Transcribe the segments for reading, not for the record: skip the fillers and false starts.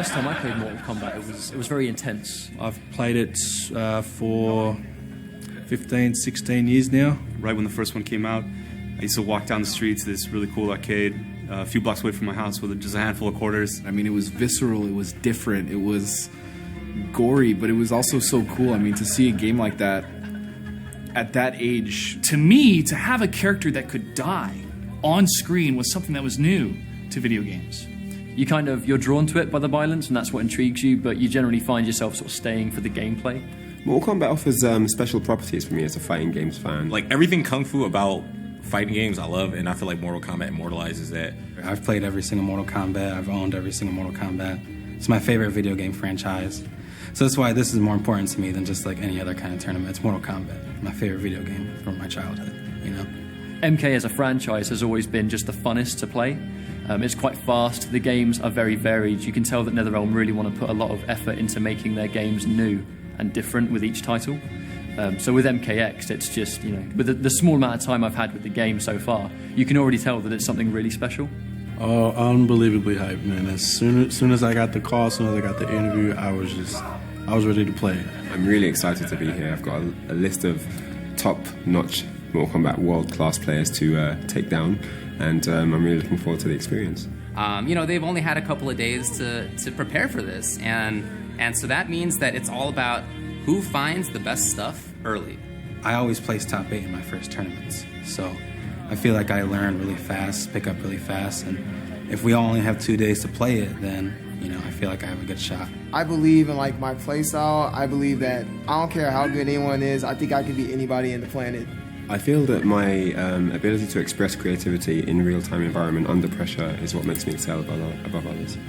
first time I played Mortal Kombat, it was very intense. I've played it for 15, 16 years now. Right when the first one came out, I used to walk down the street to this really cool arcade a few blocks away from my house with just a handful of quarters. I mean, it was visceral, it was different, it was gory, but it was also so cool. I mean, to see a game like that at that age. To me, to have a character that could die on screen was something that was new to video games. You're drawn to it by the violence, and that's what intrigues you, but you generally find yourself sort of staying for the gameplay. Mortal Kombat offers special properties for me as a fighting games fan. Like everything kung fu about fighting games I love, and I feel like Mortal Kombat immortalizes that. I've played every single Mortal Kombat. I've owned every single Mortal Kombat. It's my favorite video game franchise. So that's why this is more important to me than just like any other kind of tournament. It's Mortal Kombat, my favorite video game from my childhood, you know? MK as a franchise has always been just the funnest to play. It's quite fast. The games are very varied. You can tell that NetherRealm really want to put a lot of effort into making their games new and different with each title. So with MKX, it's just, with the small amount of time I've had with the game so far, you can already tell that it's something really special. Oh, unbelievably hyped, man. As soon as I got the call, as soon as I got the interview, I was ready to play. I'm really excited to be here. I've got a list of top-notch Mortal Kombat world-class players to take down, and I'm really looking forward to the experience. They've only had a couple of days to prepare for this, and so that means that it's all about who finds the best stuff early. I always place top 8 in my first tournaments, so I feel like I learn really fast, pick up really fast, and if we only have 2 days to play it, then I feel like I have a good shot. I believe in my play style. I believe that I don't care how good anyone is. I think I can beat anybody in the planet. I feel that my ability to express creativity in a real-time environment under pressure is what makes me excel above others.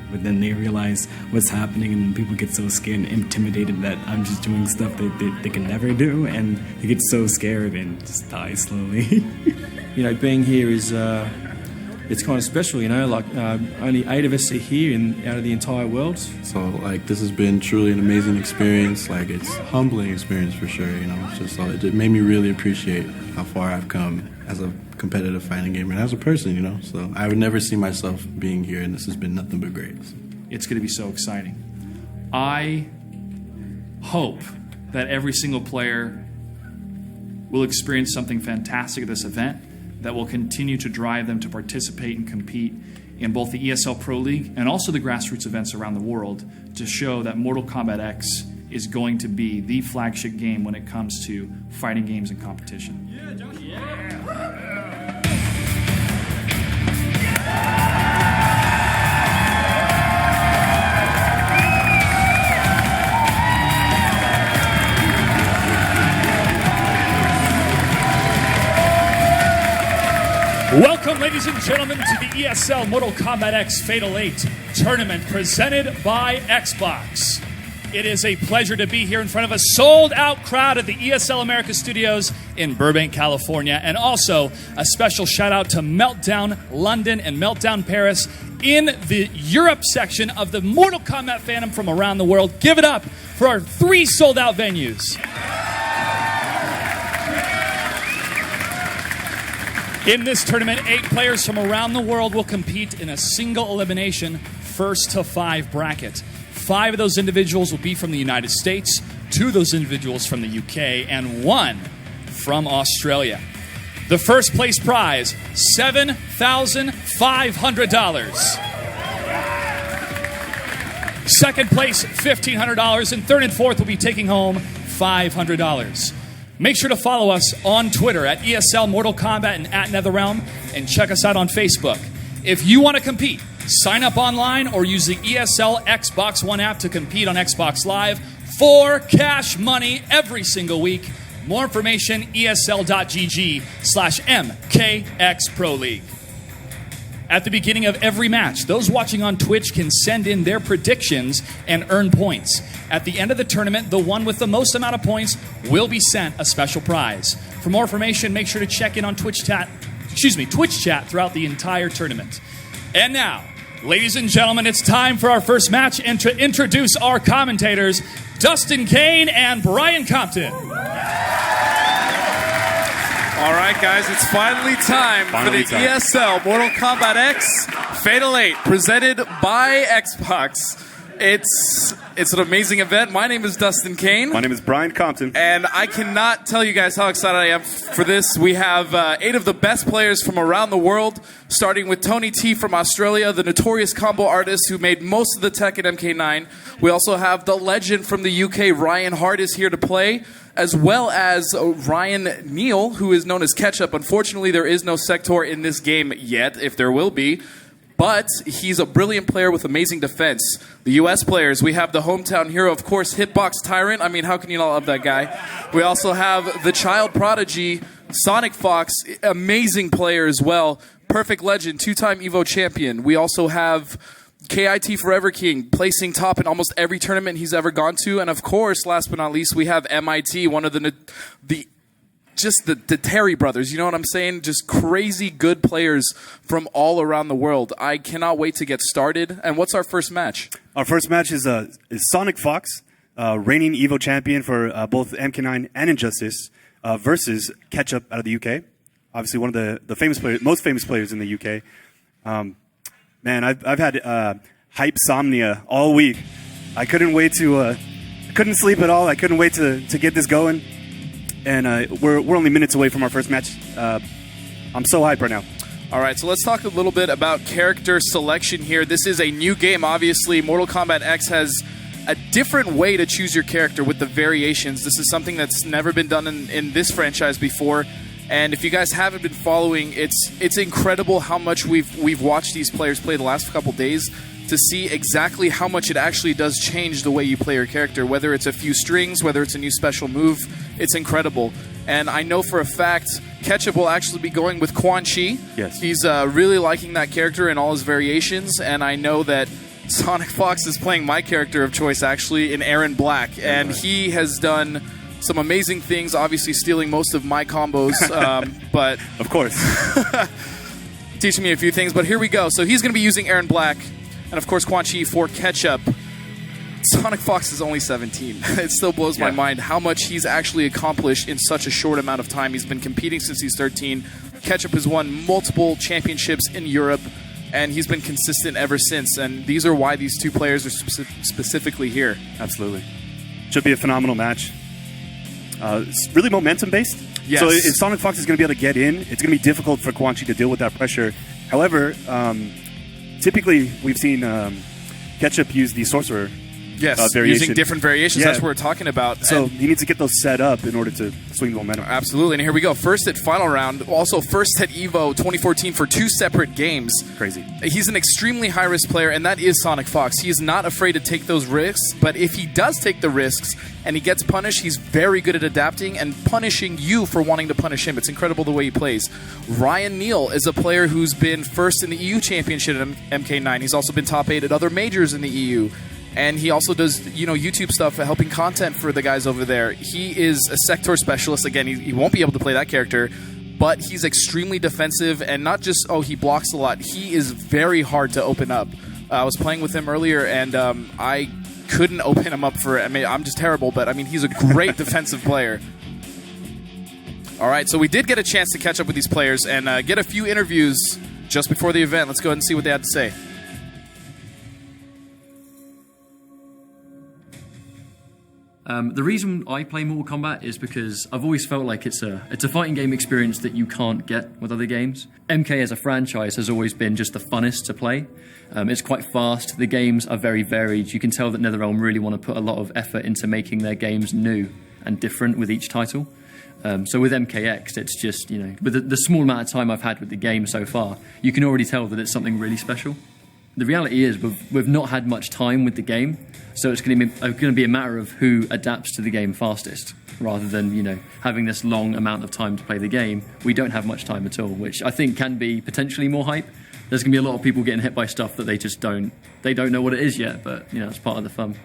But then they realize what's happening, and people get so scared and intimidated that I'm just doing stuff that they can never do, and they get so scared and just die slowly. Being here is it's kind of special, only 8 of us are here out of the entire world. So, this has been truly an amazing experience. It's a humbling experience for sure, It's just, it made me really appreciate how far I've come as a competitive fighting gamer and as a person, So I would never see myself being here, and this has been nothing but great. It's going to be so exciting. I hope that every single player will experience something fantastic at this event that will continue to drive them to participate and compete in both the ESL Pro League and also the grassroots events around the world to show that Mortal Kombat X is going to be the flagship game when it comes to fighting games and competition. Welcome, ladies and gentlemen, to the ESL Mortal Kombat X Fatal 8 tournament presented by Xbox. It is a pleasure to be here in front of a sold-out crowd at the ESL America Studios in Burbank, California, and also a special shout-out to Meltdown London and Meltdown Paris in the Europe section of the Mortal Kombat fandom from around the world. Give it up for our 3 sold-out venues. In this tournament, 8 players from around the world will compete in a single elimination, first to 5 bracket. 5 of those individuals will be from the United States, 2 of those individuals from the UK, and 1 from Australia. The first place prize, $7,500. Second place, $1,500, and third and fourth will be taking home $500. Make sure to follow us on Twitter at ESL Mortal Kombat and at NetherRealm, and check us out on Facebook. If you want to compete, sign up online or use the ESL Xbox One app to compete on Xbox Live for cash money every single week. More information, esl.gg/MKX Pro League. At the beginning of every match, those watching on Twitch can send in their predictions and earn points. At the end of the tournament, the one with the most amount of points will be sent a special prize. For more information, make sure to check in on Twitch chat throughout the entire tournament. And now, ladies and gentlemen, it's time for our first match, and to introduce our commentators, Dustin Kane and Brian Compton. All right, guys, it's finally time for the ESL Mortal Kombat X Fatal 8, presented by Xbox. It's an amazing event. My name is Dustin Kane. My name is Brian Compton. And I cannot tell you guys how excited I am for this. We have 8 of the best players from around the world, starting with Tony T from Australia, the notorious combo artist who made most of the tech at MK9. We also have the legend from the UK, Ryan Hart, is here to play, as well as Ryan Neal, who is known as Ketchup. Unfortunately, there is no Sector in this game yet, if there will be. But he's a brilliant player with amazing defense. The U.S. players, we have the hometown hero, of course, Hitbox Tyrant. I mean, how can you not love that guy? We also have the child prodigy, Sonic Fox, amazing player as well. Perfect legend, 2-time EVO champion. We also have KIT Forever King, placing top in almost every tournament he's ever gone to. And of course, last but not least, we have MIT, one of the Terry brothers, you know what I'm saying? Just crazy good players from all around the world. I cannot wait to get started. And what's our first match? Our first match is Sonic Fox, reigning EVO champion for both MK9 and Injustice, versus Ketchup out of the UK. Obviously, one of the famous players, most famous players in the UK. Man, I've had hype-somnia all week. I couldn't wait to, couldn't sleep at all. I couldn't wait to get this going. And we're only minutes away from our first match. I'm so hyped right now. All right, so let's talk a little bit about character selection here. This is a new game, obviously. Mortal Kombat X has a different way to choose your character with the variations. This is something that's never been done in this franchise before. And if you guys haven't been following, it's incredible how much we've watched these players play the last couple days to see exactly how much it actually does change the way you play your character, whether it's a few strings, whether it's a new special move. It's incredible. And I know for a fact Ketchup will actually be going with Quan Chi. Yes. He's really liking that character and all his variations, and I know that Sonic Fox is playing my character of choice, actually, in Aaron Black, and he has done some amazing things, obviously stealing most of my combos, but... Of course. teaching me a few things, but here we go. So he's going to be using Aaron Black, and of course Quan Chi for Ketchup. Sonic Fox is only 17. It still blows my mind how much he's actually accomplished in such a short amount of time. He's been competing since he's 13. Ketchup has won multiple championships in Europe, and he's been consistent ever since. And these are why these two players are specifically here. Absolutely. Should be a phenomenal match. It's really momentum-based. Yes. So if Sonic Fox is going to be able to get in, it's going to be difficult for Quan Chi to deal with that pressure. However, typically we've seen Ketchup use the Sorcerer variation. Using different variations. That's what we're talking about. So he needs to get those set up in order to swing the momentum. Absolutely. And here we go. First at Final Round. Also first at EVO 2014 for 2 separate games. Crazy. He's an extremely high-risk player, and that is Sonic Fox. He is not afraid to take those risks, but if he does take the risks and he gets punished, he's very good at adapting and punishing you for wanting to punish him. It's incredible the way he plays. Ryan Neal is a player who's been first in the EU Championship at MK9. He's also been top 8 at other majors in the EU. And he also does, YouTube stuff, helping content for the guys over there. He is a Sector specialist. Again, he won't be able to play that character, but he's extremely defensive, and not just, he blocks a lot. He is very hard to open up. I was playing with him earlier, and I couldn't open him up I'm just terrible, but, he's a great defensive player. All right, so we did get a chance to catch up with these players and get a few interviews just before the event. Let's go ahead and see what they had to say. The reason I play Mortal Kombat is because I've always felt like it's a fighting game experience that you can't get with other games. MK as a franchise has always been just the funnest to play. It's quite fast. The games are very varied. You can tell that NetherRealm really want to put a lot of effort into making their games new and different with each title. So with MKX, it's just, with the small amount of time I've had with the game so far, you can already tell that it's something really special. The reality is we've not had much time with the game, so it's going to be a matter of who adapts to the game fastest, rather than having this long amount of time to play the game. We don't have much time at all, which I think can be potentially more hype. There's going to be a lot of people getting hit by stuff that they don't know what it is yet, but it's part of the fun.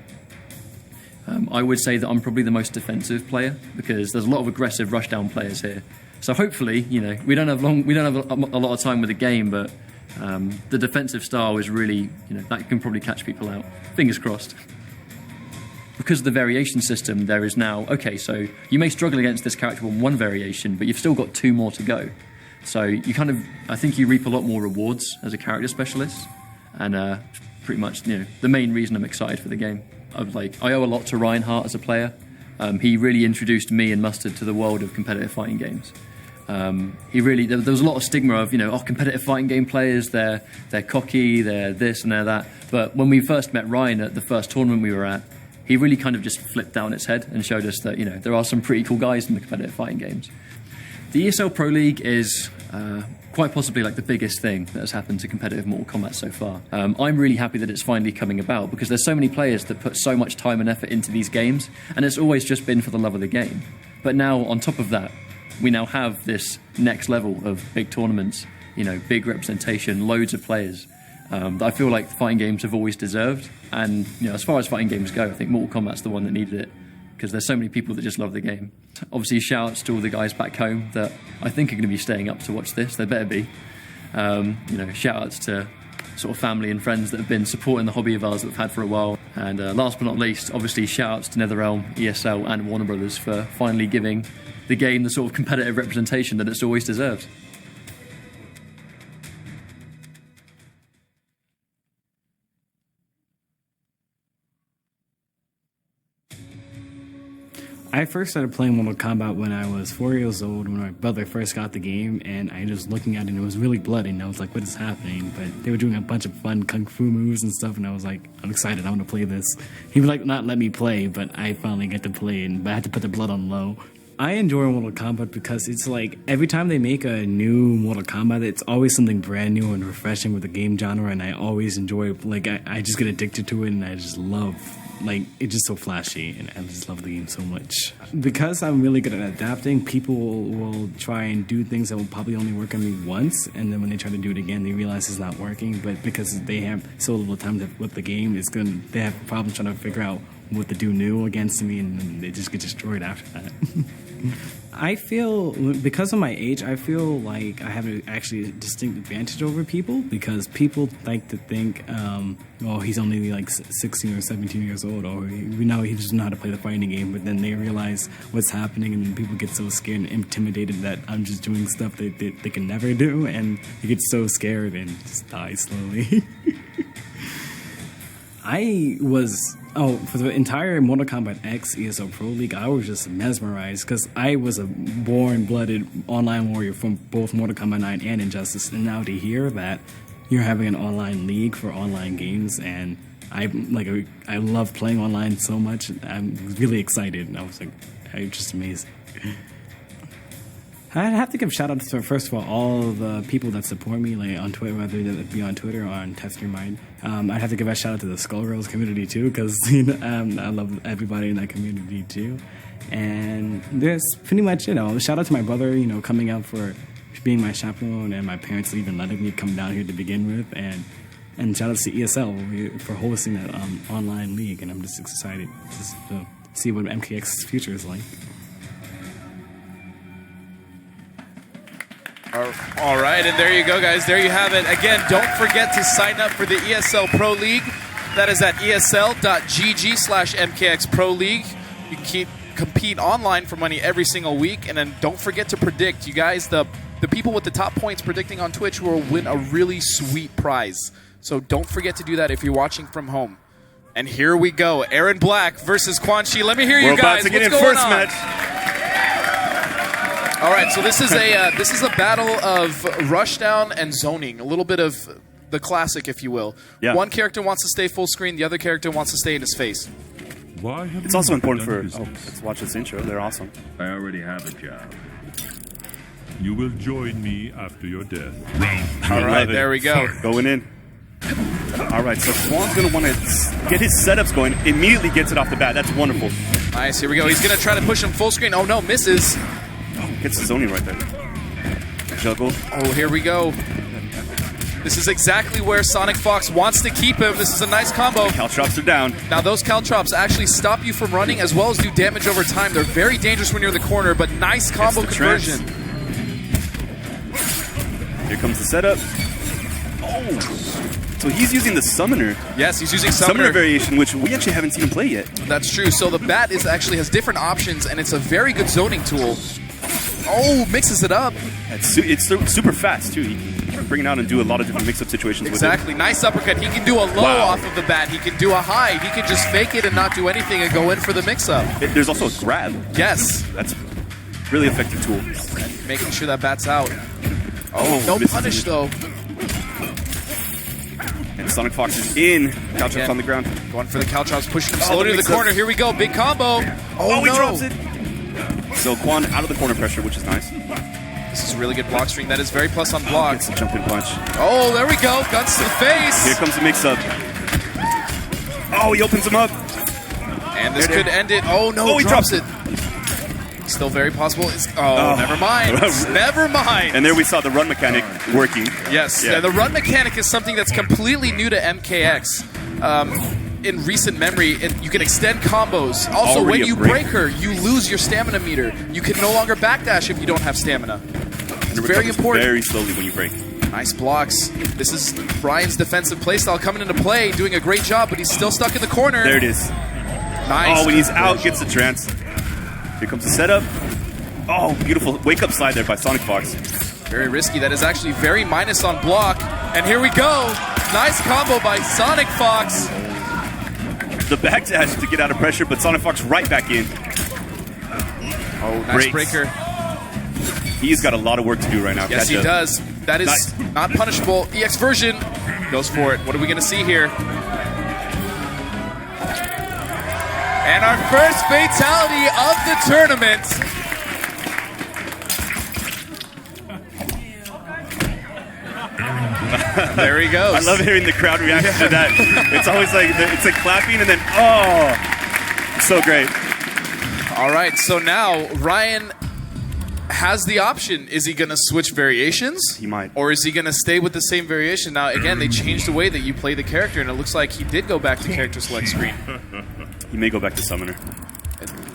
I would say that I'm probably the most defensive player because there's a lot of aggressive rushdown players here. So hopefully, we don't have a lot of time with the game, but the defensive style is really, that can probably catch people out. Fingers crossed. because of the variation system, there is now, okay, so you may struggle against this character on one variation, but you've still got 2 more to go. So you kind of, I think you reap a lot more rewards as a character specialist, and pretty much, the main reason I'm excited for the game. I owe a lot to Reinhardt as a player. He really introduced me and Mustard to the world of competitive fighting games. There was a lot of stigma of, competitive fighting game players, they're cocky, they're this and they're that. But when we first met Ryan at the first tournament we were at, he really kind of just flipped down its head and showed us that, there are some pretty cool guys in the competitive fighting games. The ESL Pro League is quite possibly like the biggest thing that has happened to competitive Mortal Kombat so far. I'm really happy that it's finally coming about because there's so many players that put so much time and effort into these games, and it's always just been for the love of the game. But now, on top of that, we now have this next level of big tournaments, big representation, loads of players that I feel like fighting games have always deserved. And as far as fighting games go, I think Mortal Kombat's the one that needed it because there's so many people that just love the game. Obviously, shout-outs to all the guys back home that I think are going to be staying up to watch this. They better be. Shout-outs to sort of family and friends that have been supporting the hobby of ours that we've had for a while. And last but not least, obviously, shout-outs to NetherRealm, ESL, and Warner Brothers for finally giving the game the sort of competitive representation that it's always deserved. I first started playing Mortal Kombat when I was 4 years old, when my brother first got the game, and I was looking at it and it was really bloody, and I was like, what is happening? But they were doing a bunch of fun kung fu moves and stuff, and I was like, I'm excited, I want to play this. He would like not let me play, but I finally get to play, but I had to put the blood on low. I enjoy Mortal Kombat because it's like every time they make a new Mortal Kombat, it's always something brand new and refreshing with the game genre, and I always enjoy, like, I just get addicted to it, and I just love, like, it's just so flashy, and I just love the game so much. Because I'm really good at adapting, people will try and do things that will probably only work on me once, and then when they try to do it again, they realize it's not working, but because they have so little time with the game, they have problems trying to figure out what to do new against me, and then they just get destroyed after that. I feel, because of my age, I feel like I have actually a distinct advantage over people, because people like to think, he's only like 16 or 17 years old, or we know he doesn't know how to play the fighting game, but then they realize what's happening, and people get so scared and intimidated that I'm just doing stuff that they can never do, and they get so scared and just die slowly. For the entire Mortal Kombat X ESL Pro League, I was just mesmerized because I was a born-blooded online warrior from both Mortal Kombat 9 and Injustice, and now to hear that you're having an online league for online games, and I love playing online so much, I'm really excited, and I was like, it's just amazing. I have to give shout-outs to, first of all the people that support me, like on Twitter, whether it be on Twitter or on Test Your Mind. I'd have to give a shout-out to the Skullgirls community, too, because I love everybody in that community, too. And there's pretty much, shout-out to my brother, coming out for being my chaperone, and my parents even letting me come down here to begin with, and shout-outs to ESL for hosting that online league, and I'm just excited to see what MKX's future is like. All right, and there you go, guys. There you have it. Again, don't forget to sign up for the ESL Pro League. That is at esl.gg/MKX Pro League. You can compete online for money every single week. And then don't forget to predict. You guys, the people with the top points predicting on Twitch will win a really sweet prize. So don't forget to do that if you're watching from home. And here we go. Aaron Black versus Quan Chi. Let me hear you guys. We're about to get in What's going first on? match. All right, so this is a battle of rushdown and zoning, a little bit of the classic, if you will. Yeah. One character wants to stay full screen, the other character wants to stay in his face. It's also important for... Oh, let's watch this intro. They're awesome. I already have a job. You will join me after your death. All right, there we go. Going in. All right, so Quan's going to want to get his setups going. Immediately gets it off the bat. That's wonderful. Nice, here we go. He's going to try to push him full screen. Oh, no, misses. Gets the zoning right there. Juggle. Oh, here we go. This is exactly where Sonic Fox wants to keep him. This is a nice combo. Caltrops are down. Now, those Caltrops actually stop you from running as well as do damage over time. They're very dangerous when you're in the corner, but nice combo conversion. Here comes the setup. Oh! So he's using the Summoner. Yes, he's using Summoner variation, which we actually haven't seen him play yet. That's true. So the bat actually has different options, and it's a very good zoning tool. Oh, mixes it up. It's super fast, too. He can bring it out and do a lot of different mix-up situations Exactly. with it. Nice uppercut. He can do a low off of the bat. He can do a high. He can just fake it and not do anything and go in for the mix-up. There's also a grab. Yes. That's really effective tool. And making sure that bat's out. Oh, no punish, though. And Sonic Fox is in. Caltrops on the ground. Going for the Caltrops, pushing him slowly to the corner. Here we go. Big combo. Oh, he no. drops it. So Quan out of the corner pressure, which is nice. This is a really good block string. That is very plus on block. Gets a jumping punch. Oh, there we go. Guns to the face. Here comes the mix-up. Oh, he opens him up. And this could end it. Oh, no. He drops it. Still very possible. Never mind. Never mind. And there we saw the run mechanic working. Yes. Yeah, the run mechanic is something that's completely new to MKX. In recent memory, you can extend combos. Also, Already when you break her, you lose your stamina meter. You can no longer backdash if you don't have stamina. It's very important. Very slowly when you break. Nice blocks. This is Brian's defensive playstyle coming into play, doing a great job, but he's still stuck in the corner. There it is. Nice. Oh, when he's out, gets the trance. Here comes the setup. Oh, beautiful wake-up slide there by Sonic Fox. Very risky. That is actually very minus on block. And here we go. Nice combo by Sonic Fox. The backdash to get out of pressure, but Sonic Fox right back in. Oh, nice breaker. He's got a lot of work to do right now. Yes, he does. That is not punishable. EX version goes for it. What are we going to see here? And our first fatality of the tournament. There he goes. I love hearing the crowd reaction to that. It's always like, it's like clapping and then, oh, so great. All right, so now Ryan has the option. Is he going to switch variations? He might. Or is he going to stay with the same variation? Now, again, they changed the way that you play the character, and it looks like he did go back to character select screen. He may go back to Summoner.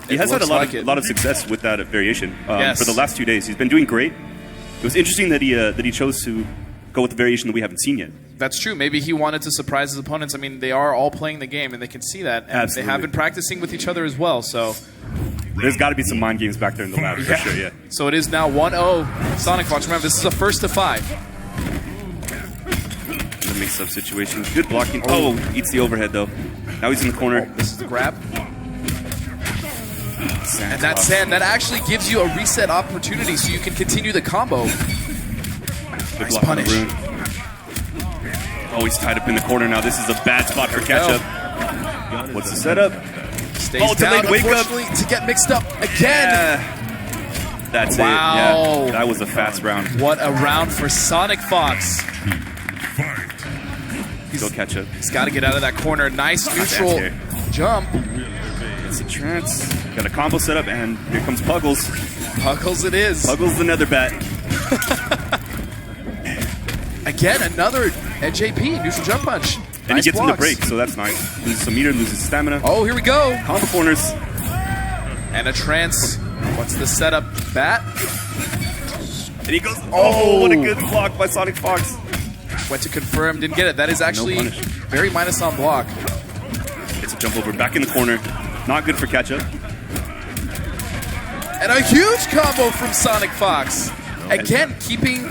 He has had a lot of success with that variation for the last 2 days. He's been doing great. It was interesting that he chose to go with the variation that we haven't seen yet. That's true. Maybe he wanted to surprise his opponents. I mean, they are all playing the game, and they can see that. And Absolutely. They have been practicing with each other as well, so... There's got to be some mind games back there in the lab, for sure, yeah. So it is now 1-0 Sonic Fox. Remember, this is a first to 5. The mix-up situation. Good blocking. Oh, eats the overhead, though. Now he's in the corner. Oh, this is the grab. And that sand, that actually gives you a reset opportunity so you can continue the combo. Nice punish. Oh, he's tied up in the corner now. This is a bad spot for catch-up. What's the setup? Stays down, wake up to get mixed up again. Yeah. That's it. Yeah, that was a fast round. What a round for Sonic Fox. Go catch up. He's got to get out of that corner. Nice neutral jump. It's a trance. Got a combo set up, and here comes Puggles. Puggles it is. Puggles the nether bat. Again, another JP, neutral jump punch. And he gets in the break, so that's nice. Loses some meter, loses stamina. Oh, here we go. Combo corners. And a trance. What's the setup? Bat. And he goes, oh, what a good block by Sonic Fox. Went to confirm, didn't get it. That is actually very minus on block. It's a jump over, back in the corner. Not good for catch-up. And a huge combo from Sonic Fox. Again, keeping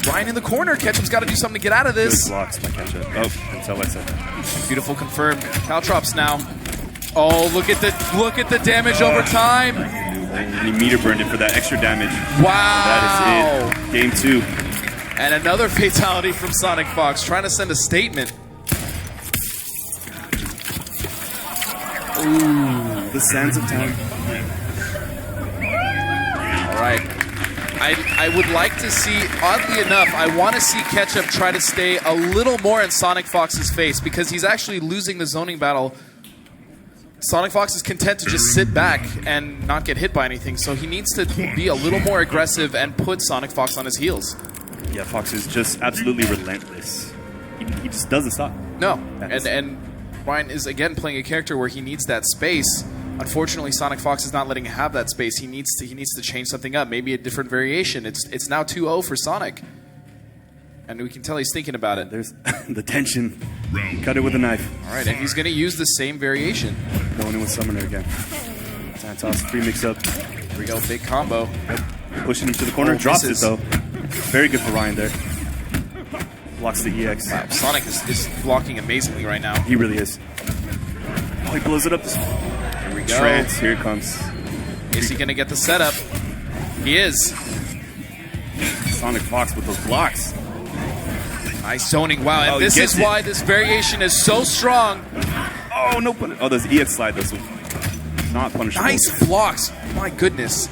Brian in the corner. Ketchup's got to do something to get out of this. Good blocks by Ketchup. Oh, that's how I said that. Beautiful confirmed. Caltrops now. Oh, look at the damage over time. And he meter burned it for that extra damage. Wow. That is it. Game 2. And another fatality from Sonic Fox, trying to send a statement. Ooh, the sands of time. All right. I would like to see, oddly enough, I want to see Ketchup try to stay a little more in Sonic Fox's face because he's actually losing the zoning battle. Sonic Fox is content to just sit back and not get hit by anything, so he needs to be a little more aggressive and put Sonic Fox on his heels. Yeah, Fox is just absolutely relentless. He just doesn't stop. No, and Ryan is again playing a character where he needs that space. Unfortunately, Sonic Fox is not letting him have that space. He needs to change something up, maybe a different variation. It's now 2-0 for Sonic. And we can tell he's thinking about it. There's the tension. Cut it with a knife. All right, and he's going to use the same variation. Going in with Summoner again. Santos, free mix-up. Here we go, big combo. Pushing him to the corner. Drops it, though. Very good for Ryan there. Blocks the EX. Wow, Sonic is blocking amazingly right now. He really is. Oh, he blows it up. Here we go. Trance, here it comes. Is he going to get the setup? He is. Sonic Fox with those blocks. Nice zoning. Wow, and this is why this variation is so strong. Oh, no punish. Oh, there's EX slide. That's not punishable. Nice blocks. My goodness.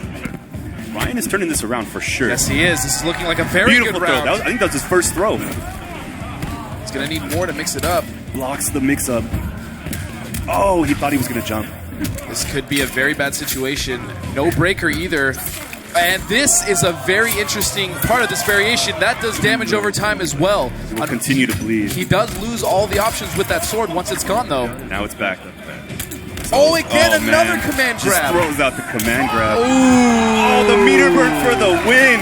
Ryan is turning this around for sure. Yes, he is. This is looking like a very Beautiful good round. throw. I think that was his first throw. He's going to need more to mix it up. Blocks the mix-up. Oh, he thought he was going to jump. This could be a very bad situation. No breaker either. And this is a very interesting part of this variation. That does damage over time as well. He will continue to bleed. He does lose all the options with that sword once it's gone, though. Now it's back. Oh, again, another command Just grab. throws out the command grab. Ooh. Oh, the meter burn for the win.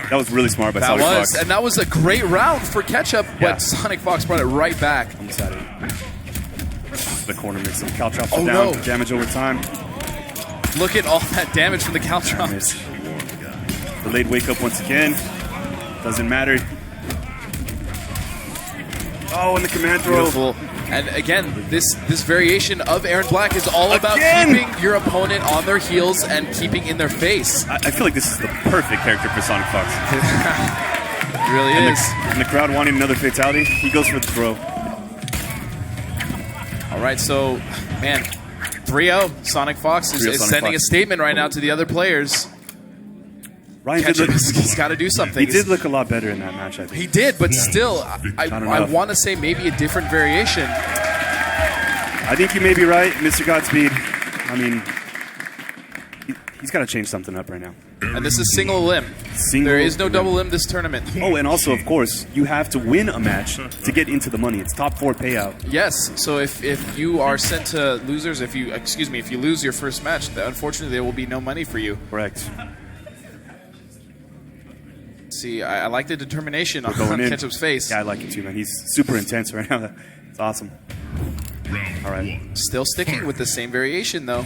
That was really smart by Sonic Fox. And that was a great round for Ketchup, but Sonic Fox brought it right back. On the side of it. The corner makes some caltrops down. No. Damage over time. Look at all that damage from the caltrops. Delayed wake up once again. Doesn't matter. Oh, and the command throw. Beautiful. And again, this variation of Aaron Black is all about keeping your opponent on their heels and keeping in their face. I feel like this is the perfect character for Sonic Fox. It really is. And the crowd wanting another fatality, he goes for the throw. All right, so, man, 3-0. Sonic Fox is sending a statement right now to the other players. Ryan he's got to do something. He did look a lot better in that match, I think. He did, but still, I want to say maybe a different variation. I think you may be right, Mr. Godspeed. I mean, he's got to change something up right now. And this is single limb. There is no double limb this tournament. Oh, and also, of course, you have to win a match to get into the money. It's top 4 payout. Yes. So if you are sent to losers, if you lose your first match, unfortunately there will be no money for you. Correct. See, I like the determination on Ketchup's face. Yeah, I like it too, man. He's super intense right now. It's awesome. All right. Still sticking with the same variation, though.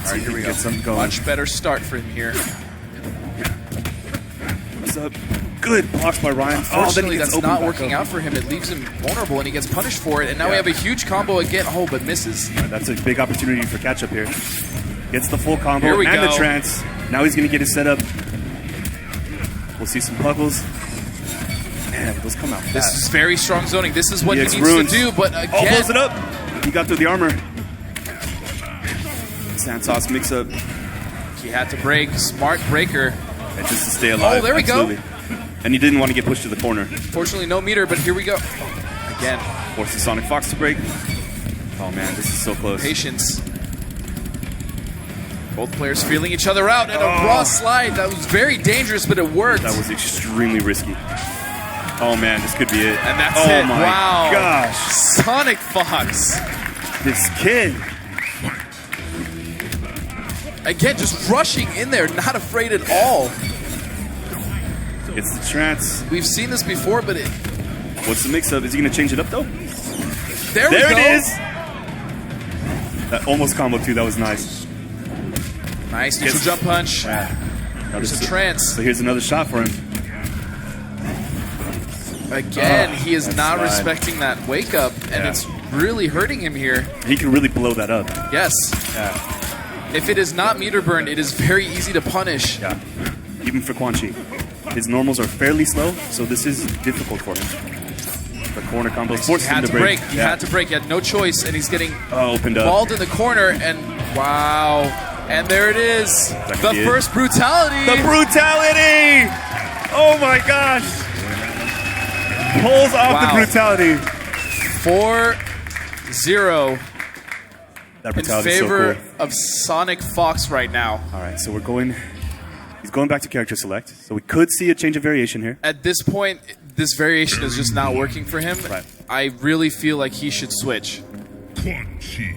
All right, here we go. Much better start for him here. What's up? Good blocks by Ryan. Fortunately, that's not working out for him. It leaves him vulnerable, and he gets punished for it. And now we have a huge combo again. Oh, but misses. That's a big opportunity for Ketchup here. Gets the full combo Here we and go. the trance. Now he's going to get his setup. We'll see some puggles. Man, those come out fast. This is very strong zoning. This is what he needs to do, but again... Oh, blows it up. He got through the armor. Santos mix up. He had to break. Smart breaker. And just to stay alive. Oh, there we go. And he didn't want to get pushed to the corner. Fortunately, no meter, but here we go. Again. Forces Sonic Fox to break. Oh, man, this is so close. Patience. Both players feeling each other out, and a raw slide. That was very dangerous, but it worked. That was extremely risky. Oh, man, this could be it. And that's it. My wow. Gosh. Sonic Fox. This kid. Again, just rushing in there, not afraid at all. It's the trance. We've seen this before, but What's the mix-up? Is he going to change it up, though? There we go. it is. That almost combo, too. That was nice. Nice neutral jump punch. There's a trance. So here's another shot for him. Again, he is not respecting that wake up, and it's really hurting him here. He can really blow that up. Yes. Yeah. If it is not meter burned, it is very easy to punish. Yeah. Even for Quan Chi. His normals are fairly slow, so this is difficult for him. The corner combo forced him to break. He had to break. He had no choice, and he's getting opened up. Balled in the corner, and wow. And there it is. The first brutality. The brutality! Oh my gosh. Pulls off the brutality. 4-0 that in favor of Sonic Fox right now. All right, so he's going back to character select. So we could see a change of variation here. At this point, this variation is just not working for him. Right. I really feel like he should switch. Quan Chi.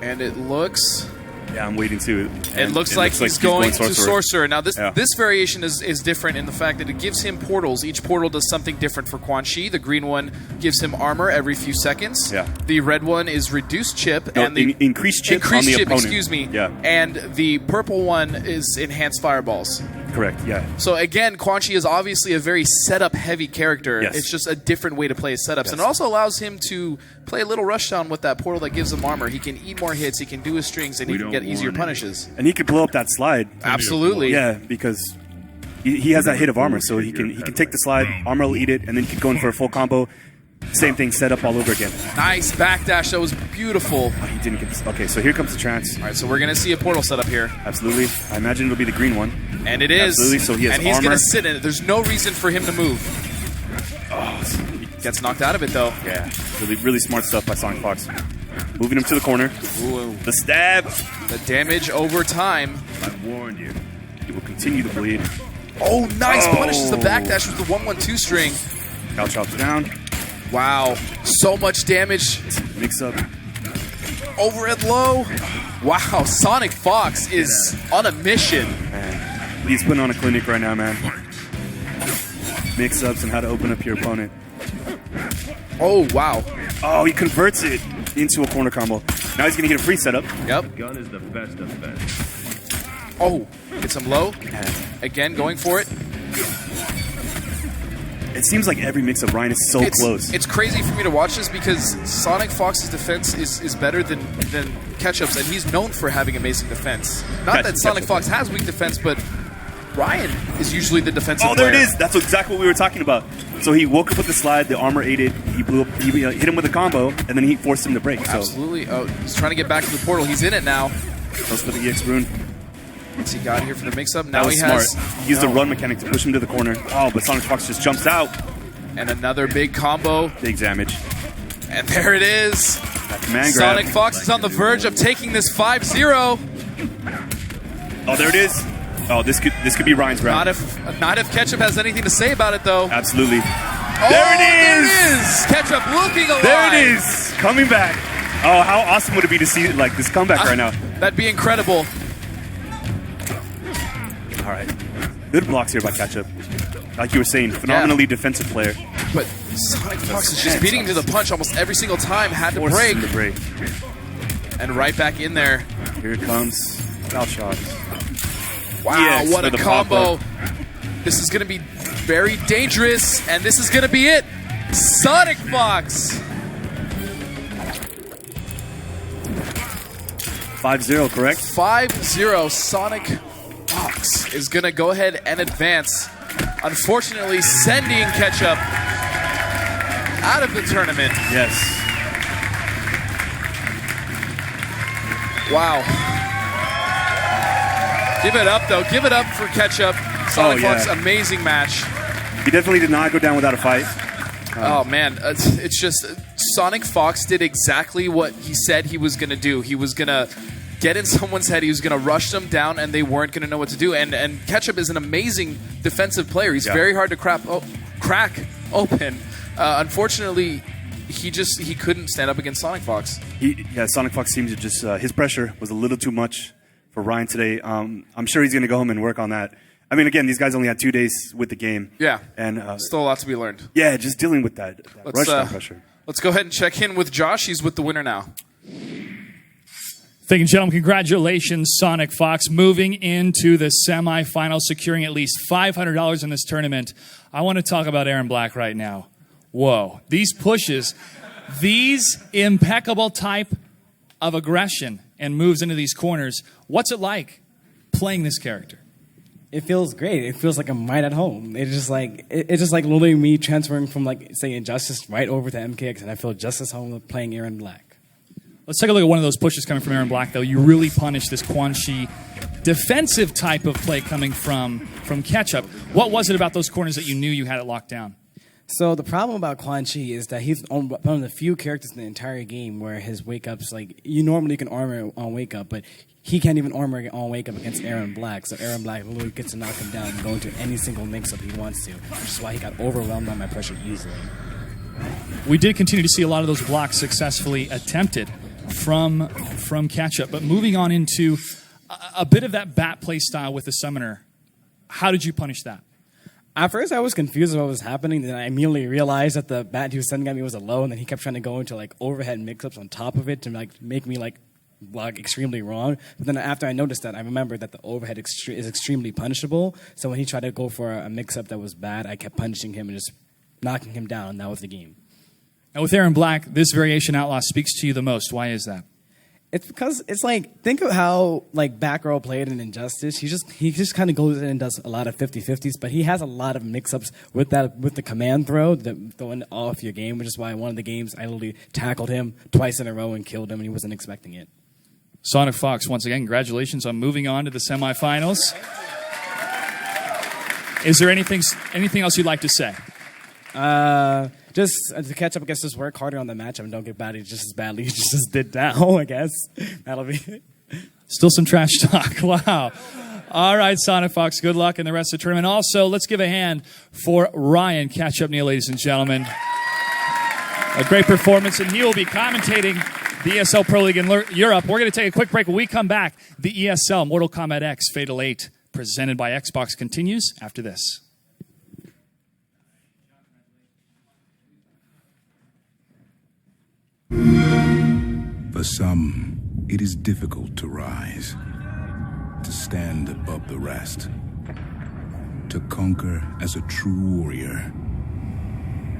And it looks Yeah, I'm waiting too. It looks like he's going to Sorcerer. Now, this variation is different in the fact that it gives him portals. Each portal does something different for Quan Chi. The green one gives him armor every few seconds. Yeah. The red one is reduced chip. No, and the increased chip on the opponent. Excuse me. Yeah. And the purple one is enhanced fireballs. Correct, yeah. So again, Quan Chi is obviously a very setup-heavy character. Yes. It's just a different way to play his setups. Yes. And it also allows him to play a little rushdown with that portal that gives him armor. He can eat more hits, he can do his strings, and he can get easier punishes. And he could blow up that slide. Absolutely. Yeah, because he has that hit of armor, so he can take the slide, armor will eat it, and then keep going for a full combo. Same thing, set up all over again. Nice backdash. That was beautiful. Oh, he didn't get this. Okay, so here comes the trance. All right, so we're going to see a portal set up here. Absolutely. I imagine it'll be the green one. And it is. Absolutely, so he has and he's armor. going to sit in it. There's no reason for him to move. Oh, he gets knocked out of it, though. Yeah, really smart stuff by Sonic Fox. Moving him to the corner. Ooh. The stab. The damage over time. I warned you. He will continue to bleed. Oh, nice. Punishes the backdash with the 1-1-2 string. Cow chops down. Wow. So much damage. Mix up. Over at low. Wow. Sonic Fox is on a mission. Man. He's putting on a clinic right now, man. Mix-ups and how to open up your opponent. Oh, wow. Oh, he converts it into a corner combo. Now he's going to get a free setup. Yep. Gun is the best defense. Oh, gets him low. Again, going for it. It seems like every mix of Ryan is so close. It's crazy for me to watch this because Sonic Fox's defense is better than Ketchup's, and he's known for having amazing defense. Not that Sonic Fox has weak defense, but Ryan is usually the defensive player. Oh, there it is. That's exactly what we were talking about. So he woke up with the slide, the armor ate it, he blew up, he hit him with a combo, and then he forced him to break. So. Absolutely. Oh, he's trying to get back to the portal. He's in it now. Goes for the EX rune. What's he got here for the mix-up? Now he smart. has... He used the run mechanic to push him to the corner. Oh, but Sonic Fox just jumps out. And another big combo. Big damage. And there it is. That command grab. Sonic Fox is on the verge of taking this 5-0. Oh, there it is. Oh, this could be Ryan's round. Not if Ketchup has anything to say about it, though. Absolutely. Oh, there it is. Ketchup looking alive. There it is. Coming back. Oh, how awesome would it be to see like this comeback right now? That'd be incredible. All right. Good blocks here by Ketchup. Like you were saying, phenomenally defensive player. But Sonic Fox is just beating him to the punch almost every single time. Had to break. And right back in there. Here it comes. Foul shots. Wow, yes, what a combo. This is going to be very dangerous, and this is going to be it. Sonic Fox. 5-0, correct? 5-0. Sonic Fox is going to go ahead and advance. Unfortunately, sending Ketchup out of the tournament. Yes. Wow. Give it up, though. Give it up for Ketchup. Sonic Fox, amazing match. He definitely did not go down without a fight. Oh, man. It's just Sonic Fox did exactly what he said he was going to do. He was going to get in someone's head. He was going to rush them down, and they weren't going to know what to do. And Ketchup is an amazing defensive player. He's very hard to crack open. Unfortunately, he couldn't stand up against Sonic Fox. Sonic Fox seems to just his pressure was a little too much for Ryan today. I'm sure he's going to go home and work on that. I mean, again, these guys only had 2 days with the game. Yeah, and still a lot to be learned. Yeah, just dealing with that rush pressure. Let's go ahead and check in with Josh. He's with the winner now. Thank you, gentlemen. Congratulations, Sonic Fox, moving into the semifinals, securing at least $500 in this tournament. I want to talk about Aaron Black right now. Whoa. These pushes, these impeccable type of aggression and moves into these corners. What's it like playing this character? It feels great. It feels like I'm right at home. It's just like literally me transferring from, like, say, Injustice right over to MKX, and I feel just as home playing Aaron Black. Let's take a look at one of those pushes coming from Aaron Black, though. You really punish this Quan Chi defensive type of play coming from Ketchup. What was it about those corners that you knew you had it locked down? So the problem about Quan Chi is that he's one of the few characters in the entire game where his wake-ups, like, you normally can armor on wake-up, but he can't even armor on wake-up against Aaron Black. So Aaron Black literally gets to knock him down and go into any single mix-up he wants to, which is why he got overwhelmed by my pressure easily. We did continue to see a lot of those blocks successfully attempted. from Catch-Up. But moving on into a bit of that bat play style with the Summoner, how did you punish that? At first, I was confused with what was happening. Then I immediately realized that the bat he was sending at me was a low, and then he kept trying to go into like overhead mix-ups on top of it to like make me like extremely wrong. But then after I noticed that, I remembered that the overhead is extremely punishable. So when he tried to go for a mix-up that was bad, I kept punishing him and just knocking him down, and that was the game. Now with Aaron Black, this variation outlaw speaks to you the most. Why is that? It's because it's like, think of how like back row played in Injustice. He just kind of goes in and does a lot of 50-50s, but he has a lot of mix-ups with the command throw that throwing off your game, which is why one of the games I literally tackled him twice in a row and killed him, and he wasn't expecting it. Sonic Fox, once again, congratulations on moving on to the semifinals. Is there anything else you'd like to say? Just to catch up, I guess just work harder on the matchup and don't get battered just as badly as you just did now, I guess. That'll be it. Still some trash talk. Wow. All right, Sonic Fox, good luck in the rest of the tournament. Also, let's give a hand for Ryan Catch-Up Neal, ladies and gentlemen. A great performance, and he will be commentating the ESL Pro League in Europe. We're going to take a quick break. When we come back, the ESL Mortal Kombat X Fatal 8, presented by Xbox, continues after this. For some, it is difficult to rise, to stand above the rest, to conquer as a true warrior.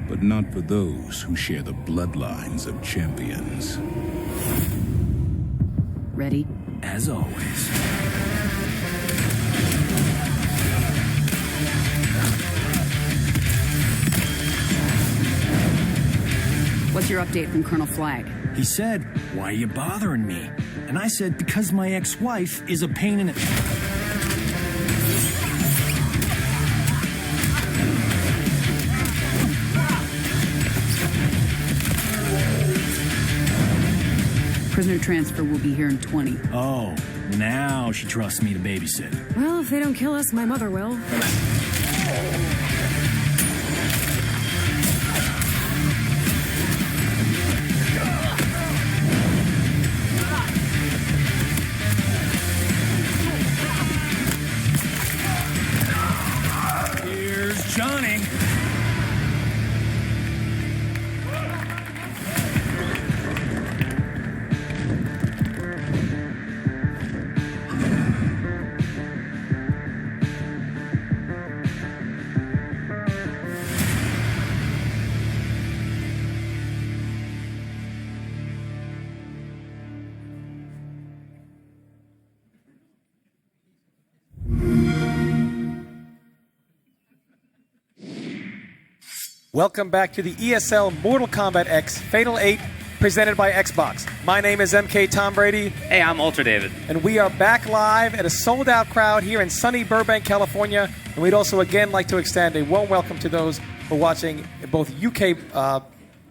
But not for those who share the bloodlines of champions. Ready? As always. What's your update from Colonel Flag? He said, "Why are you bothering me?" And I said, "Because my ex-wife is a pain in the..." Prisoner transfer will be here in 20. Oh, now she trusts me to babysit. Well, if they don't kill us, my mother will. Here's Johnny. Welcome back to the ESL Mortal Kombat X Fatal 8, presented by Xbox. My name is MK Tom Brady. Hey, I'm Ultra David. And we are back live at a sold-out crowd here in sunny Burbank, California. And we'd also, again, like to extend a warm welcome to those who are watching both UK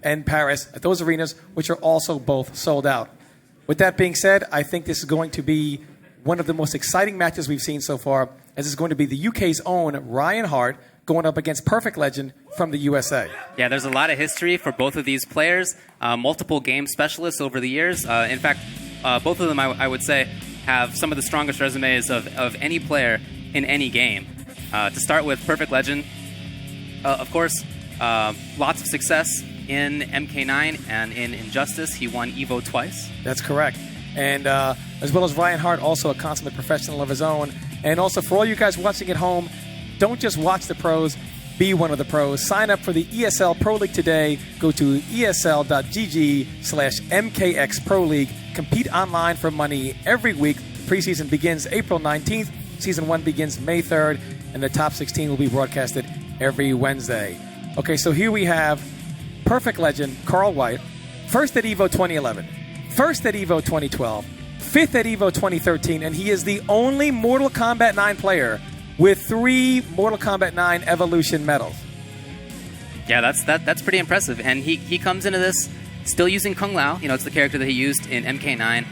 and Paris at those arenas, which are also both sold out. With that being said, I think this is going to be one of the most exciting matches we've seen so far, as it's going to be the UK's own Ryan Hart going up against Perfect Legend from the USA. Yeah, there's a lot of history for both of these players, multiple game specialists over the years. In fact, both of them, I would say, have some of the strongest resumes of any player in any game. To start with, Perfect Legend, of course, lots of success in MK9 and in Injustice. He won EVO twice. That's correct. And as well as Ryan Hart, also a consummate professional of his own. And also, for all you guys watching at home, don't just watch the pros, be one of the pros. Sign up for the ESL Pro League today. Go to esl.gg/MKX Pro League. Compete online for money every week. Preseason begins April 19th. Season 1 begins May 3rd. And the top 16 will be broadcasted every Wednesday. Okay, so here we have Perfect Legend, Carl White. First at EVO 2011. First at EVO 2012. Fifth at EVO 2013. And he is the only Mortal Kombat 9 player with 3 Mortal Kombat 9 Evolution medals. Yeah, that's pretty impressive. And he comes into this still using Kung Lao. You know, it's the character that he used in MK9.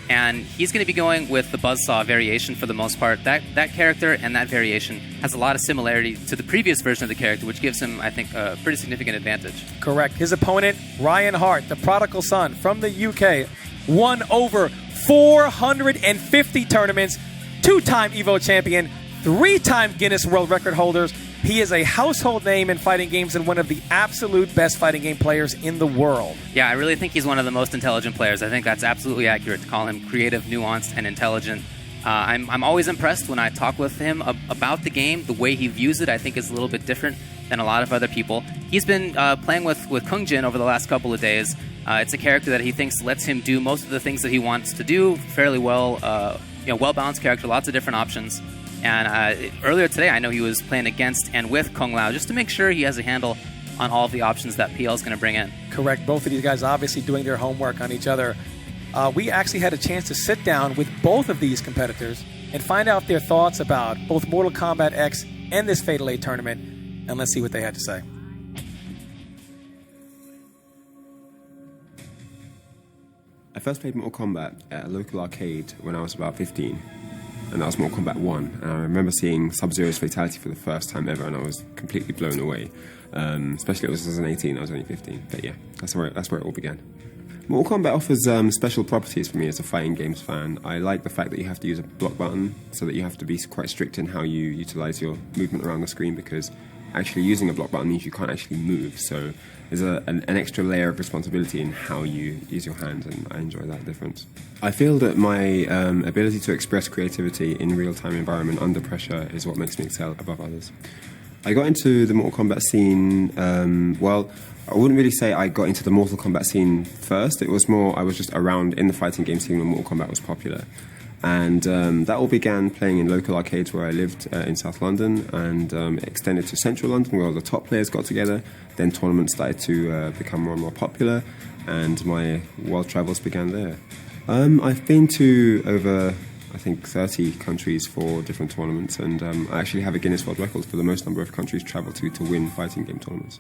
And he's going to be going with the Buzzsaw variation for the most part. That character and that variation has a lot of similarity to the previous version of the character, which gives him, I think, a pretty significant advantage. Correct. His opponent, Ryan Hart, the prodigal son from the UK. won over 450 tournaments, 2-time EVO champion, 3-time Guinness World Record holders. He is a household name in fighting games and one of the absolute best fighting game players in the world. Yeah, I really think he's one of the most intelligent players. I think that's absolutely accurate to call him creative, nuanced, and intelligent. I'm always impressed when I talk with him about the game. The way he views it, I think, is a little bit different than a lot of other people. He's been playing with Kung Jin over the last couple of days. It's a character that he thinks lets him do most of the things that he wants to do fairly well. Well-balanced character, lots of different options. And earlier today, I know he was playing against and with Kung Lao just to make sure he has a handle on all of the options that PL is going to bring in. Correct. Both of these guys obviously doing their homework on each other. We actually had a chance to sit down with both of these competitors and find out their thoughts about both Mortal Kombat X and this Fatal 8 tournament, and let's see what they had to say. I first played Mortal Kombat at a local arcade when I was about 15, and that was Mortal Kombat 1. And I remember seeing Sub-Zero's Fatality for the first time ever, and I was completely blown away. Especially it was 2018, I was only 15. But yeah, that's where it all began. Mortal Kombat offers special properties for me as a fighting games fan. I like the fact that you have to use a block button, so that you have to be quite strict in how you utilize your movement around the screen, because actually using a block button means you can't actually move. So there's an extra layer of responsibility in how you use your hands, and I enjoy that difference. I feel that my ability to express creativity in real-time environment under pressure is what makes me excel above others. I got into the Mortal Kombat scene, I wouldn't really say I got into the Mortal Kombat scene first. It was more, I was just around in the fighting game scene when Mortal Kombat was popular. And that all began playing in local arcades where I lived in South London, and extended to Central London where all the top players got together. Then tournaments started to become more and more popular, and my world travels began there. I've been to over, I think, 30 countries for different tournaments, and I actually have a Guinness World Record for the most number of countries traveled to win fighting game tournaments.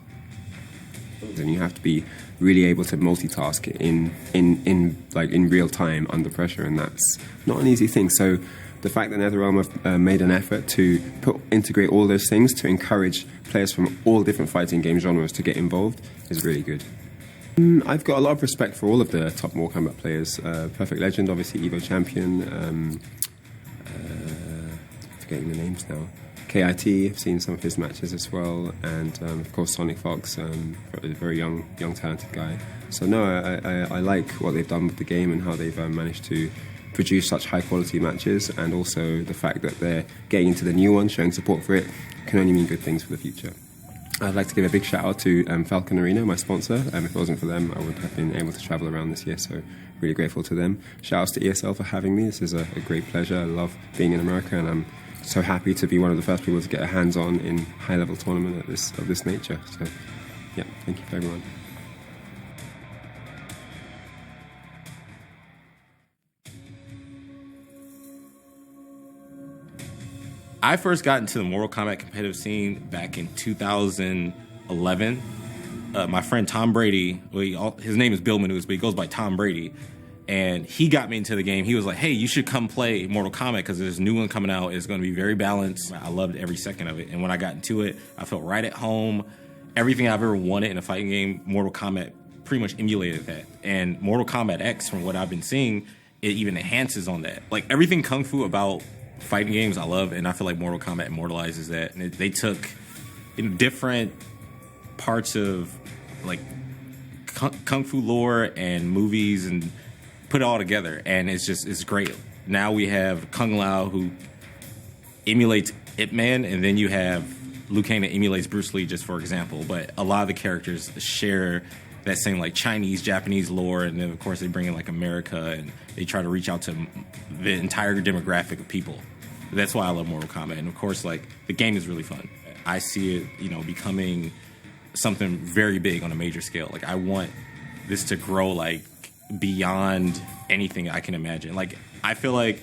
And you have to be really able to multitask in real time under pressure, and that's not an easy thing. So the fact that NetherRealm have made an effort to integrate all those things to encourage players from all different fighting game genres to get involved is really good. I've got a lot of respect for all of the top Mortal Kombat players. Perfect Legend, obviously EVO champion. Forgetting the names now. KIT, I've seen some of his matches as well, and of course Sonic Fox, a very young talented guy. So no, I like what they've done with the game and how they've managed to produce such high quality matches, and also the fact that they're getting into the new one, showing support for it, can only mean good things for the future. I'd like to give a big shout out to Falcon Arena, my sponsor. If it wasn't for them, I wouldn't have been able to travel around this year, so really grateful to them. Shout outs to ESL for having me. This is a great pleasure. I love being in America, and I'm so happy to be one of the first people to get a hands-on in high-level tournament of this nature. So, yeah, thank you for everyone. I first got into the Mortal Kombat competitive scene back in 2011. My friend Tom Brady, his name is Bill Manus, but he goes by Tom Brady. And he got me into the game. He was like, hey, you should come play Mortal Kombat because there's a new one coming out. It's going to be very balanced. I loved every second of it. And when I got into it, I felt right at home. Everything I've ever wanted in a fighting game, Mortal Kombat pretty much emulated that. And Mortal Kombat X, from what I've been seeing, it even enhances on that. Like, everything Kung Fu about fighting games I love, and I feel like Mortal Kombat immortalizes that. And they took different parts of, like, Kung Fu lore and movies and put it all together, and it's great. Now we have Kung Lao, who emulates Ip Man, and then you have Liu Kang that emulates Bruce Lee, just for example. But a lot of the characters share that same like Chinese, Japanese lore, and then of course they bring in like America, and they try to reach out to the entire demographic of people. That's why I love Mortal Kombat, and of course like the game is really fun. I see it, becoming something very big on a major scale. Like I want this to grow like beyond anything I can imagine. Like, I feel like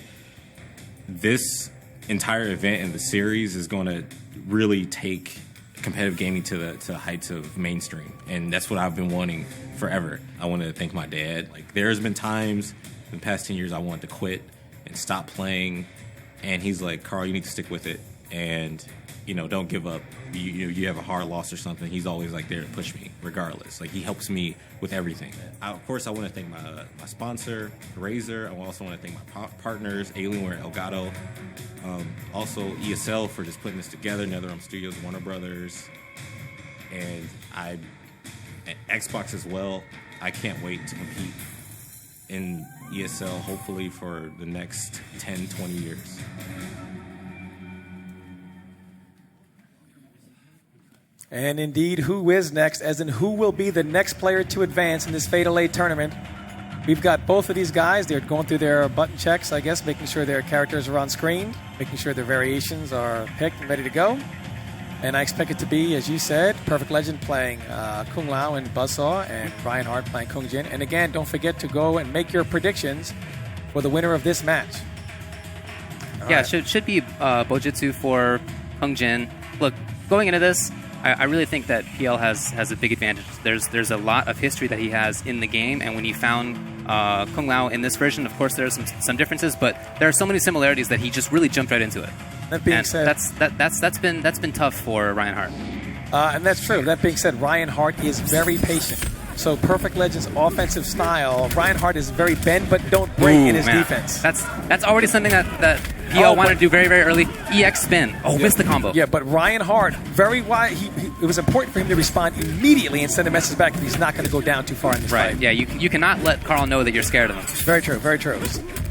this entire event in the series is going to really take competitive gaming to the heights of mainstream, and that's what I've been wanting forever. I want to thank my dad. Like, there's been times in the past 10 years I wanted to quit and stop playing, and he's like, Carl, you need to stick with it. And don't give up. You have a hard loss or something. He's always like there to push me, regardless. Like he helps me with everything. Of course, I want to thank my sponsor, Razer. I also want to thank my partners, Alienware, Elgato. Also ESL for just putting this together. NetherRealm Studios, Warner Brothers, and Xbox as well. I can't wait to compete in ESL, hopefully for the next 10, 20 years. And indeed, who is next, as in who will be the next player to advance in this Fatal 8 tournament? We've got both of these guys. They're going through their button checks, I guess, making sure their characters are on screen, making sure their variations are picked and ready to go. And I expect it to be, as you said, Perfect Legend playing Kung Lao and Buzzsaw, and Ryan Hart playing Kung Jin. And again, don't forget to go and make your predictions for the winner of this match. Should be Bojutsu for Kung Jin. Look, going into this, I really think that PL has a big advantage. There's a lot of history that he has in the game, and when he found Kung Lao in this version, of course there are some differences, but there are so many similarities that he just really jumped right into it. That being said, that's been tough for Ryan Hart. And that's true. That being said, Ryan Hart is very patient. So Perfect Legend's offensive style, Ryan Hart is very bend but don't break in his defense. That's already something that PL wanted to do very, very early. EX spin. Missed the combo. Yeah, but Ryan Hart, very wide. It was important for him to respond immediately and send a message back that he's not going to go down too far in this fight. Yeah, you cannot let Carl know that you're scared of him. Very true, very true.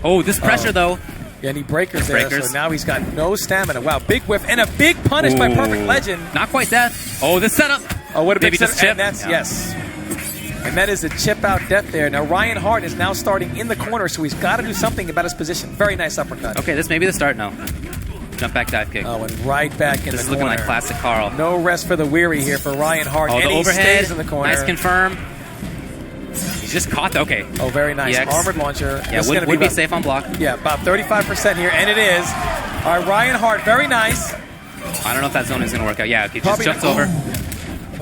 Oh, this pressure, though. Yeah, and he breakers there, so now he's got no stamina. Wow, big whiff and a big punish by Perfect Legend. Not quite that. Oh, this setup. Oh, what a big setup. And that's, yes. And that is a chip out death there. Now, Ryan Hart is now starting in the corner, so he's got to do something about his position. Very nice uppercut. Okay, this may be the start now. Jump back dive kick. Oh, and right back in the corner. This is looking like classic Carl. No rest for the weary here for Ryan Hart. Oh, and the he overhead. Stays in the corner. Nice confirm. He's just caught. Okay. Oh, very nice. EX. Armored launcher. Yeah, would be safe on block. Yeah, about 35% here, and it is. All right, Ryan Hart, very nice. I don't know if that zone is going to work out. Yeah, okay, just jumps over.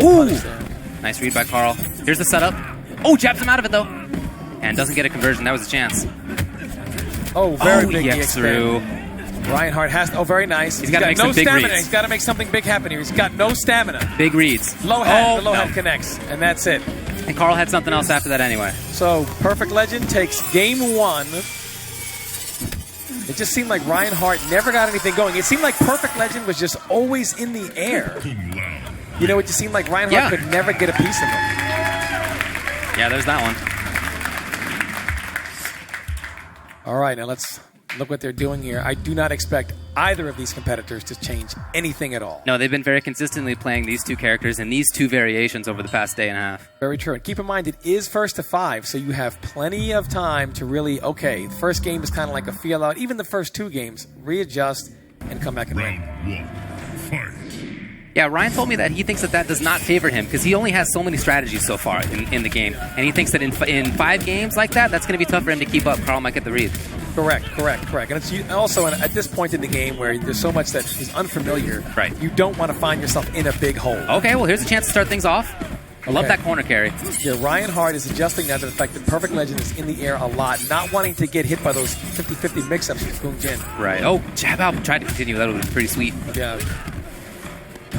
Ooh. Nice read by Carl. Here's the setup. Oh, jabs him out of it, though. And doesn't get a conversion. That was a chance. Oh, very big EX through. Ryan Hart has... Oh, very nice. He's got to make no some big stamina. reads. He's got to make something big happen here. He's got no stamina. Big reads. Low head. The low head connects, and that's it. And Carl had something else after that anyway. So, Perfect Legend takes game one. It just seemed like Ryan Hart never got anything going. It seemed like Perfect Legend was just always in the air. You know, it just seemed like Ryan Hart could never get a piece of him. Yeah, there's that one. All right, now let's look what they're doing here. I do not expect either of these competitors to change anything at all. No, they've been very consistently playing these two characters in these two variations over the past day and a half. Very true. And keep in mind, it is 1st to 5, so you have plenty of time to really, the first game is kind of like a feel out. Even the first two games, readjust and come back and win. Yeah, Ryan told me that he thinks that does not favor him because he only has so many strategies so far in the game. And he thinks that in 5 games like that, that's going to be tough for him to keep up. Carl might get the read. Correct. And it's also at this point in the game where there's so much that is unfamiliar, you don't want to find yourself in a big hole. Okay, well, here's a chance to start things off. I love that corner carry. Yeah, Ryan Hart is adjusting now to the fact that Perfect Legend is in the air a lot, not wanting to get hit by those 50-50 mix-ups with Kung Jin. Right. Oh, jab out. Tried to continue. That would have been pretty sweet. Yeah.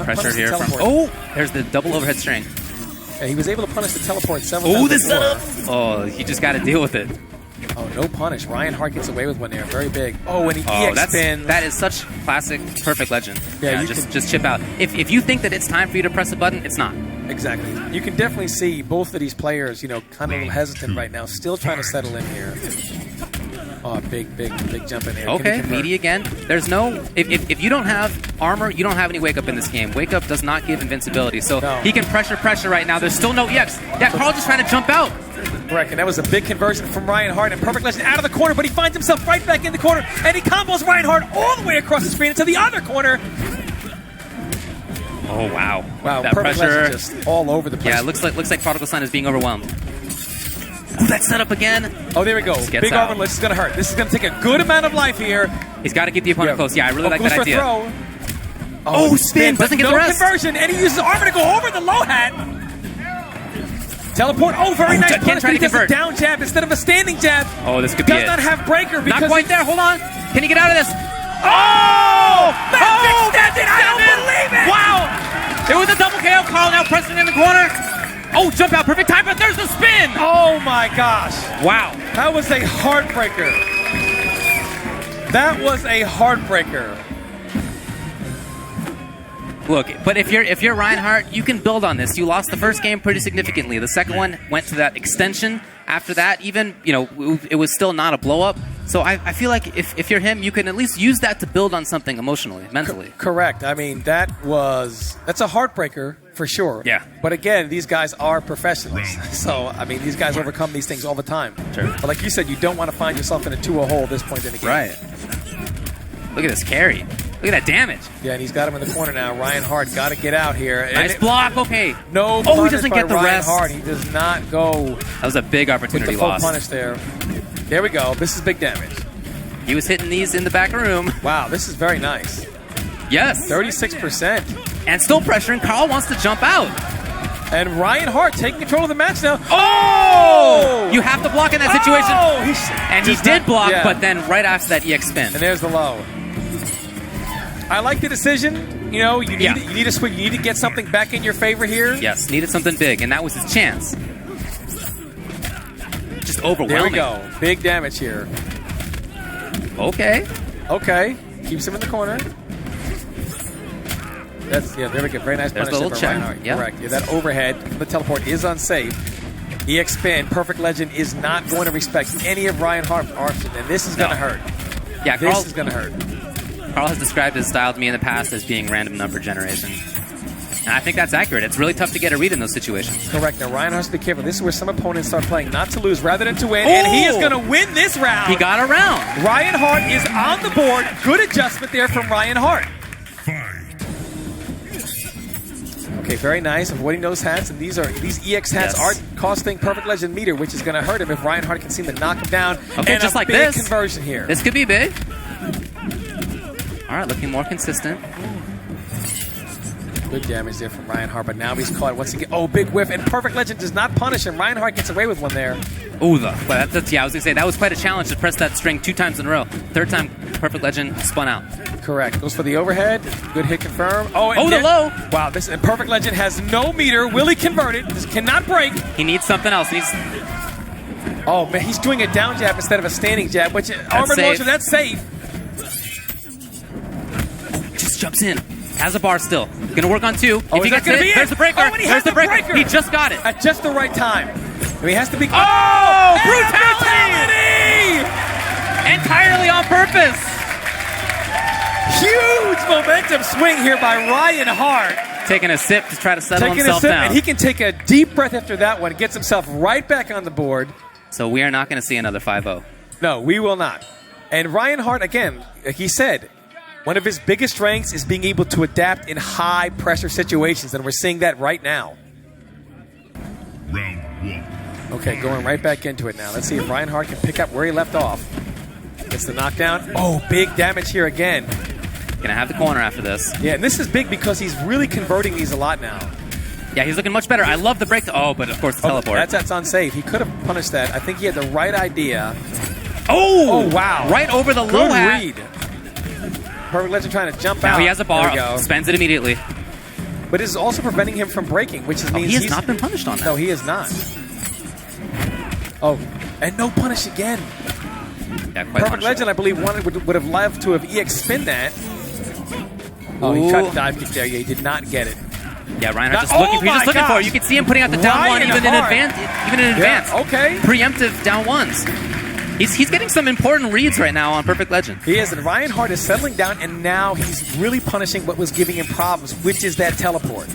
Pressure here from... there's the double overhead string. Yeah, he was able to punish the teleport several times. This setup! Oh, he just got to deal with it. Oh, no punish. Ryan Hart gets away with one there. Very big. Oh, and he EX spins. That is such classic Perfect Legend. Yeah, just chip out. If you think that it's time for you to press a button, it's not. Exactly. You can definitely see both of these players, kind of a little hesitant right now, still trying to settle in here. Oh, big jump in here. Okay, meaty again. There's no... If you don't have armor, you don't have any wake-up in this game. Wake-up does not give invincibility, so he can pressure right now. There's still no EX. Yeah, Carl just trying to jump out. Correct, and that was a big conversion from Ryan Hart, and Perfect Legend out of the corner, but he finds himself right back in the corner, and he combos Ryan Hart all the way across the screen into the other corner. Oh, wow. Wow, that Perfect pressure Legend just all over the place. Yeah, it looks like Prodigal Son is being overwhelmed. Ooh, that setup again. Oh, there we go. Big armor lift is going to hurt. This is going to take a good amount of life here. He's got to keep the opponent close. Yeah, I really like that idea. Throw. Oh, spin. Doesn't get the rest. Conversion, and he uses armor to go over the low hat. Teleport. Oh, very nice. Again, trying to convert. A down jab instead of a standing jab. Oh, this could be Does not have breaker. Not quite there. Hold on. Can he get out of this? Oh! Magic I don't believe it! Wow! It was a double KO. Carl now pressing in the corner. Oh, jump out. Perfect time, but there's the spin. Oh, my gosh. Wow. That was a heartbreaker. That was a heartbreaker. Look, but if you're Reinhardt, you can build on this. You lost the first game pretty significantly. The second one went to that extension. After that, even, it was still not a blow-up. So I feel like if you're him, you can at least use that to build on something emotionally, mentally. Correct. I mean, that's a heartbreaker for sure. Yeah. But again, these guys are professionals. So, I mean, these guys overcome these things all the time. Sure. But like you said, you don't want to find yourself in a 2-0 hole at this point in the game. Right. Look at this carry. Look at that damage. Yeah, and he's got him in the corner now. Ryan Hart got to get out here. Nice block. Okay. No Oh, he punish doesn't by get the Ryan rest. Hart. He does not go That was a big with opportunity the full lost. punish there. There we go. This is big damage. He was hitting these in the back room. Wow, this is very nice. Yes. 36%. And still pressuring. Carl wants to jump out. And Ryan Hart taking control of the match now. Oh! You have to block in that situation. Oh! And he did block, but then right after that EX spin. And there's the low. I like the decision. You need to swing. You need to get something back in your favor here. Yes, needed something big, and that was his chance. Just overwhelming. There we go. Big damage here. Okay. Keeps him in the corner. There we go. Very nice There's punish the little by check. Ryan Hart. Yeah. Correct. Yeah, that overhead from the teleport is unsafe. EX spin. Perfect Legend is not going to respect any of Ryan Hart's options, and this is going to hurt. Yeah, this is going to hurt. Carl has described his style to me in the past as being random number generation. And I think that's accurate. It's really tough to get a read in those situations. Correct. Now, Ryan has to be careful. This is where some opponents start playing not to lose rather than to win, and he is going to win this round. He got a round. Ryan Hart is on the board. Good adjustment there from Ryan Hart. Okay, very nice. Avoiding those hats, and these EX hats are costing Perfect Legend meter, which is going to hurt him if Ryan Hart can seem to knock him down. Okay, and just a like big this. Conversion here. This could be big. All right, looking more consistent. Good damage there from Ryan Hart, but now he's caught once again. Oh, big whiff, and Perfect Legend does not punish him. Ryan Hart gets away with one there. Ooh, I was going to say, that was quite a challenge to press that string 2 times in a row. Third time, Perfect Legend spun out. Correct. Goes for the overhead. Good hit confirm. Oh, the low. Wow, and Perfect Legend has no meter. Will he convert it? This cannot break. He needs something else. Oh, man, he's doing a down jab instead of a standing jab, which armor launcher, that's safe. Just jumps in. Has a bar still. Gonna work on 2. Oh, if he gets hit, there's the breaker. Oh, and he there's has the breaker. He just got it. At just the right time. He has to be... Oh! Brutality! Entirely on purpose. Huge momentum swing here by Ryan Hart. Taking a sip to try to settle himself down. And he can take a deep breath after that one. Gets himself right back on the board. So we are not going to see another 5-0. No, we will not. And Ryan Hart, again, like he said, one of his biggest strengths is being able to adapt in high-pressure situations, and we're seeing that right now. Round 1. Okay, going right back into it now. Let's see if Ryan Hart can pick up where he left off. Gets the knockdown. Oh, big damage here again. Gonna have the corner after this. Yeah, and this is big because he's really converting these a lot now. Yeah, he's looking much better. I love the break. But of course the teleport. That's unsafe. He could have punished that. I think he had the right idea. Oh, wow. Right over the low hat. Read. Perfect Legend trying to jump out. Now he has a bar. Spends it immediately. But this is also preventing him from breaking, which means he has not been punished on that. No, he is not. Oh, and no punish again. Yeah, Perfect Legend, I believe, would have loved to have EX spin that. Oh, he tried to dive kick there. Yeah, he did not get it. Yeah, Reinhardt just looking for it. You can see him putting out the down one even in advance. Okay. Preemptive down ones. He's getting some important reads right now on Perfect Legend. He is, and Ryan Hart is settling down, and now he's really punishing what was giving him problems, which is that teleport.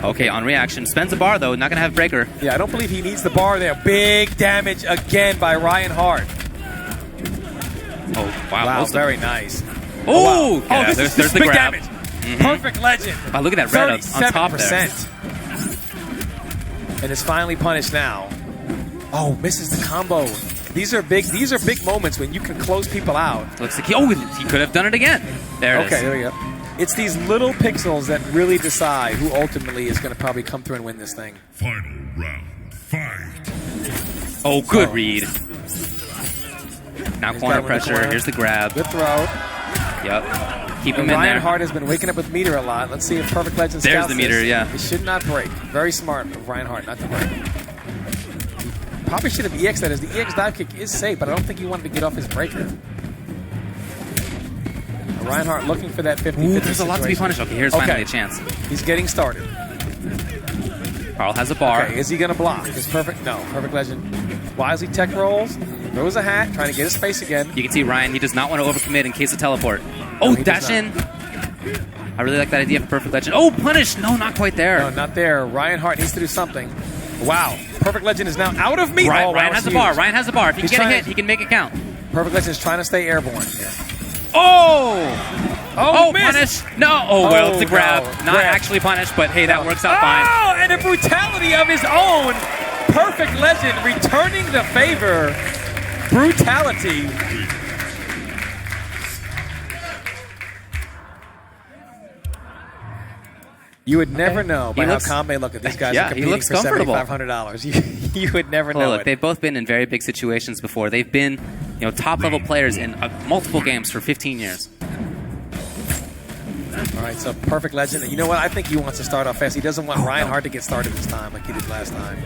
Okay, on reaction. Spends a bar, though. Not going to have breaker. Yeah, I don't believe he needs the bar there. Big damage again by Ryan Hart. Oh, wow. Wow, very nice. Oh, wow. Yeah, this there's the big grab. Damage. Perfect Legend. Wow, look at that red on top there. And is finally punished now. Oh, misses the combo. These are big moments when you can close people out. Looks like he could have done it again. There it is. Okay, there we go. It's these little pixels that really decide who ultimately is going to probably come through and win this thing. Final round. Fight. Oh, good read. Now corner pressure. Here's the grab. Good throw. Yep. Keep him And in Ryan there. Hart has been waking up with meter a lot. Let's see if Perfect Legend There's scouts the meter, this. yeah. It should not break. Very smart of Ryan Hart not to break. Probably should have EX that as the EX dive kick is safe, but I don't think he wanted to get off his breaker. Ryan Hart looking for that 50-50 There's a lot to be punished. Okay, here's finally a chance. He's getting started. Carl has a bar. Okay, is he going to block? Is Perfect? No. Perfect Legend wisely tech rolls, throws a hat, trying to get his space again. You can see Ryan, he does not want to overcommit in case of teleport. Oh, he does dash in. I really like that idea for Perfect Legend. Oh, punish. No, not quite there. No, not there. Ryan Hart needs to do something. Wow. Perfect Legend is now out of meter. Ryan has a bar. Ryan has a bar. If he can get a hit, he can make it count. Perfect Legend is trying to stay airborne here. Oh, missed. punish. No. Oh, well, it's a grab. No. Not actually punished, but hey, that works out fine. Oh, and a brutality of his own. Perfect Legend returning the favor. Brutality. You would never know by how calm they look at these guys are competing he looks for comfortable. $7,500. You would never know Look, it. they've both been in very big situations before. They've been, top level players in multiple games for 15 years. All right, so Perfect Legend. You know what? I think he wants to start off fast. He doesn't want Ryan Hart to get started this time like he did last time.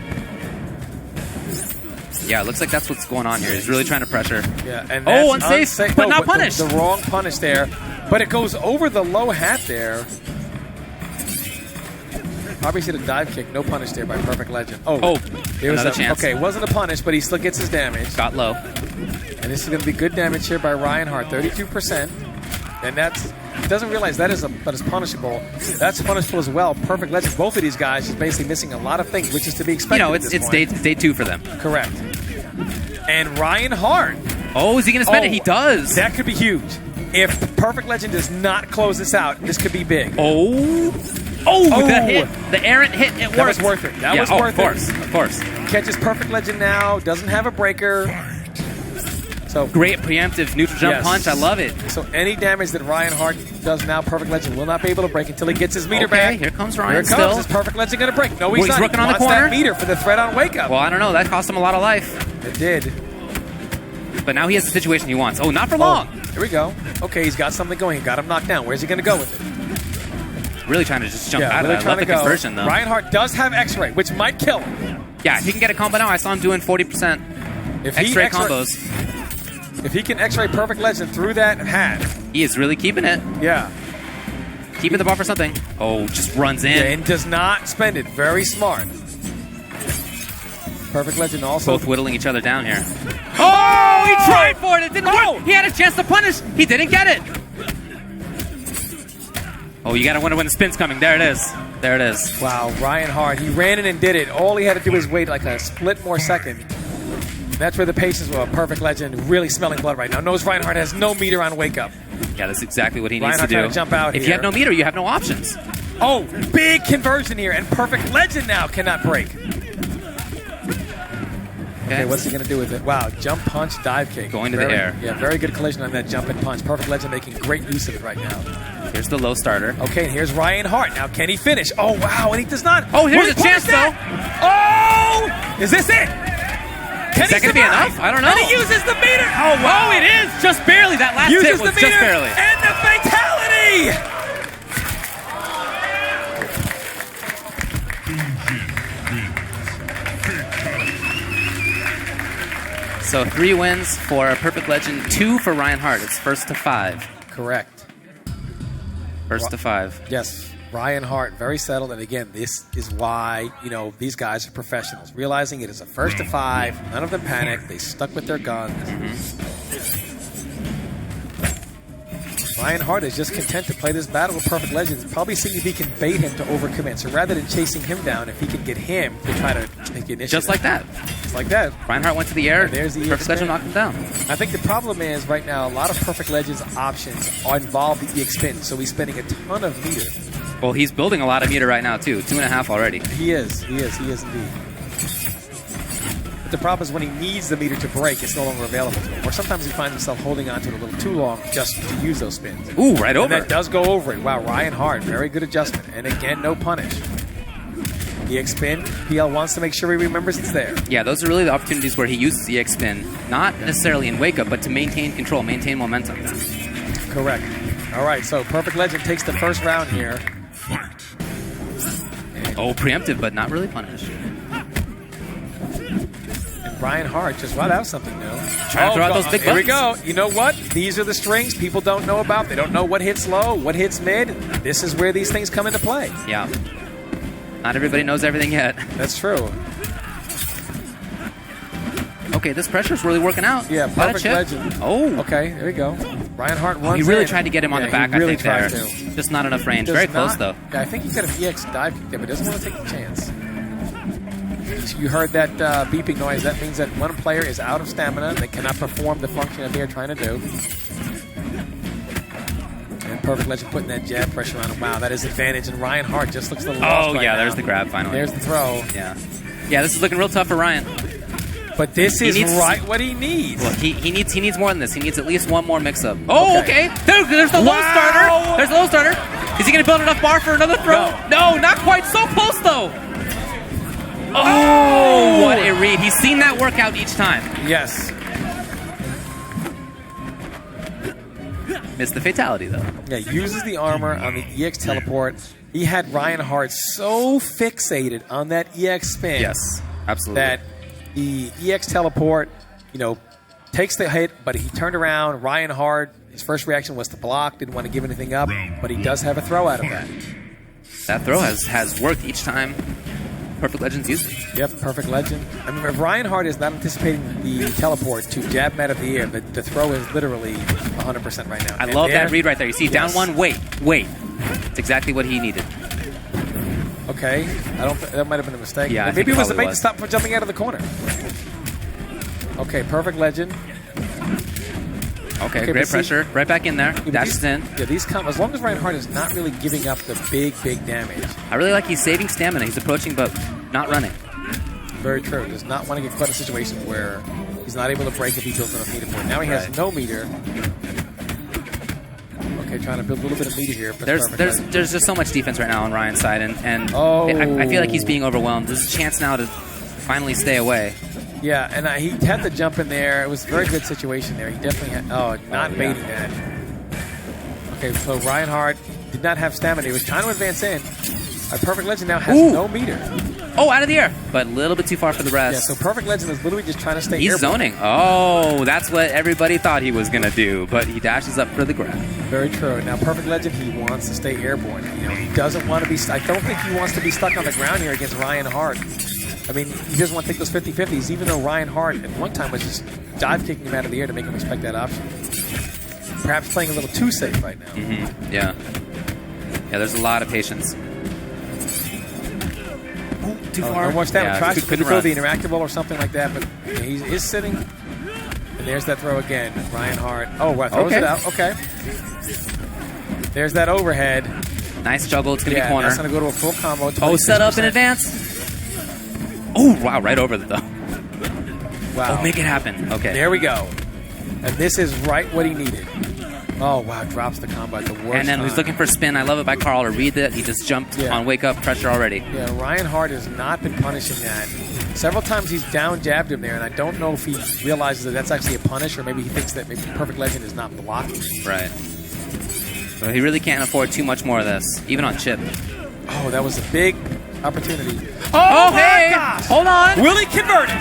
Yeah, it looks like that's what's going on here. He's really trying to pressure. Yeah, and unsafe, but not punished. The wrong punish there, but it goes over the low hat there. Probably should have dive kick. No punish there by Perfect Legend. There was another chance. Okay, it wasn't a punish, but he still gets his damage. Got low. And this is going to be good damage here by Ryan Hart, 32%. And he doesn't realize that is punishable. That's punishable as well. Perfect Legend. Both of these guys is basically missing a lot of things, which is to be expected. It's day 2 for them. Correct. And Ryan Hart. Oh, is he going to spend it? He does. That could be huge. If Perfect Legend does not close this out, this could be big. The hit. The errant hit. It worked. That was worth it. That was worth it. Of course. Catches Perfect Legend now. Doesn't have a breaker. So great preemptive neutral jump punch. I love it. So any damage that Ryan Hart does now, Perfect Legend will not be able to break until he gets his meter back. Here comes Ryan. Here it comes. Is Perfect Legend going to break? No, he's not. Rooking He on the wants corner. that meter for the threat on wake up. Well, I don't know. That cost him a lot of life. It did. But now he has the situation he wants. Oh, not for long. Here we go. Okay, he's got something going. He got him knocked down. Where's he going to go with it? Really trying to just jump out of that. I love the conversion, though. Ryan Hart does have X-Ray, which might kill him. Yeah, if he can get a combo now, I saw him doing 40% X-Ray combos. If he can X-Ray Perfect Legend through that hat. He is really keeping it. Yeah. Keeping the bar for something. Oh, just runs in. Yeah, and does not spend it. Very smart. Perfect Legend also. Both whittling each other down here. Oh, he tried for it. It didn't work. He had a chance to punish. He didn't get it. Oh, you got to wonder when the spin's coming. There it is. There it is. Wow, Ryan Hart. He ran in and did it. All he had to do was wait like a split more second. That's where the patience were. Perfect Legend really smelling blood right now. Knows Ryan Hart has no meter on wake up. Yeah, that's exactly what he needs Ryan Hart to do. trying to jump out if here. you have no meter, you have no options. Oh, big conversion here, and Perfect Legend now cannot break. Okay, what's he going to do with it? Wow, jump punch, dive kick. Going to the air. Yeah, very good collision on that jump and punch. Perfect Legend making great use of it right now. Here's the low starter. Okay, and here's Ryan Hart. Now, can he finish? Oh, wow, and he does not. Oh, here's a chance, though. Oh! Is this it? Is that going to be enough? I don't know. And he uses the meter. Oh, wow. Oh, it is. Just barely. That last hit was just barely. And the fatality! So 3 wins for Perfect Legend, 2 for Ryan Hart. It's first to 5. Correct. First to 5. Yes. Ryan Hart, very settled. And again, this is why, these guys are professionals. Realizing it is a first to 5. None of them panicked. They stuck with their guns. Ryan Hart is just content to play this battle with Perfect Legends. Probably seeing if he can bait him to overcommit. So rather than chasing him down, if he can get him to try to take the initiative. Just like that. Just like that. Ryan Hart went to the air. And there's the Perfect Legend knocked him down. I think the problem is right now, a lot of Perfect Legends options are involved the EX spin. So he's spending a ton of meter. Well, he's building a lot of meter right now, too. 2.5 already. He is indeed. But the problem is when he needs the meter to break, it's no longer available to him. Or sometimes he finds himself holding on to it a little too long just to use those spins. Ooh, right over. And that does go over it. Wow, Ryan Hart, very good adjustment. And again, no punish. EX spin, PL wants to make sure he remembers it's there. Yeah, those are really the opportunities where he uses EX spin, not necessarily in wake up, but to maintain control, maintain momentum. Correct. All right, so Perfect Legend takes the first round here. Oh, preemptive, but not really punished. And Brian Hart just brought out something new. Trying to throw out those big Here we buttons. go. You know what? These are the strings people don't know about. They don't know what hits low, what hits mid. This is where these things come into play. Yeah. Not everybody knows everything yet. That's true. Okay, this pressure's really working out. Yeah, Got a Perfect chip. Legend. Oh. Okay, there we go. Brian Hart runs He really in. tried to get him on Yeah, the back, he really I think, there. tried to. Just not enough range. Does Very close, not- though. Yeah, I think he's got an EX dive kick there, but doesn't want to take the chance. You heard that beeping noise. That means that one player is out of stamina. They cannot perform the function that they are trying to do. And Perfect Legend putting that jab pressure on him. Wow, that is advantage. And Ryan Hart just looks a little lost right yeah, now. there's the grab finally. There's the throw. Yeah. Yeah, this is looking real tough for Ryan. But this He is needs- right what he needs. Look, he needs more than this. He needs at least one more mix-up. Oh, okay. There's the low starter. There's the low starter. Is he going to build enough bar for another throw? No, not quite. So close, though. Oh, what a read. He's seen that work out each time. Yes. Missed the fatality, though. Yeah, uses the armor on the EX teleport. He had Ryan Hart so fixated on that EX spin. Yes, absolutely. That the EX teleport, takes the hit, but he turned around. Ryan Hart, his first reaction was to block, didn't want to give anything up, but he does have a throw out of that. That throw has worked each time Perfect Legend's used it. Yep, Perfect Legend. I mean, if Ryan Hart is not anticipating the teleport to jab him out of the air, the throw is literally 100% right now. I And love there- that read right there. You see, Yes. down one, wait. It's exactly what he needed. Okay, that might have been a mistake. Yeah, I Maybe think it was a probably bait to was. stop from jumping out of the corner. Okay, Perfect Legend. Okay, but great see- pressure. Right back in there. Dashes in. Yeah, these come as long as Ryan Hart is not really giving up the big damage. I really like he's saving stamina. He's approaching, but not running. Very true. Does not want to get caught in a situation where he's not able to break if he builds enough meter for it. Now he has Right. no meter. Okay, trying to build a little bit of meter here. But There's just so much defense right now on Ryan's side, and Oh. I feel like he's being overwhelmed. There's a chance now to finally stay away. Yeah, and he had to jump in there. It was a very good situation there. He definitely had. Oh, not baiting that. Okay, so Ryan Hart did not have stamina. He was trying to advance in. Perfect Legend now has no meter. Oh, out of the air, but a little bit too far for the rest. Yeah, so Perfect Legend is literally just trying to stay He's airborne. zoning. Oh, that's what everybody thought he was going to do, but he dashes up for the grab. Very true. Now, Perfect Legend, he wants to stay airborne. He doesn't want to be. I don't think he wants to be stuck on the ground here against Ryan Hart. I mean, he doesn't want to take those 50-50s, even though Ryan Hart at one time was just dive kicking him out of the air to make him respect that option. Perhaps playing a little too safe right now. Mm-hmm. Yeah. Yeah, there's a lot of patience. Too far. No more stamina. Yeah, Tries to couldn't throw run. the interactable or something like that, but he is sitting. And there's that throw again. Ryan Hart. Oh, wow, throws it out. Okay. There's that overhead. Nice juggle. It's going to be corner. That's going to go to a full combo. Oh, set up in 26%. advance. Oh, wow, right over the though. Wow. Oh, make it happen. Okay. There we go. And this is right what he needed. Oh, wow, drops the combo at the worst And then time. he's looking for spin. I love it by Carl to read that. He just jumped on wake up pressure already. Yeah, Ryan Hart has not been punishing that. Several times he's down jabbed him there, and I don't know if he realizes that that's actually a punish, or maybe he thinks that maybe Perfect Legend is not blocking. Right. So he really can't afford too much more of this, even on chip. Oh, that was a big opportunity. Oh, my hey! gosh! Hold on! Will he convert it?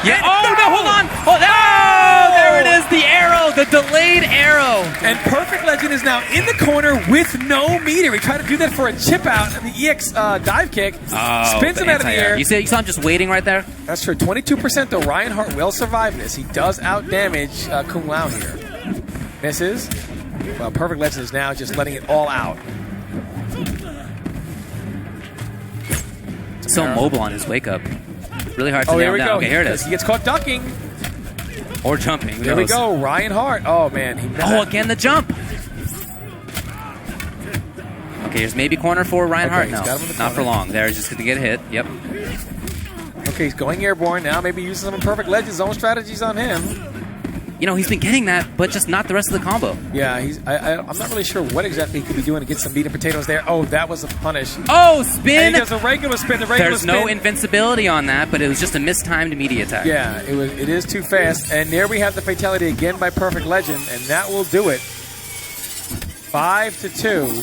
Yeah. Oh, no, hold on! Oh, there it is, the arrow, the delayed arrow. And Perfect Legend is now in the corner with no meter. He tried to do that for a chip out, and the EX dive kick spins him out of the air. You saw him just waiting right there? That's true. 22% though. Ryan Hart will survive this. He does out damage Kung Lao here. Misses. Well, Perfect Legend is now just letting it all out. So mobile on his wake up. Really hard to Oh, nail here we down. go. Okay, here it is. He gets caught ducking. Or jumping. Who There we knows? go. Ryan Hart. Oh, man. Oh, again the jump. Okay, here's maybe corner for Ryan Hart. he's No, got him in the not for corner. long. There, he's just going to get hit. Yep. Okay, he's going airborne now. Maybe using some Perfect Legend's own strategies on him. You know, he's been getting that, but just not the rest of the combo. Yeah, I'm not really sure what exactly he could be doing to get some meat and potatoes there. Oh, that was a punish. Oh, spin! And he does a regular spin. The regular There's spin. no invincibility on that, but it was just a mistimed media attack. Yeah, it is too fast. And there we have the fatality again by Perfect Legend, and that will do it. 5-2.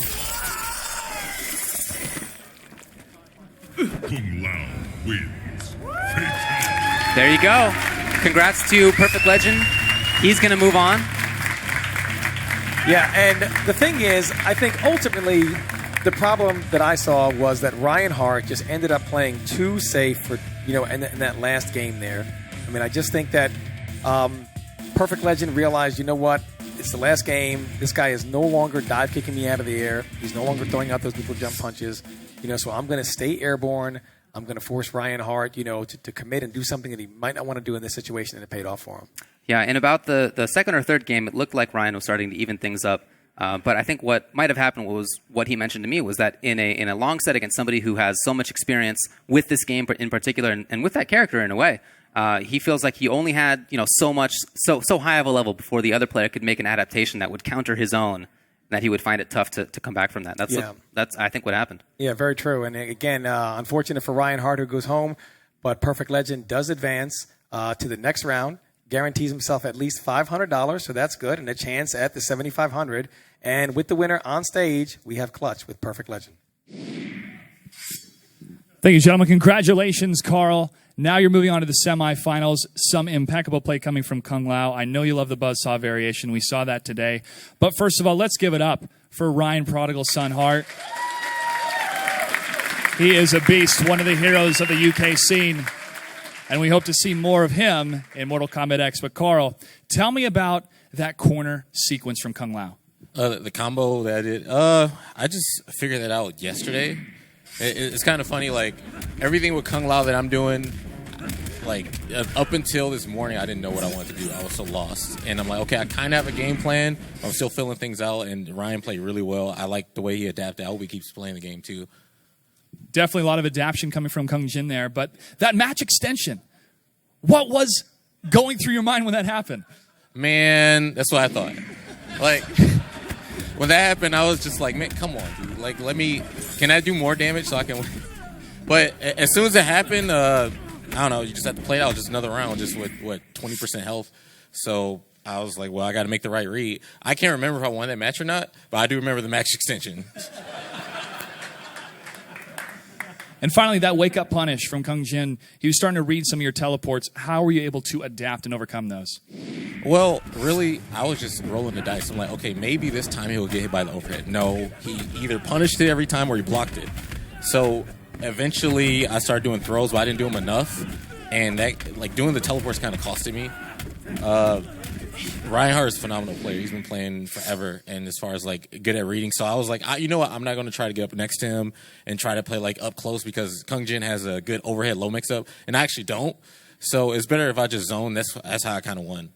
Kung Lao wins. There you go. Congrats to Perfect Legend. He's going to move on. Yeah, and the thing is, I think ultimately the problem that I saw was that Ryan Hart just ended up playing too safe for, in that last game there. I mean, I just think that Perfect Legend realized, you know what? It's the last game. This guy is no longer dive kicking me out of the air. He's no longer throwing out those people jump punches. So I'm going to stay airborne. I'm going to force Ryan Hart, to commit and do something that he might not want to do in this situation, and it paid off for him. Yeah, in about the second or third game, it looked like Ryan was starting to even things up. But I think what might have happened was what he mentioned to me was that in a long set against somebody who has so much experience with this game in particular and with that character in a way, he feels like he only had so high of a level before the other player could make an adaptation that would counter his own, that he would find it tough to come back from that. That's I think what happened. Yeah, very true. And again, unfortunate for Ryan Hart, who goes home, but Perfect Legend does advance to the next round. Guarantees himself at least $500, so that's good, and a chance at the $7,500. And with the winner on stage, we have Clutch with Perfect Legend. Thank you, gentlemen. Congratulations, Carl. Now you're moving on to the semifinals. Some impeccable play coming from Kung Lao. I know you love the buzzsaw variation. We saw that today. But first of all, let's give it up for Ryan Prodigal Son Hart. He is a beast, one of the heroes of the UK scene. And we hope to see more of him in Mortal Kombat X. But Carl, tell me about that corner sequence from Kung Lao. The combo that I did, I just figured that out yesterday. It's kind of funny, like, everything with Kung Lao that I'm doing, like, up until this morning, I didn't know what I wanted to do. I was so lost. And I'm like, okay, I kind of have a game plan. I'm still filling things out, and Ryan played really well. I like the way he adapted. I hope he keeps playing the game, too. Definitely a lot of adaptation coming from Kung Jin there. But that match extension, what was going through your mind when that happened? Man, that's what I thought. Like, when that happened, I was just like, man, come on, dude. Like, can I do more damage so I can win? But as soon as it happened, I don't know, you just have to play it out just another round just with, 20% health. So I was like, well, I got to make the right read. I can't remember if I won that match or not, but I do remember the match extension. And finally, that wake-up punish from Kung Jin. He was starting to read some of your teleports. How were you able to adapt and overcome those? Well, really, I was just rolling the dice. I'm like, okay, maybe this time he'll get hit by the overhead. No, he either punished it every time or he blocked it. So eventually, I started doing throws, but I didn't do them enough. And that, like, doing the teleports kind of costed me. Ryan Hart is a phenomenal player. He's been playing forever, and as far as like good at reading, so I was like, you know what? I'm not going to try to get up next to him and try to play like up close because Kung Jin has a good overhead low mix up, and I actually don't. So it's better if I just zone. That's how I kind of won.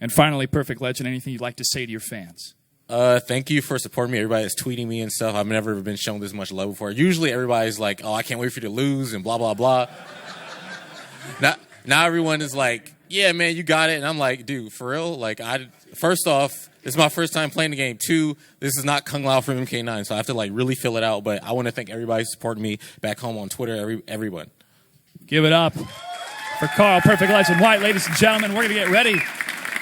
And finally, Perfect Legend, anything you'd like to say to your fans? Thank you for supporting me. Everybody that's tweeting me and stuff. I've never been shown this much love before. Usually everybody's like, oh, I can't wait for you to lose and blah blah blah. Now everyone is like, yeah, man, you got it. And I'm like, dude, for real? Like, first off, this is my first time playing the game. 2, this is not Kung Lao from MK9, so I have to, like, really fill it out. But I want to thank everybody supporting me back home on Twitter, everyone. Give it up for Carl, Perfect Legend White. Ladies and gentlemen, we're going to get ready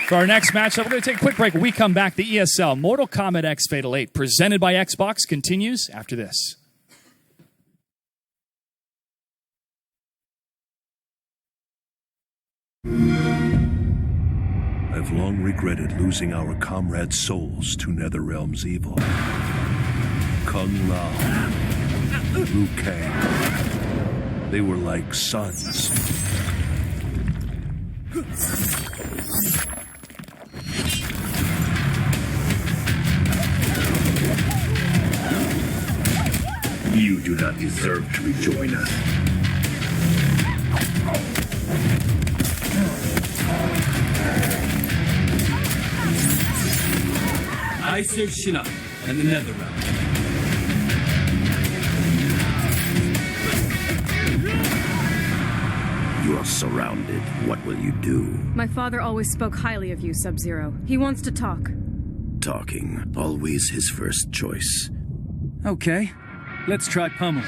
for our next matchup. We're going to take a quick break. When we come back, the ESL Mortal Kombat X Fatal 8, presented by Xbox, continues after this. I've long regretted losing our comrades' souls to Netherrealm's evil. Kung Lao, Liu Kang, they were like sons. You do not deserve to rejoin us. I serve Shinnok and the Netherrealm. You are surrounded. What will you do? My father always spoke highly of you, Sub-Zero. He wants to talk. Talking, always his first choice. Okay, let's try pummeling.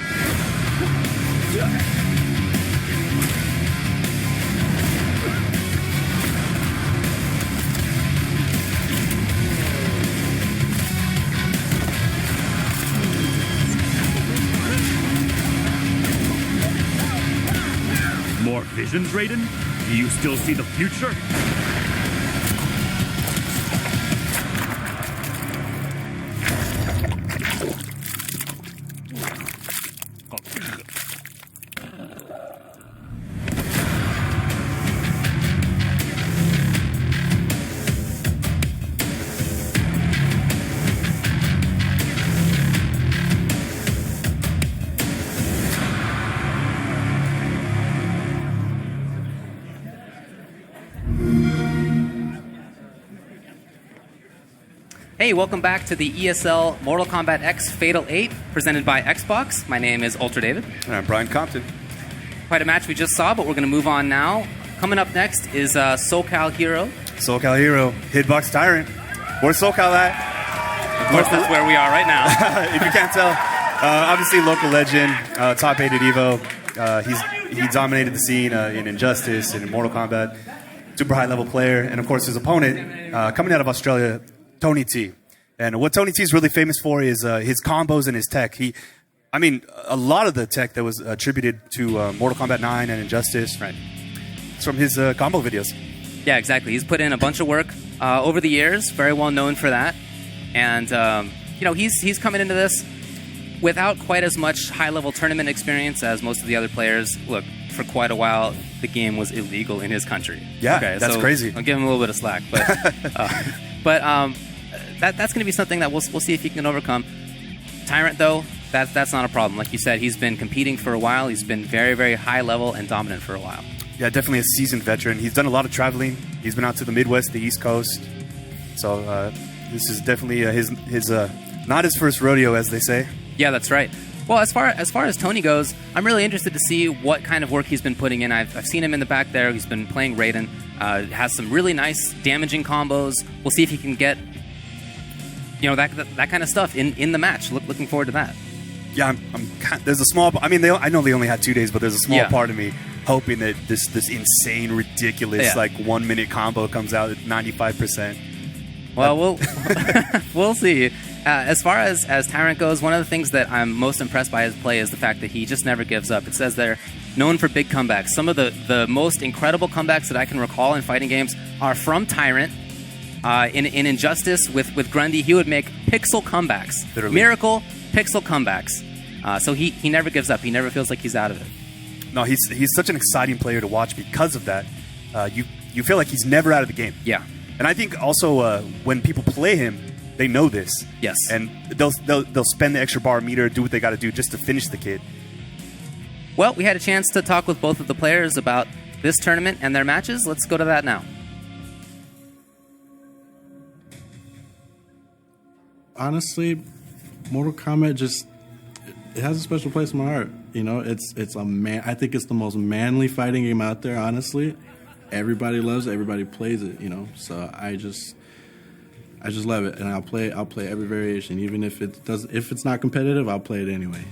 visions, Raiden? Do you still see the future? Hey, welcome back to the ESL Mortal Kombat X Fatal 8, presented by Xbox. My name is Ultra David. And I'm Brian Compton. Quite a match we just saw, but we're going to move on now. Coming up next is SoCal Hero. SoCal Hero, Hitbox Tyrant. Where's SoCal at? Of course, that's where we are right now. If you can't tell. Obviously, local legend, top 8 at EVO. He dominated the scene in Injustice and in Mortal Kombat. Super high-level player. And, of course, his opponent, coming out of Australia, Tony T. And what Tony T is really famous for is his combos and his tech. A lot of the tech that was attributed to Mortal Kombat 9 and Injustice, right? It's from his combo videos. Yeah, exactly. He's put in a bunch of work over the years, very well known for that. And, he's coming into this without quite as much high-level tournament experience as most of the other players. Look, for quite a while, the game was illegal in his country. Yeah, that's crazy. I'll give him a little bit of slack. But, that's going to be something that we'll see if he can overcome. Tyrant, though, that's not a problem. Like you said, he's been competing for a while. He's been very, very high level and dominant for a while. Yeah, definitely a seasoned veteran. He's done a lot of traveling. He's been out to the Midwest, the East Coast. So this is definitely his not his first rodeo, as they say. Yeah, that's right. Well, as far as Tony goes, I'm really interested to see what kind of work he's been putting in. I've seen him in the back there. He's been playing Raiden. Has some really nice damaging combos. We'll see if he can get that kind of stuff in the match. Looking forward to that. Yeah, there's a small. I know they only had 2 days, but there's a small part of me hoping that this insane, ridiculous 1 minute combo comes out at 95%. Well, we'll see. As far as Tyrant goes, one of the things that I'm most impressed by his play is the fact that he just never gives up. It says they're known for big comebacks. Some of the most incredible comebacks that I can recall in fighting games are from Tyrant. In Injustice with Grundy, he would make pixel comebacks. Literally. Miracle pixel comebacks. So he never gives up. He never feels like he's out of it. No, he's such an exciting player to watch because of that. You feel like he's never out of the game. Yeah. And I think also when people play him, they know this. Yes. And they'll spend the extra bar meter, do what they got to do just to finish the kid. Well, we had a chance to talk with both of the players about this tournament and their matches. Let's go to that now. Honestly, Mortal Kombat it has a special place in my heart. I think it's the most manly fighting game out there, honestly. Everybody loves it, everybody plays it, So I just love it, and I'll play every variation, even if it's not competitive, I'll play it anyway.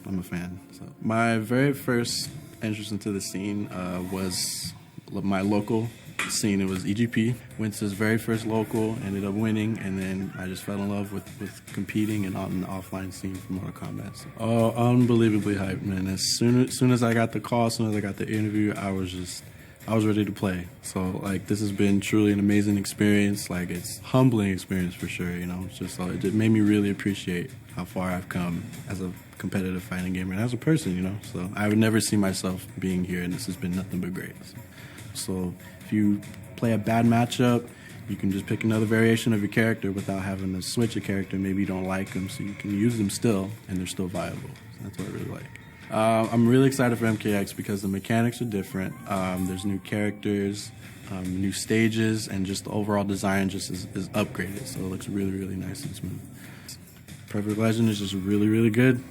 I'm a fan. So my very first entrance into the scene was my local scene. It was EGP. Went to his very first local, ended up winning, and then I just fell in love with competing and on the offline scene for Mortal Kombat. So, unbelievably hyped, man. As soon as I got the call, as soon as I got the interview, I was ready to play. So, this has been truly an amazing experience. It's a humbling experience for sure, it made me really appreciate how far I've come as a competitive fighting gamer and as a person, So I would never see myself being here, and this has been nothing but great. So if you play a bad matchup, you can just pick another variation of your character without having to switch a character. Maybe you don't like them, so you can use them still, and they're still viable. So that's what I really like. I'm really excited for MKX because the mechanics are different. There's new characters, new stages, and just the overall design just is upgraded. So it looks really, really nice and smooth. Perfect Legend is just really, really good.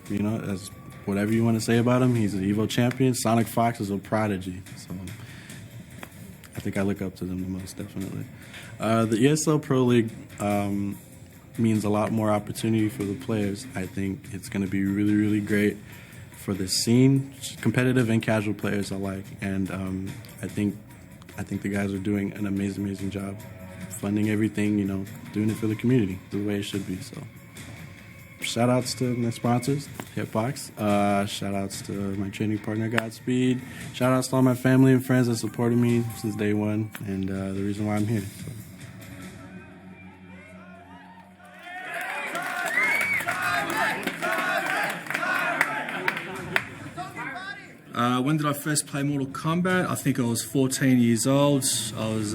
As whatever you want to say about him, he's an EVO champion. Sonic Fox is a prodigy. So I think I look up to them the most, definitely. The ESL Pro League means a lot more opportunity for the players. I think it's going to be really, really great for the scene, competitive and casual players alike. And I think the guys are doing an amazing job funding everything, doing it for the community the way it should be. So shout outs to my sponsors, Hitbox. Shout outs to my training partner, Godspeed. Shout outs to all my family and friends that supported me since day one, and the reason why I'm here. So. When did I first play Mortal Kombat? I think I was 14 years old. I was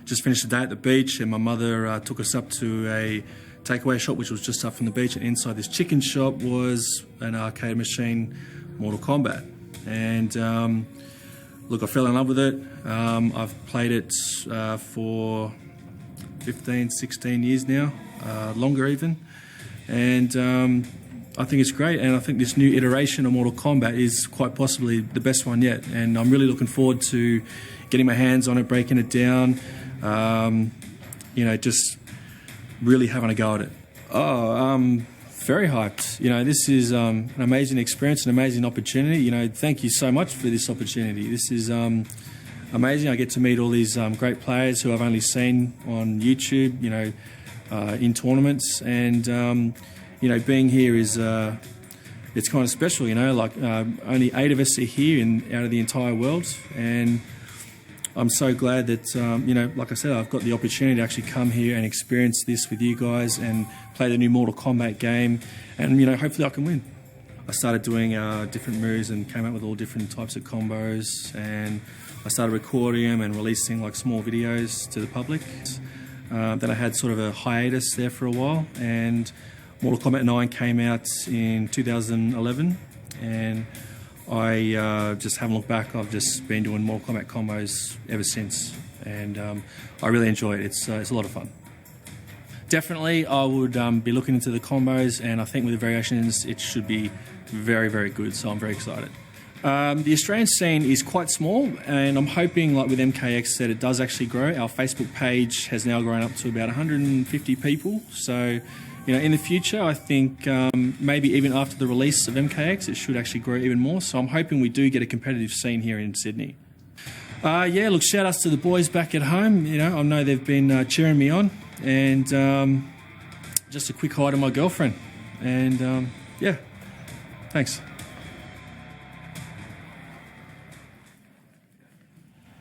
just finished a day at the beach, and my mother took us up to a takeaway shop, which was just up from the beach, and inside this chicken shop was an arcade machine, Mortal Kombat. And look, I fell in love with it. I've played it for 15, 16 years now, longer even. And I think it's great, and I think this new iteration of Mortal Kombat is quite possibly the best one yet. And I'm really looking forward to getting my hands on it, breaking it down, just really having a go at it. Very hyped. This is an amazing experience, an amazing opportunity. Thank you so much for this opportunity. This is amazing. I get to meet all these great players who I've only seen on YouTube, in tournaments, and being here is it's kind of special. Only 8 of us are here out of the entire world, and I'm so glad that like I said, I've got the opportunity to actually come here and experience this with you guys and play the new Mortal Kombat game, and hopefully I can win. I started doing different moves and came up with all different types of combos, and I started recording them and releasing small videos to the public. Then I had sort of a hiatus there for a while, and Mortal Kombat 9 came out in 2011, and I just haven't looked back. I've just been doing Mortal Kombat combos ever since, and I really enjoy it. It's a lot of fun. Definitely, I would be looking into the combos, and I think with the variations, it should be very, very good, so I'm very excited. The Australian scene is quite small, and I'm hoping, with MKX, that it does actually grow. Our Facebook page has now grown up to about 150 people, so in the future, I think maybe even after the release of MKX, it should actually grow even more. So I'm hoping we do get a competitive scene here in Sydney. Shout outs to the boys back at home. I know they've been cheering me on, and just a quick hi to my girlfriend. And thanks.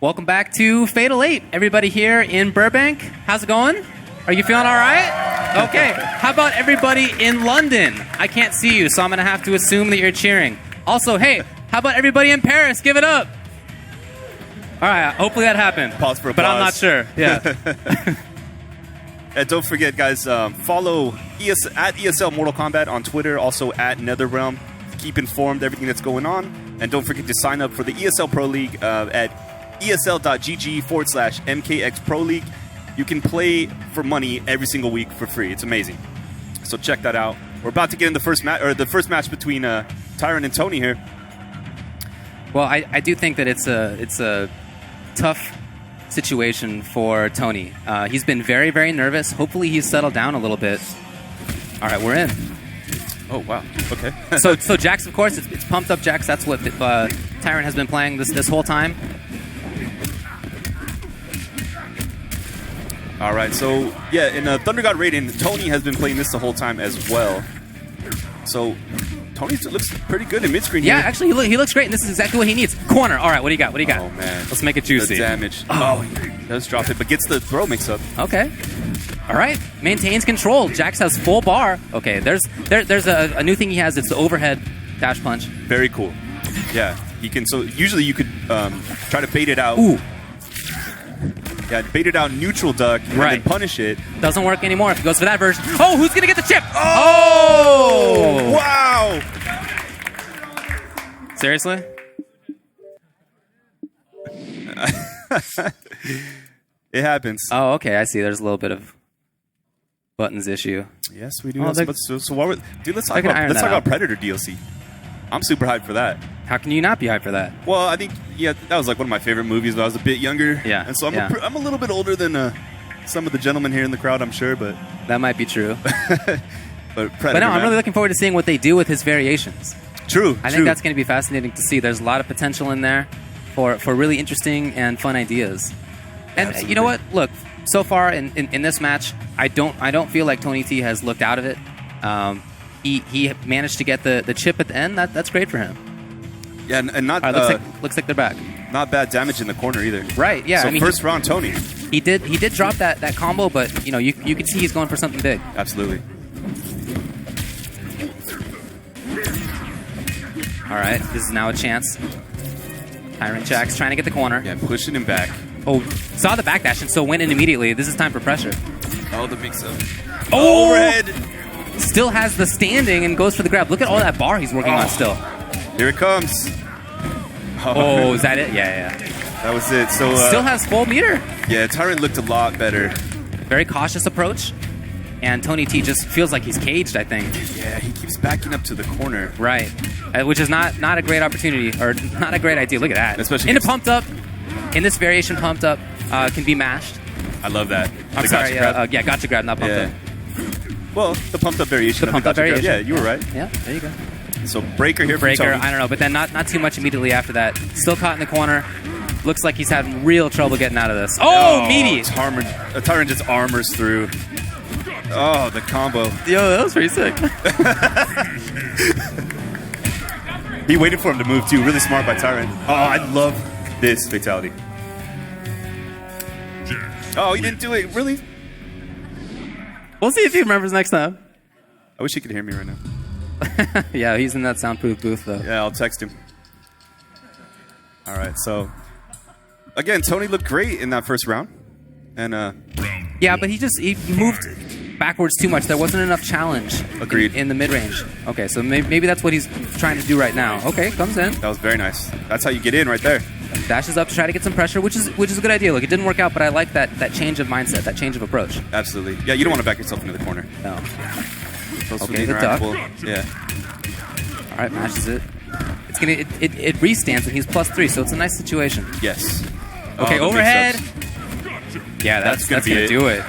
Welcome back to Fatal 8. Everybody here in Burbank, how's it going? Are you feeling all right? Okay. How about everybody in London? I can't see you, so I'm going to have to assume that you're cheering. Also, hey, how about everybody in Paris? Give it up. All right. Hopefully that happened. Pause for applause. But I'm not sure. Yeah. And don't forget, guys, follow at ESL Mortal Kombat on Twitter, also at NetherRealm. Keep informed everything that's going on. And don't forget to sign up for the ESL Pro League at esl.gg/MKX Pro League. You can play for money every single week for free. It's amazing. So check that out. We're about to get in the first match between Tyron and Tony here. Well, I do think that it's a tough situation for Tony. He's been very, very nervous. Hopefully he's settled down a little bit. All right, we're in. Oh, wow. Okay. so Jax, of course, it's pumped up Jax. That's what Tyron has been playing this whole time. All right, so yeah, in Thunder God Raiden, Tony has been playing this the whole time as well. So Tony looks pretty good in mid-screen here. Yeah, actually, he looks great, and this is exactly what he needs. Corner. All right, what do you got? Oh, man. Let's make it juicy. The damage. Oh, he does drop it, but gets the throw mix-up. Okay. All right. Maintains control. Jax has full bar. Okay, there's a new thing he has. It's the overhead dash punch. Very cool. Yeah, he can. So usually you could try to bait it out. Ooh. Yeah, bait it out, neutral duck, and then punish it. Doesn't work anymore if he goes for that version. Oh, who's going to get the chip? Oh! Wow! Seriously? It happens. Oh, okay. I see. There's a little bit of buttons issue. Yes, we do. So what dude, let's talk about Predator DLC. I'm super hyped for that. How can you not be hyped for that? Well, I think, that was one of my favorite movies when I was a bit younger. Yeah. And so I'm a little bit older than some of the gentlemen here in the crowd, I'm sure, but... That might be true. But no, I'm really looking forward to seeing what they do with his variations. True. I think that's going to be fascinating to see. There's a lot of potential in there for really interesting and fun ideas. And Absolutely. You know what? Look, so far in this match, I don't feel like Tony T has looked out of it. He managed to get the chip at the end. That's great for him. Yeah, and not looks like they're back. Not bad damage in the corner either. Right. Yeah. So I mean, first round, Tony. He did drop that combo, but you can see he's going for something big. Absolutely. All right, this is now a chance. Tyrant Jack's trying to get the corner. Yeah, pushing him back. Oh, saw the backdash and so went in immediately. This is time for pressure. Oh, the mix-up. Oh, overhead. Still has the standing and goes for the grab. Look at all that bar he's working on still. Here it comes. Oh, is that it? Yeah. That was it. So still has full meter. Yeah, Tyrant looked a lot better. Very cautious approach. And Tony T just feels like he's caged, I think. Yeah, he keeps backing up to the corner. Right. Which is not a great opportunity, or not a great idea. Look at that. Especially in a pumped up, in this variation, pumped up can be mashed. I love that. I'm sorry, gotcha grab, not pumped up. Well, the pumped up variation. The pumped up variation. Yeah, you were right. Yeah, there you go. So breaker here for Tony. I don't know, but then not too much immediately after that. Still caught in the corner. Looks like he's having real trouble getting out of this. Oh, meaty! Tyrant just armors through. Oh, the combo. Yo, that was pretty sick. He waited for him to move too. Really smart by Tyrant. Oh, I love this fatality. Oh, he didn't do it. Really? We'll see if he remembers next time. I wish he could hear me right now. Yeah, he's in that soundproof booth though. Yeah, I'll text him. All right, so again, Tony looked great in that first round, and yeah, but he moved backwards too much. There wasn't enough challenge. Agreed. In the mid range. Okay, so maybe that's what he's trying to do right now. Okay, comes in. That was very nice. That's how you get in right there. Dashes up to try to get some pressure, which is a good idea. Look, it didn't work out, but I like that change of mindset, that change of approach. Absolutely. Yeah, you don't want to back yourself into the corner. No. Okay, the duck. Yeah. All right, matches it. It's gonna it restands and he's +3, so it's a nice situation. Yes. Okay, overhead. Yeah, that's gonna do it.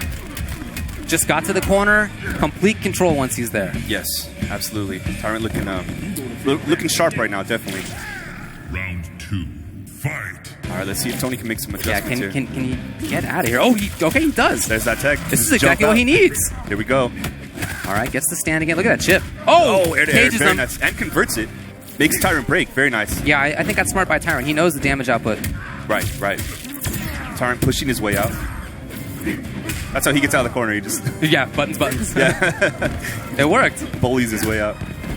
Just got to the corner. Complete control once he's there. Yes, absolutely. Tyrant looking sharp right now, definitely. Round 2, fight. All right, let's see if Tony can make some adjustments here. Can he get out of here? Oh, he does. There's that tech. This is exactly what he needs. Here we go. All right, gets the stand again. Look at that chip. Oh, cages him. Nice. And converts it. Makes Tyrant break. Very nice. Yeah, I think that's smart by Tyrant. He knows the damage output. Right. Tyrant pushing his way out. That's how he gets out of the corner. He just buttons. Yeah, it worked. Bullies his way out.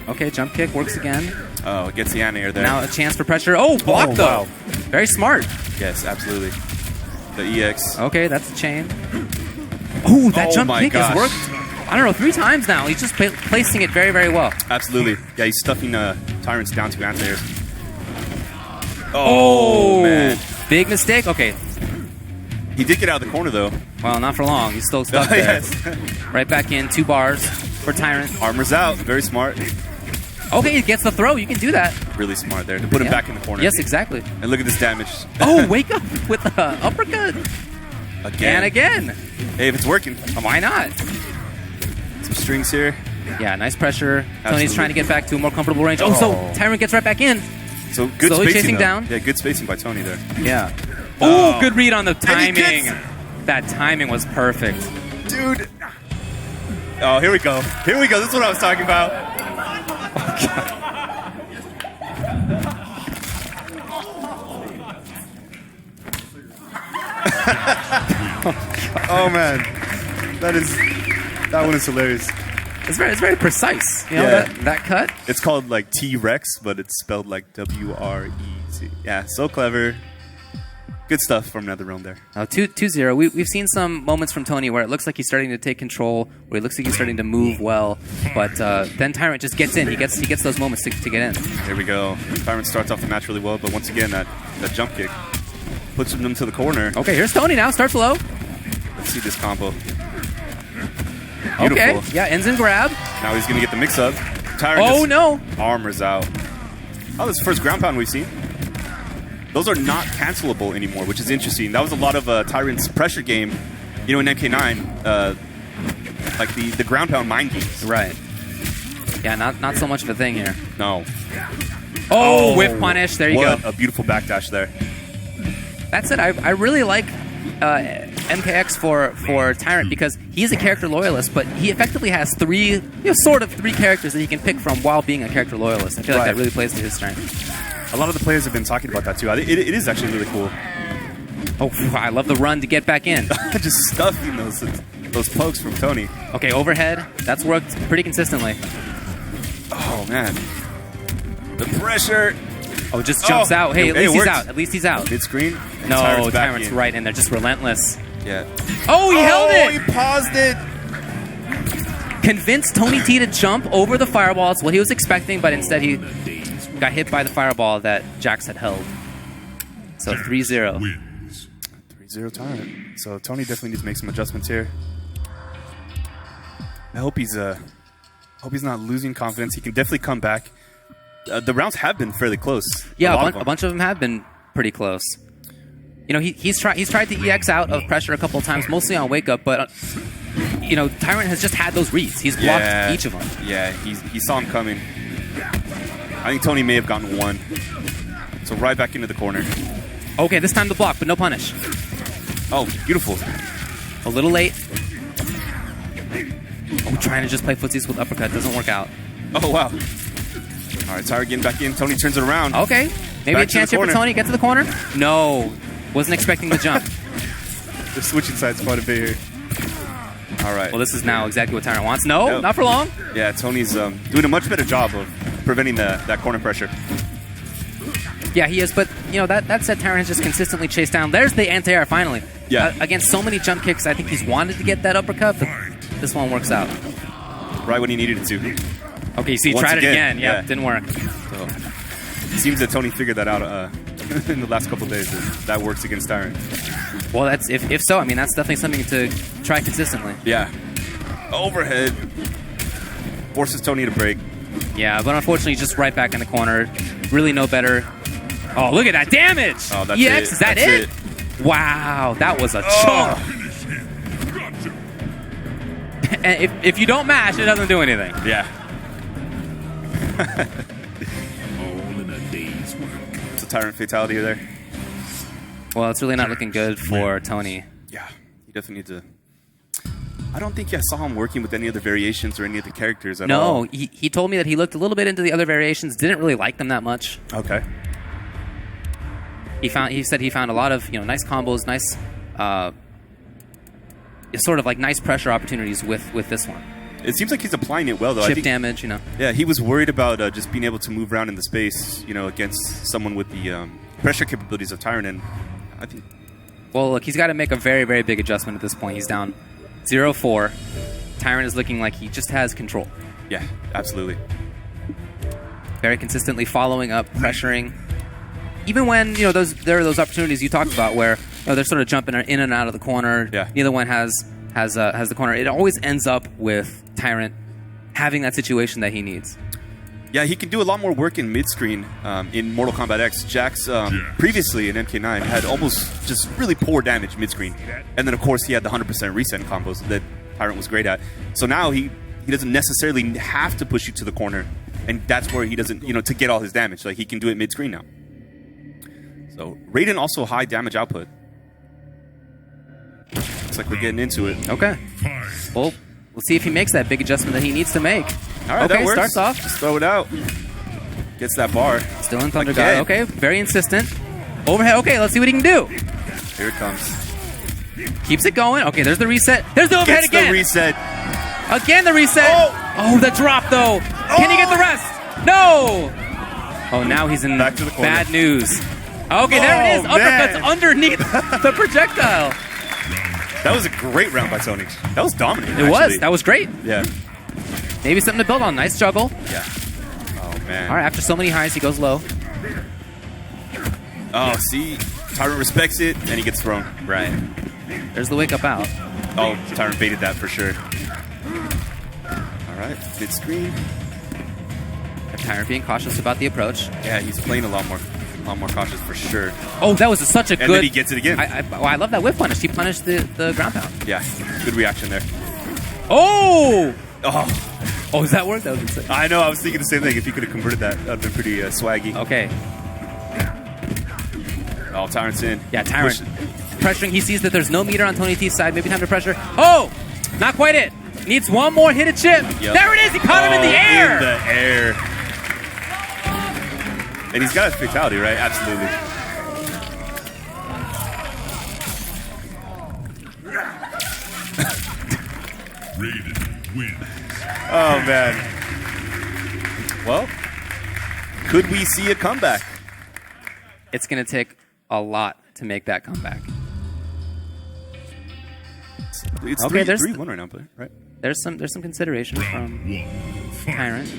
Okay, jump kick works again. Oh, gets the anti-air there. Now a chance for pressure. Oh, blocked though. Wow. Very smart. Yes, absolutely. The EX. Okay, that's a chain. Oh, that jump kick has worked. I don't know, 3 times now. He's just placing it very, very well. Absolutely. Yeah, he's stuffing Tyrants down to anti-airs. Oh, man. Big mistake. Okay. He did get out of the corner, though. Well, not for long. He's still stuck there. Yes. Right back in, 2 bars for Tyrant. Armors out. Very smart. Okay, he gets the throw. You can do that. Really smart there to put him back in the corner. Yes, exactly. And look at this damage. Oh, wake up with the uppercut. Again. And again. Hey, if it's working. Why not? Some strings here. Yeah, nice pressure. Absolutely. Tony's trying to get back to a more comfortable range. Oh, so Tyrant gets right back in. So good Slowly spacing chasing down. Yeah, good spacing by Tony there. Yeah. Oh, good read on the timing. That timing was perfect. Dude. Oh, here we go. Here we go. This is what I was talking about. Oh, man. That one is hilarious. It's very precise. You know, that cut. It's called like T-Rex, but it's spelled like W-R-E-C. Yeah, so clever. Good stuff from NetherRealm there. 2-0. We've seen some moments from Tony where it looks like he's starting to take control, where it looks like he's starting to move well, but then Tyrant just gets in. He gets those moments to get in. Here we go. Tyrant starts off the match really well, but once again, that jump kick puts him to the corner. Okay, here's Tony now. Starts low. Let's see this combo. Okay, Beautiful. yeah, ends and grab. Now he's going to get the mix-up. Tyrant no. Armors out. Oh, this is the first ground pound we've seen. Those are not cancelable anymore, which is interesting. That was a lot of Tyrant's pressure game, in MK9, like the ground pound mind games. Right. Yeah, not so much of a thing here. No. Oh, whip punish. There you go. What a beautiful backdash there. That's it. I really like MKX for Tyrant because he's a character loyalist, but he effectively has three characters that he can pick from while being a character loyalist. I feel like that really plays to his strength. A lot of the players have been talking about that too. It is actually really cool. Oh, I love the run to get back in. Just stuffing those pokes from Tony. Okay, overhead. That's worked pretty consistently. Oh, man. The pressure. Oh, just jumps out. Hey, at least he's out. At least he's out. Mid-screen. No, Tyrant's right in there. Just relentless. Yeah. Oh, he held it. Oh, he paused it. Convinced Tony T to jump over the fireball. It's what he was expecting, but instead he got hit by the fireball that Jax had held. So 3-0. 3-0 Tyrant. So Tony definitely needs to make some adjustments here. I hope he's not losing confidence. He can definitely come back. The rounds have been fairly close. Yeah, a bunch of them have been pretty close. You know, he's tried to EX out of pressure a couple of times, mostly on wake up, but you know, Tyrant has just had those reads. He's blocked each of them. Yeah, he saw him coming. I think Tony may have gotten one. So right back into the corner. Okay, this time the block, but no punish. Oh, beautiful. A little late. Oh, trying to just play footsies with uppercut. Doesn't work out. Oh, wow. All right, Tyrant getting back in. Tony turns it around. Okay. Maybe back a chance here for Tony. Get to the corner. No. Wasn't expecting the jump. They're switching sides quite a bit here. All right. Well, this is now exactly what Tyrant wants. No, not for long. Yeah, Tony's doing a much better job of preventing that corner pressure. Yeah, he is, but you know that said, Tyrant has just consistently chased down. There's the anti-air finally. Yeah. Against so many jump kicks, I think he's wanted to get that uppercut, but this one works out. Right when he needed it to. Okay, so he tried it again. Yeah, didn't work. So, it seems that Tony figured that out in the last couple of days. That works against Tyrant. Well, that's if so, I mean, that's definitely something to try consistently. Yeah. Overhead. Forces Tony to break. Yeah, but unfortunately, just right back in the corner. Really no better. Oh, look at that damage! Oh, that's EX, it. is that it? Wow, that was a chunk. And if you don't mash, it doesn't do anything. Yeah. All in a day's work. It's a Tyrant fatality there. Well, it's really not looking good for Tony. Yeah, he definitely needs to. I don't think I saw him working with any other variations or any other characters at all. No, he told me that he looked a little bit into the other variations, didn't really like them that much. Okay. He said he found a lot of nice combos, nice sort of like nice pressure opportunities with this one. It seems like he's applying it well though. Chip damage, Yeah, he was worried about just being able to move around in the space, against someone with the pressure capabilities of Tyrant, and I think. Well, look, he's got to make a very, very big adjustment at this point. He's down 0-4. Tyrant is looking like he just has control. Yeah, absolutely. Very consistently following up, pressuring. Even when there are those opportunities you talked about where they're sort of jumping in and out of the corner. Yeah. Neither one has the corner. It always ends up with Tyrant having that situation that he needs. Yeah, he can do a lot more work in mid-screen in Mortal Kombat X. Jax, previously in MK9, had almost just really poor damage mid-screen. And then, of course, he had the 100% reset combos that Tyrant was great at. So now he doesn't necessarily have to push you to the corner. And that's where he doesn't, to get all his damage. Like, he can do it mid-screen now. So, Raiden also high damage output. Looks like we're getting into it. Okay. Well, we'll see if he makes that big adjustment that he needs to make. All right, okay, that works. Starts off. Just throw it out. Gets that bar. Still in Thunder God. Okay, very insistent. Overhead. Okay, let's see what he can do. Here it comes. Keeps it going. Okay, there's the reset. There's the overhead again. The reset. Again, the reset. Oh, the drop, though. Can he get the rest? No. Oh, now he's in back to the corner. Bad news. Okay, there it is. Uppercuts underneath the projectile. That was a great round by Tony. That was dominant. It was. That was great. Yeah. Maybe something to build on. Nice juggle. Yeah. Oh, man. All right, after so many highs, he goes low. Oh, see? Tyrant respects it, and he gets thrown. Right. There's the wake up out. Oh, Tyrant baited that for sure. All right, mid-screen. Tyrant being cautious about the approach. Yeah, he's playing a lot more cautious for sure. Oh, that was such a good... And then he gets it again. I love that whip punish. He punished the ground pound. Yeah, good reaction there. Oh! Oh, does that work? That was insane. I know, I was thinking the same thing. If he could have converted that, that would have been pretty swaggy. Okay. Oh, Tyrant's in. Yeah, Tyrant. pressuring. He sees that there's no meter on Tony T's side. Maybe time to pressure. Oh, not quite it. Needs one more hit of chip. Yep. There it is. He caught him in the air. In the air. And he's got a fatality, right? Absolutely. Raiden wins. Oh, man. Well, could we see a comeback? It's going to take a lot to make that comeback. It's okay, 3-1 right now, right? There's some consideration from Tyrant.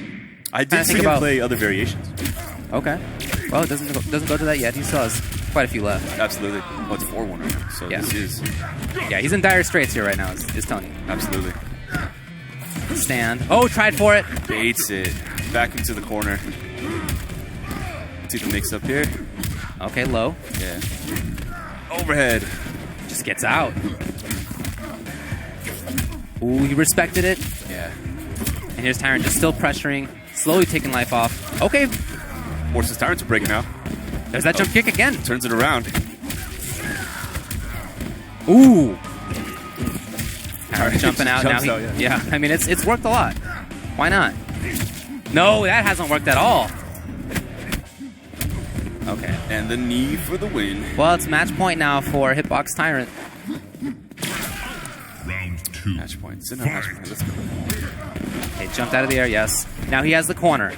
I did see him play other variations. Okay. Well, it doesn't go to that yet. He still has quite a few left. Absolutely. Well, it's 4-1 right now, so Yeah. this is... Yeah, he's in dire straits here right now, is Tony. Absolutely. Stand. Oh, tried for it. Baits it. Back into the corner. See the mix up here. Okay, low. Yeah. Overhead. Just gets out. Ooh, he respected it. Yeah. And here's Tyrant just still pressuring, slowly taking life off. Okay. Forces Tyrant to break now. There's that jump kick again. Turns it around. Ooh. Tyrant jumping out now. Jumps out, Yeah, I mean, it's worked a lot. Why not? No, that hasn't worked at all. Okay. And the knee for the win. Well, it's match point now for Hitbox Tyrant. Round 2. Match point. Sit down, match point. Let's go. Okay, jumped out of the air, yes. Now he has the corner.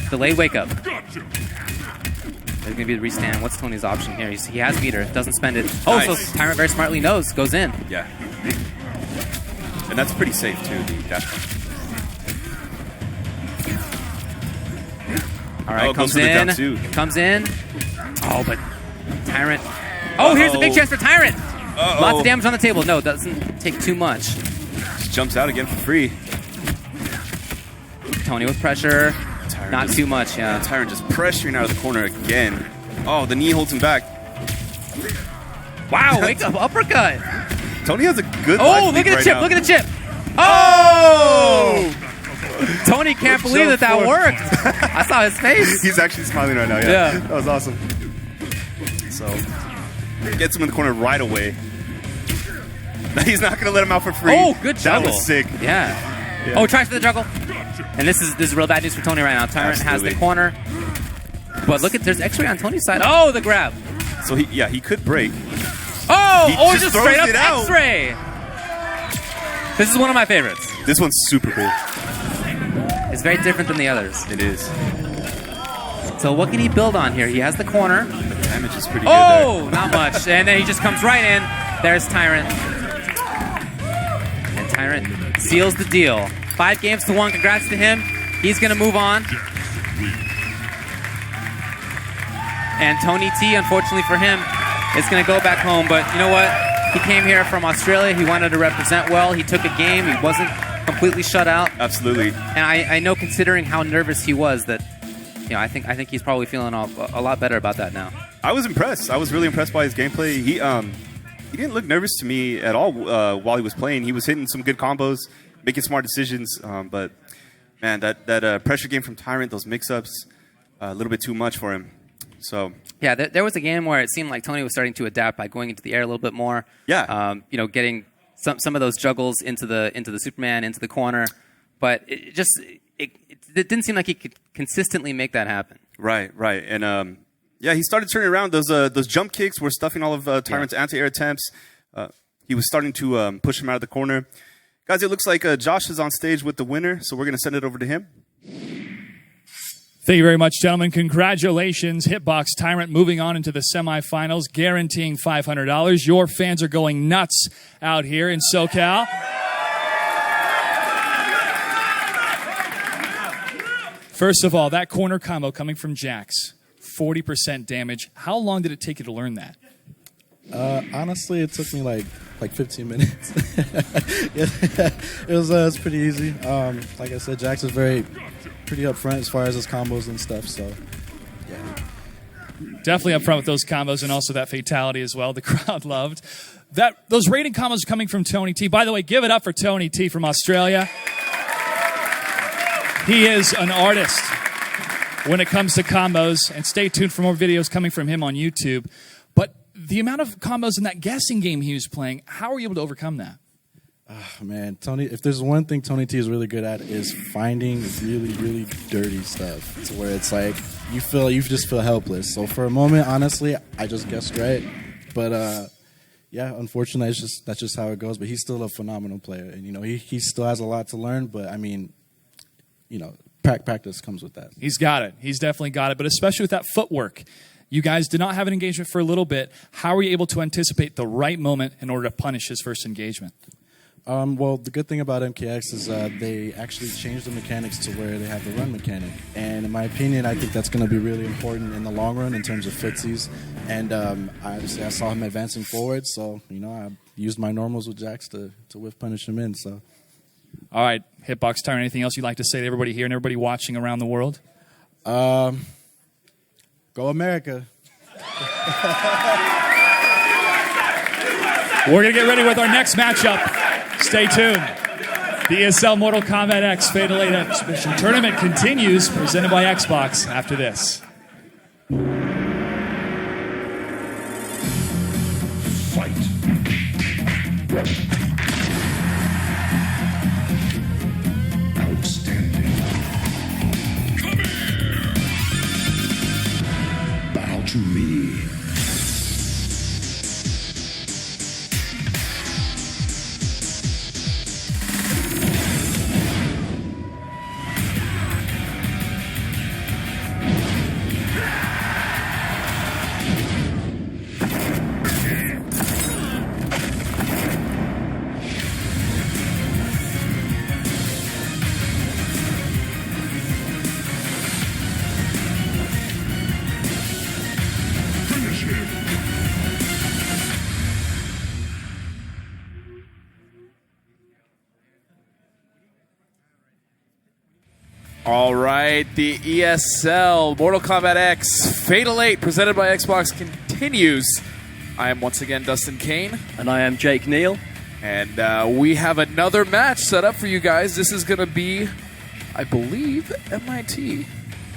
Delayed wake up. There's going to be the restand. What's Tony's option here? He has meter, doesn't spend it. Oh, Nice. so Tyrant very smartly knows, goes in. Yeah. And that's pretty safe, too, the dash point. All right, Oh, comes goes for the in. down two. Comes in. Oh, but Tyrant. Oh, here's the big chance for Tyrant. Lots of damage on the table. No, doesn't take too much. Just jumps out again for free. Tony with pressure. Tyrant Not just- too much, yeah. Tyrant just pressuring out of the corner again. Oh, the knee holds him back. Wow, wake up uppercut. Tony has a good Oh, life look lead at the right chip. now. Look at the chip. Oh! Tony can't believe Jump that forward. worked. I saw his face. He's actually smiling right now. Yeah. Yeah. That was awesome. So, gets him in the corner right away. He's not going to let him out for free. Oh, good That juggle. was sick. Yeah. Oh, tries for the juggle. And this is real bad news for Tony right now. Tyrant has the corner. But look at, there's X-ray on Tony's side. Oh, the grab. So, he could break. Oh, He just throws straight up it out. X-ray. This is one of my favorites. This one's super cool. It's very different than the others. It is. So what can he build on here? He has the corner. The damage is pretty good Oh, there. not much. And then he just comes right in. There's Tyrant. And Tyrant seals the deal. 5-1. Congrats to him. He's going to move on. And Tony T, unfortunately for him, is going to go back home. But you know what? He came here from Australia. He wanted to represent well. He took a game. He wasn't completely shut out. Absolutely. And I know, considering how nervous he was, that I think he's probably feeling a lot better about that now. I was impressed. I was really impressed by his gameplay. He didn't look nervous to me at all while he was playing. He was hitting some good combos, making smart decisions. But man, that pressure game from Tyrant, those mix-ups, a little bit too much for him. So yeah, there was a game where it seemed like Tony was starting to adapt by going into the air a little bit more. Yeah. Getting some of those juggles into the Superman, into the corner, but it didn't seem like he could consistently make that happen. Right. And he started turning around. Those jump kicks were stuffing all of Tyrant's anti-air attempts. He was starting to push him out of the corner. Guys, it looks like Josh is on stage with the winner, so we're going to send it over to him. Thank you very much, gentlemen. Congratulations. Hitbox Tyrant moving on into the semifinals, guaranteeing $500. Your fans are going nuts out here in SoCal. First of all, that corner combo coming from Jax, 40% damage. How long did it take you to learn that? Honestly, it took me like 15 minutes. It was pretty easy. Like I said, Jax is pretty upfront as far as his combos and stuff. So, yeah. Definitely up front with those combos and also that fatality as well. The crowd loved that. Those rating combos coming from Tony T. By the way, give it up for Tony T from Australia. He is an artist when it comes to combos, and stay tuned for more videos coming from him on YouTube. But the amount of combos in that guessing game he was playing, how were you able to overcome that? Man, Tony, if there's one thing Tony T is really good at is finding really, really dirty stuff to where it's like you just feel helpless. So for a moment, honestly, I just guessed right. But yeah, unfortunately, that's just how it goes. But he's still a phenomenal player, and he still has a lot to learn. But I mean, practice comes with that. He's got it. He's definitely got it. But especially with that footwork, you guys did not have an engagement for a little bit. How were you able to anticipate the right moment in order to punish his first engagement? Well, the good thing about MKX is they actually changed the mechanics to where they have the run mechanic. And in my opinion, I think that's going to be really important in the long run in terms of footsies. And I saw him advancing forward, so I used my normals with Jax to whiff punish him in. So, all right, Hitbox Tyrant, anything else you'd like to say to everybody here and everybody watching around the world? Go America. We're going to get ready with our next matchup. Stay tuned. The ESL Mortal Kombat X Fatal 8 Exhibition Tournament continues, presented by Xbox after this. Fight. Outstanding. Come here. Bow to me. All right, the ESL Mortal Kombat X Fatal 8 presented by Xbox continues. I am once again Dustin Kane. And I am Jake Neal. And we have another match set up for you guys. This is going to be, I believe, MIT.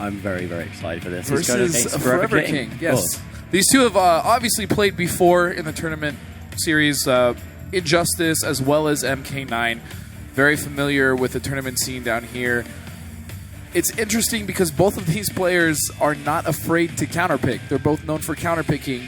I'm very, very excited for this. Versus Forever King. Yes. These two have obviously played before in the tournament series, Injustice as well as MK9. Very familiar with the tournament scene down here. It's interesting because both of these players are not afraid to counterpick. They're both known for counterpicking.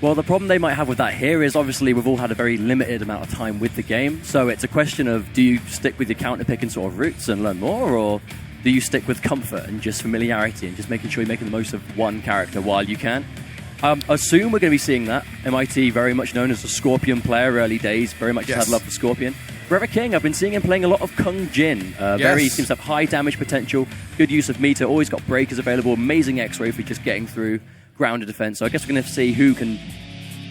Well, the problem they might have with that here is obviously we've all had a very limited amount of time with the game. So it's a question of, do you stick with your counterpicking sort of roots and learn more, or do you stick with comfort and just familiarity and just making sure you're making the most of one character while you can? Assume we're going to be seeing that. MIT, very much known as a Scorpion player, early days, very much had love for Scorpion. Forever King, I've been seeing him playing a lot of Kung Jin. Very seems to have high damage potential, good use of meter, always got breakers available, amazing X-ray for just getting through grounded defense. So I guess we're going to see who can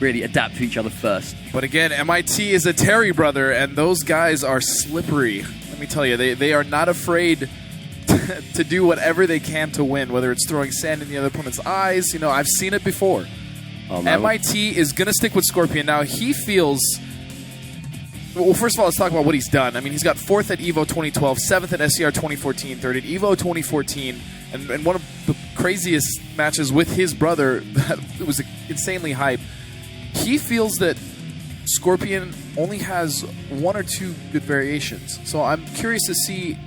really adapt to each other first. But again, MIT is a Terry brother, and those guys are slippery. Let me tell you, they are not afraid to do whatever they can to win, whether it's throwing sand in the other opponent's eyes. I've seen it before. MIT is going to stick with Scorpion. Now, he feels... Well, first of all, let's talk about what he's done. I mean, he's got 4th at EVO 2012, 7th at SCR 2014, 3rd at EVO 2014, and one of the craziest matches with his brother that was insanely hype. He feels that Scorpion only has 1 or 2 good variations. So I'm curious to see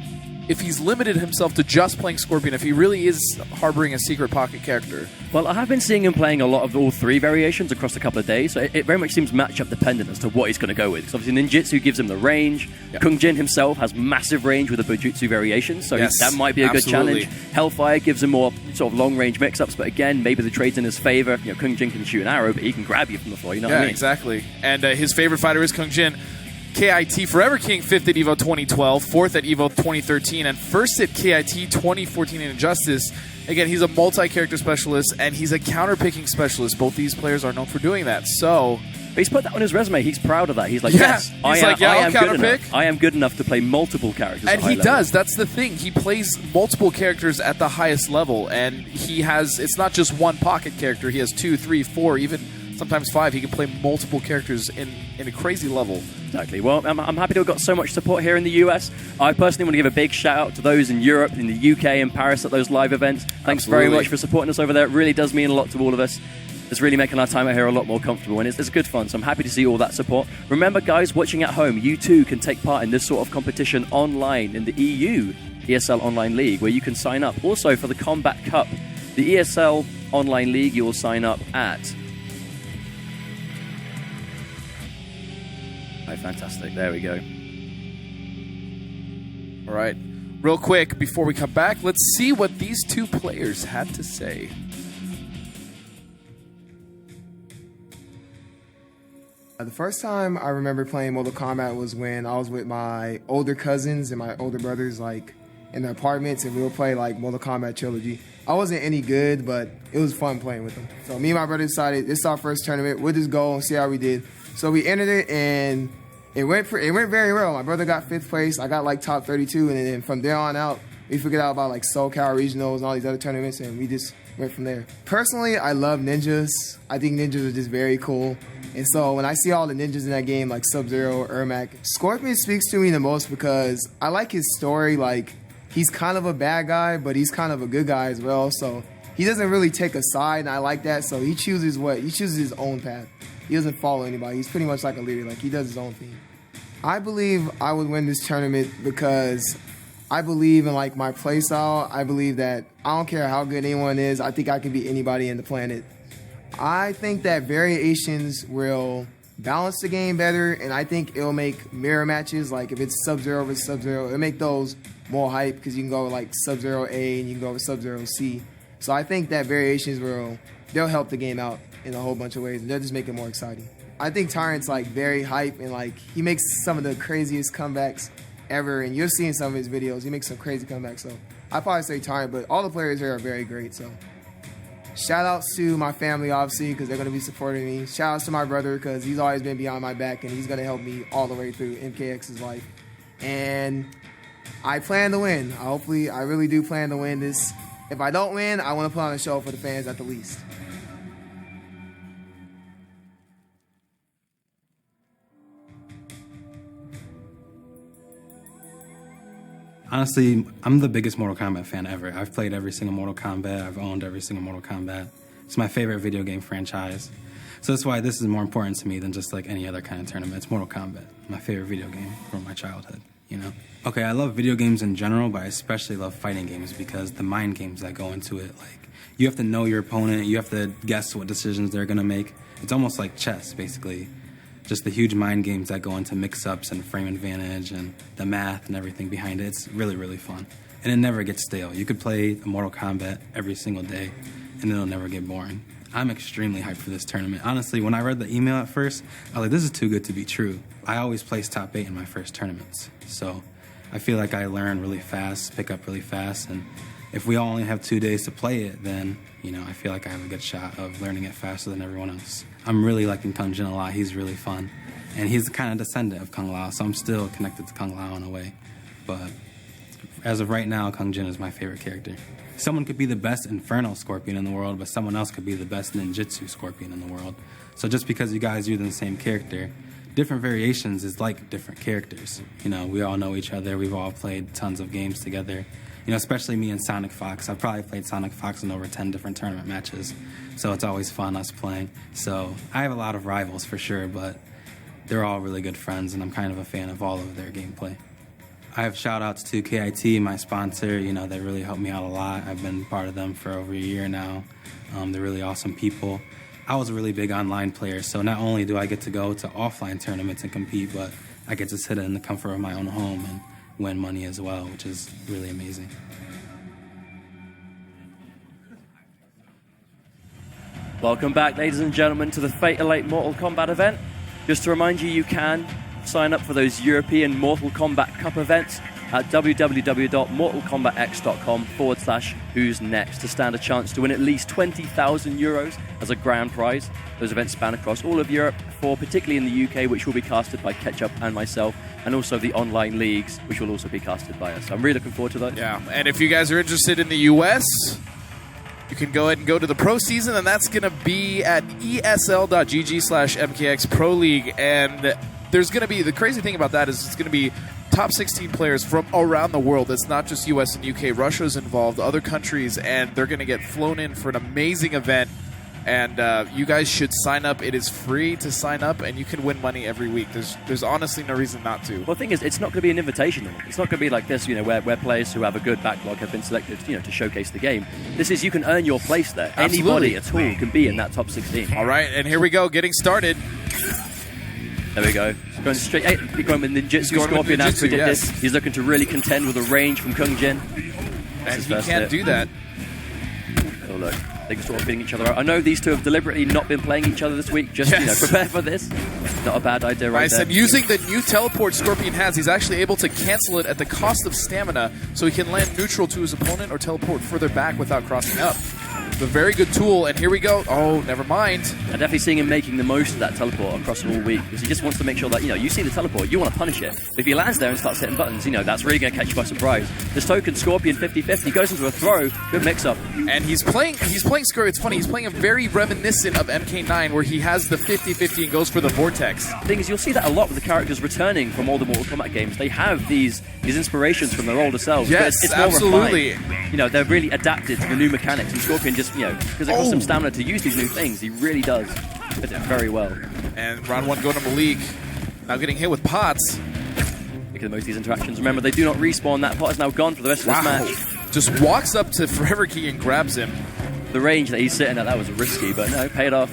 if he's limited himself to just playing Scorpion, if he really is harboring a secret pocket character. Well, I have been seeing him playing a lot of all 3 variations across a couple of days, so it very much seems matchup dependent as to what he's going to go with. Because obviously Ninjutsu gives him the range. Kung Jin himself has massive range with the Bujutsu variations, so that might be a good challenge. Hellfire gives him more sort of long-range mix-ups, but again, maybe the trade's in his favor. Kung Jin can shoot an arrow, but he can grab you from the floor, you know what I mean? Exactly. And his favorite fighter is Kung Jin. KIT Forever King, 5th at EVO 2012, 4th at EVO 2013, and 1st at KIT 2014 in Injustice. Again, he's a multi-character specialist, and he's a counter-picking specialist. Both these players are known for doing that, so... But he's put that on his resume. He's proud of that. He's like, yes, I am good enough. I am good enough to play multiple characters and he does. That's the thing. He plays multiple characters at the highest level, and he has... It's not just one pocket character. He has 2, 3, 4, even... sometimes 5. He can play multiple characters in a crazy level. Exactly. Well, I'm happy to have got so much support here in the US. I personally want to give a big shout out to those in Europe, in the UK, and Paris at those live events. Thanks very much for supporting us over there. It really does mean a lot to all of us. It's really making our time out here a lot more comfortable, and it's good fun, so I'm happy to see all that support. Remember, guys, watching at home, you too can take part in this sort of competition online in the EU ESL Online League, where you can sign up. Also, for the Combat Cup, the ESL Online League, you will sign up at... Oh, fantastic. There we go. All right. Real quick, before we come back, let's see what these two players had to say. The first time I remember playing Mortal Kombat was when I was with my older cousins and my older brothers, like, in their apartments, and we would play, like, Mortal Kombat Trilogy. I wasn't any good, but it was fun playing with them. So me and my brother decided, this is our first tournament, we'll just go and see how we did. So we entered it, and it went very well. My brother got 5th place, I got, like, top 32, and then from there on out, we figured out about, like, SoCal Regionals and all these other tournaments, and we just went from there. Personally, I love ninjas. I think ninjas are just very cool. And so when I see all the ninjas in that game, like Sub-Zero, Ermac, Scorpion speaks to me the most because I like his story. Like, he's kind of a bad guy, but he's kind of a good guy as well. So he doesn't really take a side, and I like that. So he chooses his own path. He doesn't follow anybody. He's pretty much like a leader. Like, he does his own thing. I believe I would win this tournament because I believe in, like, my play style. I believe that I don't care how good anyone is. I think I can beat anybody in the planet. I think that variations will balance the game better, and I think it'll make mirror matches, like if it's Sub-Zero versus Sub-Zero, it'll make those more hype because you can go with, like, Sub-Zero A and you can go with Sub-Zero C. So I think that variations they'll help the game out in a whole bunch of ways, and they'll just make it more exciting. I think Tyrant's, like, very hype, and, like, he makes some of the craziest comebacks ever, and you're seeing some of his videos. He makes some crazy comebacks, so I'd probably say Tyrant, but all the players here are very great, so. Shout outs to my family, obviously, because they're going to be supporting me. Shout outs to my brother, because he's always been behind my back, and he's going to help me all the way through MKX's life. And I plan to win. I really do plan to win this. If I don't win, I want to put on a show for the fans at the least. Honestly, I'm the biggest Mortal Kombat fan ever. I've played every single Mortal Kombat. I've owned every single Mortal Kombat. It's my favorite video game franchise. So that's why this is more important to me than just like any other kind of tournament. It's Mortal Kombat, my favorite video game from my childhood, you know? Okay, I love video games in general, but I especially love fighting games because the mind games that go into it, like, you have to know your opponent, you have to guess what decisions they're gonna make. It's almost like chess, basically. Just the huge mind games that go into mix-ups and frame advantage and the math and everything behind it. It's really, really fun. And it never gets stale. You could play Mortal Kombat every single day, and it'll never get boring. I'm extremely hyped for this tournament. Honestly, when I read the email at first, I was like, this is too good to be true. I always place top 8 in my first tournaments. So I feel like I learn really fast, pick up really fast, and if we only have 2 days to play it, then, you know, I feel like I have a good shot of learning it faster than everyone else. I'm really liking Kung Jin a lot. He's really fun. And he's the kind of descendant of Kung Lao, so I'm still connected to Kung Lao in a way. But as of right now, Kung Jin is my favorite character. Someone could be the best Inferno Scorpion in the world, but someone else could be the best Ninjutsu Scorpion in the world. So just because you guys use the same character, different variations is like different characters. You know, we all know each other. We've all played tons of games together. You know, especially me and Sonic Fox. I've probably played Sonic Fox in over 10 different tournament matches. So it's always fun us playing. So I have a lot of rivals for sure, but they're all really good friends, and I'm kind of a fan of all of their gameplay. I have shout outs to KIT, my sponsor. You know, they really helped me out a lot. I've been part of them for over a year now. They're really awesome people. I was a really big online player, so not only do I get to go to offline tournaments and compete, but I get to sit in the comfort of my own home and win money as well, which is really amazing. Welcome back, ladies and gentlemen, to the Fatal 8 Mortal Kombat event. Just to remind you, you can sign up for those European Mortal Kombat Cup events at www.mortalkombatx.com/who's next to stand a chance to win at least 20,000 euros as a grand prize. Those events span across all of Europe, particularly in the UK, which will be casted by Ketchup and myself, and also the online leagues, which will also be casted by us. I'm really looking forward to those. Yeah, and if you guys are interested in the US, you can go ahead and go to the pro season, and that's going to be at esl.gg/MKX Pro League. And there's going to be, the crazy thing about that is it's going to be top 16 players from around the world. It's not just US and UK. Russia's involved, other countries, and they're going to get flown in for an amazing event. And you guys should sign up. It is free to sign up, and you can win money every week. There's honestly no reason not to. Well, the thing is, it's not going to be an invitational. It's not going to be like this, where players who have a good backlog have been selected, to showcase the game. This is, you can earn your place there. Absolutely. Anybody at all can be in that top 16. All right, and here we go, getting started. There we go. Going straight. Going with Ninjutsu. Scorpion as predicted. Yes. He's looking to really contend with a range from Kung Jin. And he can't do that. Oh, look. They can sort of beating each other out. I know these two have deliberately not been playing each other this week. Just prepare for this. Not a bad idea, right there. I said using the new teleport Scorpion has, he's actually able to cancel it at the cost of stamina, so he can land neutral to his opponent or teleport further back without crossing up. A very good tool, and here we go. Oh, never mind. I'm definitely seeing him making the most of that teleport across all week, because he just wants to make sure that, you see the teleport, you want to punish it. If he lands there and starts hitting buttons, that's really going to catch you by surprise. This token, Scorpion 50-50, goes into a throw. Good mix-up. And he's playing Scorpion. It's funny, he's playing a very reminiscent of MK9, where he has the 50-50 and goes for the Vortex. The thing is, you'll see that a lot with the characters returning from all the Mortal Kombat games. They have these inspirations from their older selves. Yes, it's more absolutely. Refined. They're really adapted to the new mechanics, and Scorpion just, because it costs him stamina to use these new things, he really does. Did it very well. And round one going to Malik. Now getting hit with pots. Look at most of these interactions. Remember, they do not respawn. That pot is now gone for the rest of this match. Just walks up to Forever King and grabs him. The range that he's sitting at, that was risky, but no, paid off.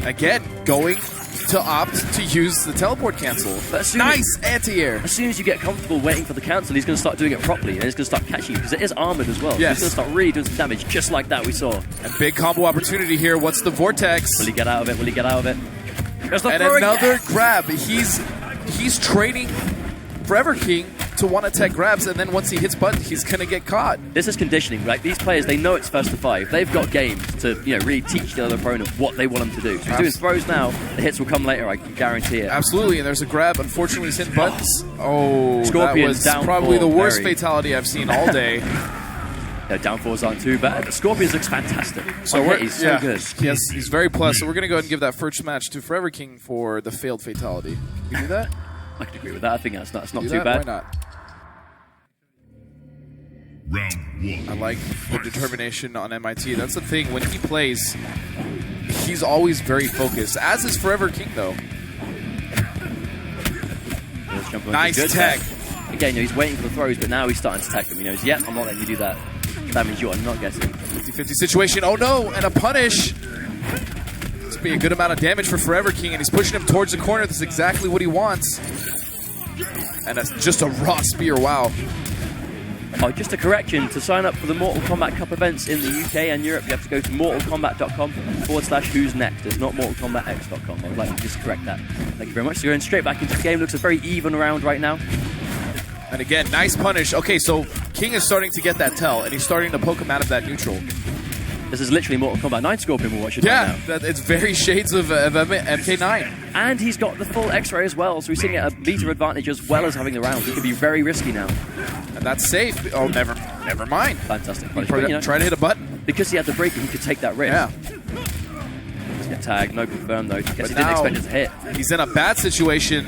Again, going to opt to use the teleport cancel. Nice anti-air. As soon as you get comfortable waiting for the cancel, he's going to start doing it properly, and he's going to start catching you, because it is armored as well. Yes. He's going to start really doing some damage, just like that we saw. A big combo opportunity here. What's the Vortex? Will he get out of it? Will he get out of it? And another grab. He's training Forever King to want to tech grabs, and then once he hits buttons, he's going to get caught. This is conditioning. Like, these players, they know it's first to 5. They've got games to really teach the other opponent what they want them to do. So he's doing throws now. The hits will come later, I can guarantee it. Absolutely, and there's a grab. Unfortunately, he's hitting buttons. Oh, Scorpion's that was probably the worst fatality I've seen all day. Downfalls aren't too bad. The Scorpion looks fantastic. So he's so good. Yes, he's very plus. So we're going to go ahead and give that first match to Forever King for the failed fatality. You do that? I can agree with that. I think that's not too that? bad. Why not? Round one. I like the determination on MIT. That's the thing. When he plays, he's always very focused, as is Forever King, though. Nice tech. Again, he's waiting for the throws, but now he's starting to tech them. He knows, I'm not letting you do that. That means you are not getting 50-50 situation. Oh, no, and a punish. This will be a good amount of damage for Forever King, and he's pushing him towards the corner. That's exactly what he wants. And that's just a raw spear. Wow. Oh, just a correction, to sign up for the Mortal Kombat Cup events in the UK and Europe, you have to go to mortalkombat.com/who's next. It's not mortalkombatx.com. I would like to just correct that. Thank you very much. So going straight back into the game. Looks a very even round right now. And again, nice punish. Okay, so King is starting to get that tell, and he's starting to poke him out of that neutral. This is literally Mortal Kombat 9 Scorpion we're watching right now. It's very shades of MK9. And he's got the full X-ray as well, so he's sitting at a meter advantage as well as having the round. He can be very risky now. And that's safe. Oh, never mind. Fantastic. Try to hit a button. Because he had the breaker, he could take that risk. Yeah. Let's get tagged. No confirm, though. Guess he didn't expect it to hit. He's in a bad situation.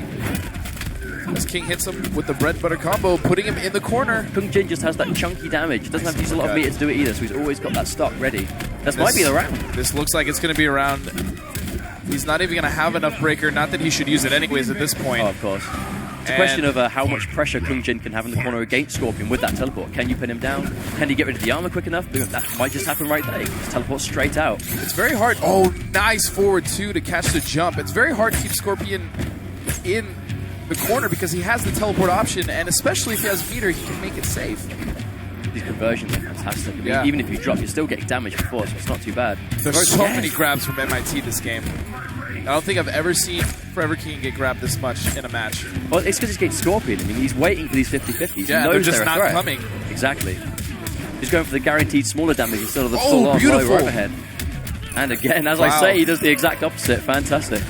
As King hits him with the bread butter combo, putting him in the corner. Kung Jin just has that chunky damage. Doesn't have to use a lot of meter to do it either, so he's always got that stock ready. This might be the round. This looks like it's going to be a round. He's not even going to have enough breaker. Not that he should use it anyways at this point. Oh, of course. It's a question of how much pressure Kung Jin can have in the corner against Scorpion with that teleport. Can you pin him down? Can he get rid of the armor quick enough? That might just happen right there. He can just teleport straight out. It's very hard. Oh, nice forward two to catch the jump. It's very hard to keep Scorpion in the corner because he has the teleport option, and especially if he has meter, he can make it safe. These conversions are fantastic. I mean, even if you drop, you're still getting damage before, so it's not too bad. There's so many grabs from MIT this game. I don't think I've ever seen Forever King get grabbed this much in a match. Well, it's because he's getting Scorpion. I mean, he's waiting for these 50-50s. Yeah, they're just not coming. Exactly. He's going for the guaranteed smaller damage instead of the full-on low overhead. And again, as I say, he does the exact opposite. Fantastic.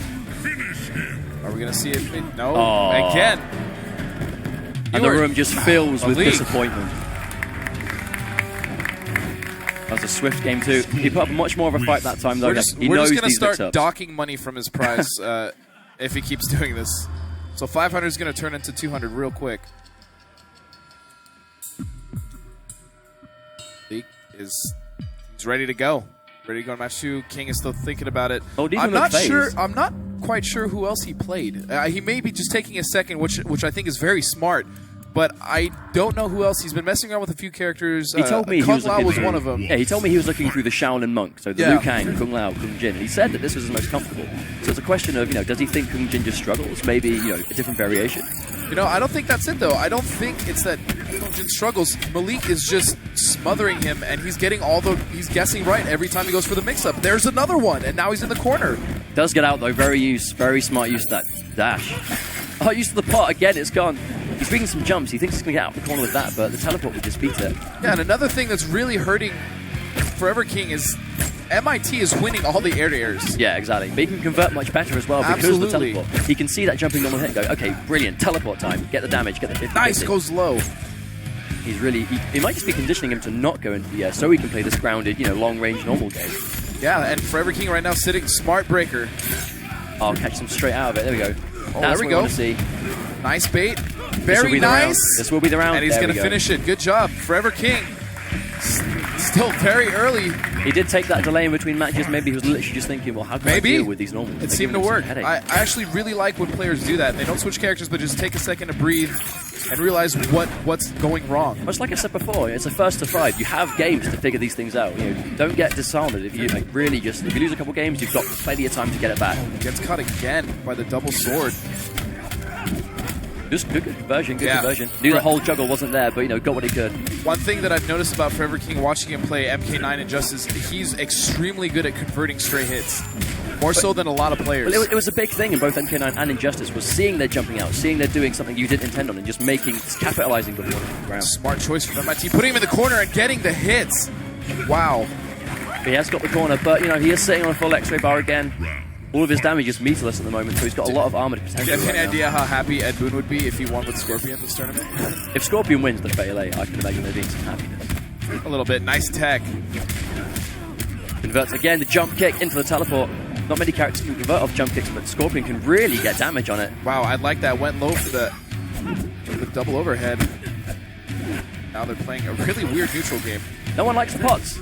Are we going to see it? No. Again. And the room just fills with disappointment. That was a swift game too. He put up much more of a fight that time, though. We're just going to start docking money from his prize if he keeps doing this. So 500 is going to turn into 200 real quick. He's ready to go. Ready to go to match 2. King is still thinking about it. Oh, I'm not sure. I'm not quite sure who else he played. He may be just taking a second, which I think is very smart. But I don't know who else. He's been messing around with a few characters. He told me Kung Lao was one of them. Yeah, he told me he was looking through the Shaolin monk, so the Yeah. Liu Kang, Kung Lao, Kung Jin. And he said that this was the most comfortable. So it's a question of, does he think Kung Jin just struggles? Maybe, a different variation. I don't think that's it, though. I don't think it's that Kung Jin struggles. Malik is just smothering him, and he's getting he's guessing right every time he goes for the mix-up. There's another one, and now he's in the corner. Does get out, though. Very smart use of that dash. Oh, use of the pot. Again, it's gone. He's making some jumps. He thinks he's going to get out of the corner with that, but the teleport would just beat it. Yeah, and another thing that's really hurting Forever King is MIT is winning all the air-to-airs. Yeah, exactly. But he can convert much better as well because of the teleport. He can see that jumping normal hit and go, okay, brilliant, teleport time. Get the damage, get the 50. Nice, goes low. He's really... He might just be conditioning him to not go into the air so he can play this grounded, long-range normal game. Yeah, and Forever King right now sitting smart breaker. I'll catch him straight out of it. There we go. Oh, That's there we what go. I want to see. Nice bait. Very nice. This will be the round. And he's going to finish it. Good job. Forever King. Still very early. He did take that delay in between matches. Maybe he was literally just thinking, well, how can I deal with these normals? It seemed to work. I actually really like when players do that. They don't switch characters, but just take a second to breathe and realize what's going wrong. Much like I said before, it's a first to 5. You have games to figure these things out. Don't get disarmed. If you if you lose a couple games, you've got plenty of time to get it back. Gets caught again by the double sword. Just good conversion, conversion. Knew the whole juggle wasn't there, but got what he could. One thing that I've noticed about Forever King watching him play MK9 Injustice, he's extremely good at converting stray hits. More so than a lot of players. Well, it was a big thing in both MK9 and Injustice, was seeing they're jumping out, seeing they're doing something you didn't intend on, and just capitalizing before the ground. Smart choice from MIT, putting him in the corner and getting the hits. Wow. He has got the corner, but he is sitting on a full X-ray bar again. All of his damage is meterless at the moment, so he's got a lot of armored potential. Do you have any idea how happy Ed Boon would be if he won with Scorpion this tournament? If Scorpion wins the Fatal 8, I can imagine there being some happiness. A little bit. Nice tech. Converts again, the jump kick into the teleport. Not many characters can convert off jump kicks, but Scorpion can really get damage on it. Wow, I like that. Went low for the double overhead. Now they're playing a really weird neutral game. No one likes the pots.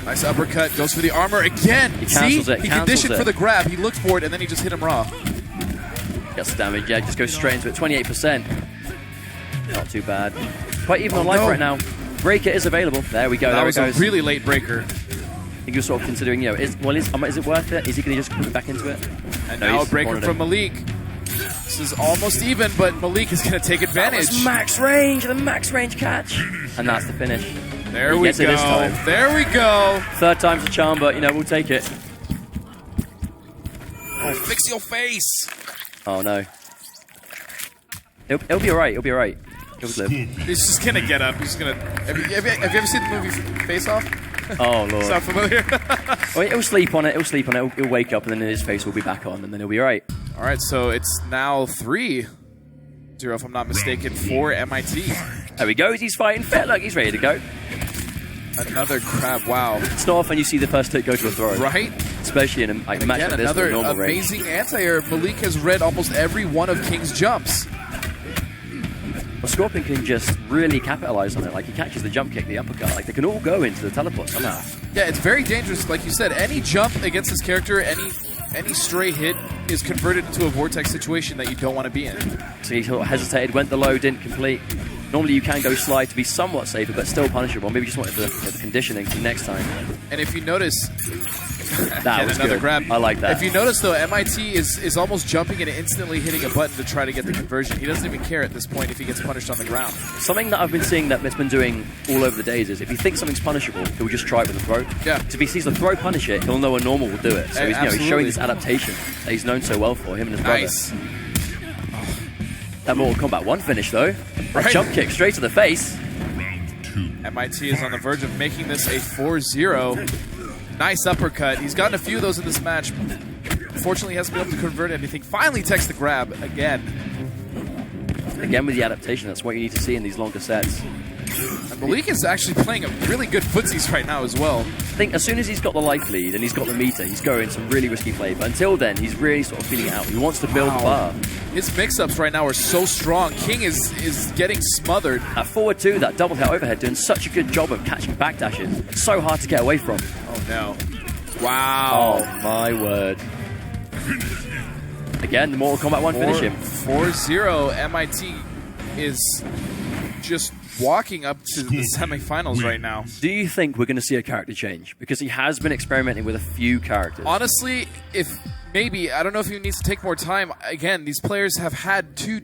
Nice uppercut, goes for the armor again. He cancels it. He conditioned for the grab, he looked for it, and then he just hit him raw. Gets the damage, yeah, just goes straight into it. 28%. Not too bad. Quite even on life right now. Breaker is available. There we go. That there was it goes. a really late breaker. I think you're sort of considering, is it worth it? Is he going to just put it back into it? And now a breaker from Malik. This is almost even, but Malik is going to take advantage. That was max range, the max range catch. And that's the finish. There we go. There we go. Third time's a charm, but we'll take it. Oh, fix your face. Oh no. It'll be alright. It'll be alright. He's just gonna get up. He's gonna. Have you ever seen the movie Face Off? Oh lord. Sound familiar? He'll sleep on it. He'll wake up, and then his face will be back on, and then he'll be alright. All right. So it's now 3-0, if I'm not mistaken, for MIT. There he goes. He's fighting fit. Look, he's ready to go. Another crab. Wow. It's not often you see the first hit go to a throw. Right? Especially in a match like this. Another normal amazing range. anti-air. Malik has read almost every one of King's jumps. Well, Scorpion can just really capitalize on it. Like, he catches the jump kick, the uppercut. Like, they can all go into the teleport somehow. Yeah, it's very dangerous. Like you said, any jump against this character, any stray hit is converted into a vortex situation that you don't want to be in. So he sort of hesitated, went the low, didn't complete. Normally you can go slide to be somewhat safer, but still punishable. Maybe just wanted the conditioning for next time. And if you notice... that was another good. grab. I like that. If you notice, though, MIT is almost jumping and instantly hitting a button to try to get the conversion. He doesn't even care at this point if he gets punished on the ground. Something that I've been seeing that it's been doing all over the days is if he thinks something's punishable, he'll just try it with the throw. Yeah. So if he sees the throw punish it, he'll know a normal will do it. So he's showing this adaptation that he's known so well for, him and his brother. Nice. That Mortal Kombat 1 finish, though. Right. A jump kick straight to the face. MIT is on the verge of making this a 4-0. Nice uppercut. He's gotten a few of those in this match. Unfortunately, he hasn't been able to convert anything. Finally takes the grab again. Again with the adaptation, that's what you need to see in these longer sets. And Malik is actually playing a really good footsies right now as well. I think as soon as he's got the life lead and he's got the meter, he's going some really risky play. But until then, he's really sort of feeling it out. He wants to build the bar. His mix-ups right now are so strong. King is getting smothered. That forward two, that double hit overhead, doing such a good job of catching backdashes. So hard to get away from. Oh, no. Wow. Oh, my word. Again, the Mortal Kombat 1 finish him. 4-0. MIT is just walking up to the semifinals right now. Do you think we're going to see a character change? Because he has been experimenting with a few characters. Honestly, I don't know if he needs to take more time. Again, these players have had two